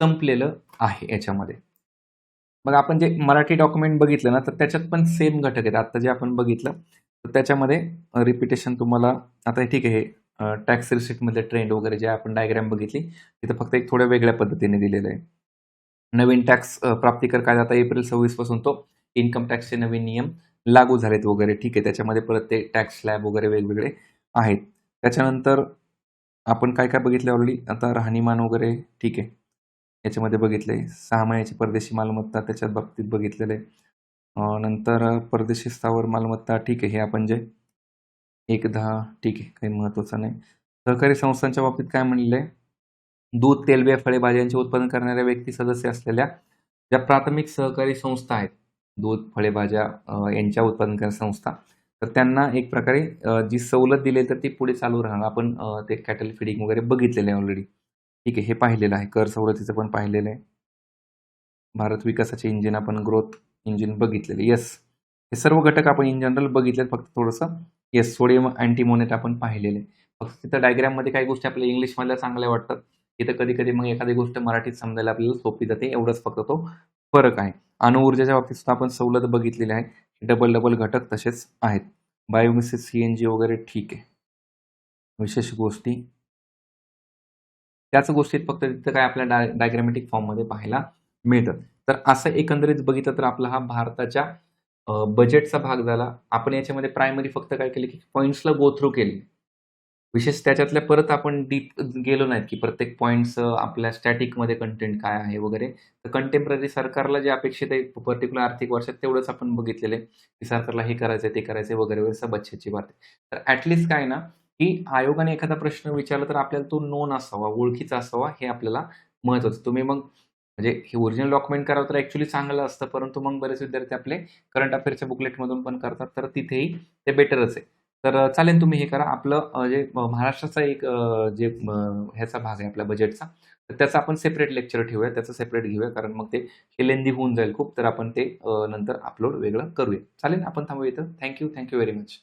Speaker 1: संपलेलं आहे याच्यामध्ये. मग आपण जे मराठी डॉक्युमेंट बघितलं ना, तर त्याच्यात पण सेम घटक आहेत. आता जे आपण बघितलं, तर त्याच्यामध्ये रिपिटेशन तुम्हाला आता ठीक आहे, हे टॅक्स रिसीटमधले ट्रेंड वगैरे जे आपण डायग्राम बघितली, तिथं फक्त एक थोड्या वेगळ्या पद्धतीने दिलेलं आहे. नवीन टॅक्स प्राप्तिकर कायदा आता एप्रिल 26 पासून तो इन्कम टॅक्सचे नवीन नियम लागू झालेत वगैरे. ठीक आहे, त्याच्यामध्ये परत ते टॅक्स स्लॅब वगैरे वेगवेगळे आहेत. त्याच्यानंतर आपण काय-काय बघितलं ऑलरेडी. आता राहणीमान वगैरे ठीक आहे. याच्यामध्ये बघितलंय. 6 महिन्याची परदेशी मालमत्ता त्याच्या बाबतीत बघितलेलं आहे. नंतर परदेशी स्थावर मालमत्ता ठीक आहे. हे आपण जे 1-10 ठीक आहे. काही महत्त्वाचं नाही. सहकारी संस्थांच्या बाबतीत काय म्हणलेलं आहे? दूध, तेलबिया, फळे, भाज्यांचे उत्पादन करणाऱ्या व्यक्ती सदस्य असलेल्या ज्या प्राथमिक सहकारी संस्था आहेत, दूध, फळे, भाज्या यांच्या उत्पादन करणाऱ्या संस्था, तर त्यांना एक प्रकारे जी सवलत दिली तर ती पुढे चालू राहणार. आपण ते कॅटल फीडिंग वगैरे बघितलेलं आहे ऑलरेडी. ठीक आहे, हे पाहिलेलं आहे. कर सवलतीचं पण पाहिलेलं आहे. भारत विकासाचे इंजिन आपण ग्रोथ इंजिन बघितलेलं. येस, हे सर्व घटक आपण इन जनरल बघितलेत. फक्त थोडंसं येस, सोडियम अँटीमोनेट आपण पाहिलेले. फक्त तिथं डायग्राममध्ये काही गोष्टी आपल्याला इंग्लिशमधल्या चांगल्या वाटतात. तिथं कधी-कधी मग एखादी गोष्ट मराठीत समजायला आपल्याला सोपी जाते. एवढंच फक्त तो फरक आहे. अणुऊर्जेच्या बाबतीत सुद्धा आपण सवलत बघितलेली आहे. डबल घटक तसेच आहेत. बायोमिसेस, सीएनजी वगैरे ठीक आहे. विशेष गोष्टी त्याच गोष्टीत फक्त तिथं काय आपल्या डायग्रामॅटिक फॉर्ममध्ये पाहायला मिळतं. तर असं एकंदरीत बघितलं तर आपला हा भारताच्या बजेटचा भाग झाला. आपण याच्यामध्ये प्रायमरी फक्त काय केलं, की पॉइंट्सला गो थ्रू केले. विशेष त्याच्यातल्या परत आपण डीप गेलो नाहीत, की प्रत्येक पॉइंट्सचं आपल्या स्टॅटिकमध्ये कंटेंट काय आहे वगैरे. तर कंटेम्पररी सरकारला जे अपेक्षित आहे पर्टिक्युलर आर्थिक वर्षात तेवढंच आपण बघितलेलं आहे, की सरकारला हे करायचंय, ते करायचंय वगैरे, वगैरे सब अच्छी बात आहे. तर ॲट काय ना, की आयोगाने एखादा प्रश्न विचारला तर आपल्याला तो नोन असावा, ओळखीचा असावा, हे आपल्याला महत्त्वाचं. तुम्ही मग म्हणजे हे ओरिजिनल डॉक्युमेंट करावं तर ॲक्चुअली चांगलं असतं, परंतु मग बरेच विद्यार्थी आपले करंट अफेअर्सच्या बुकलेटमधून पण करतात, तर तिथेही ते बेटरच आहे. तर चालेल तुम्ही हे करा. आपलं जे महाराष्ट्राचा एक जे ह्याचा भाग आहे आपल्या बजेटचा, तर त्याचा आपण सेपरेट लेक्चर ठेवूया, त्याचं सेपरेट घेऊया, कारण मग ते लेंदी होऊन जाईल खूप. तर आपण ते नंतर अपलोड वेगळं करूया. चालेल? आपण थांबूया इथं. Thank you very much.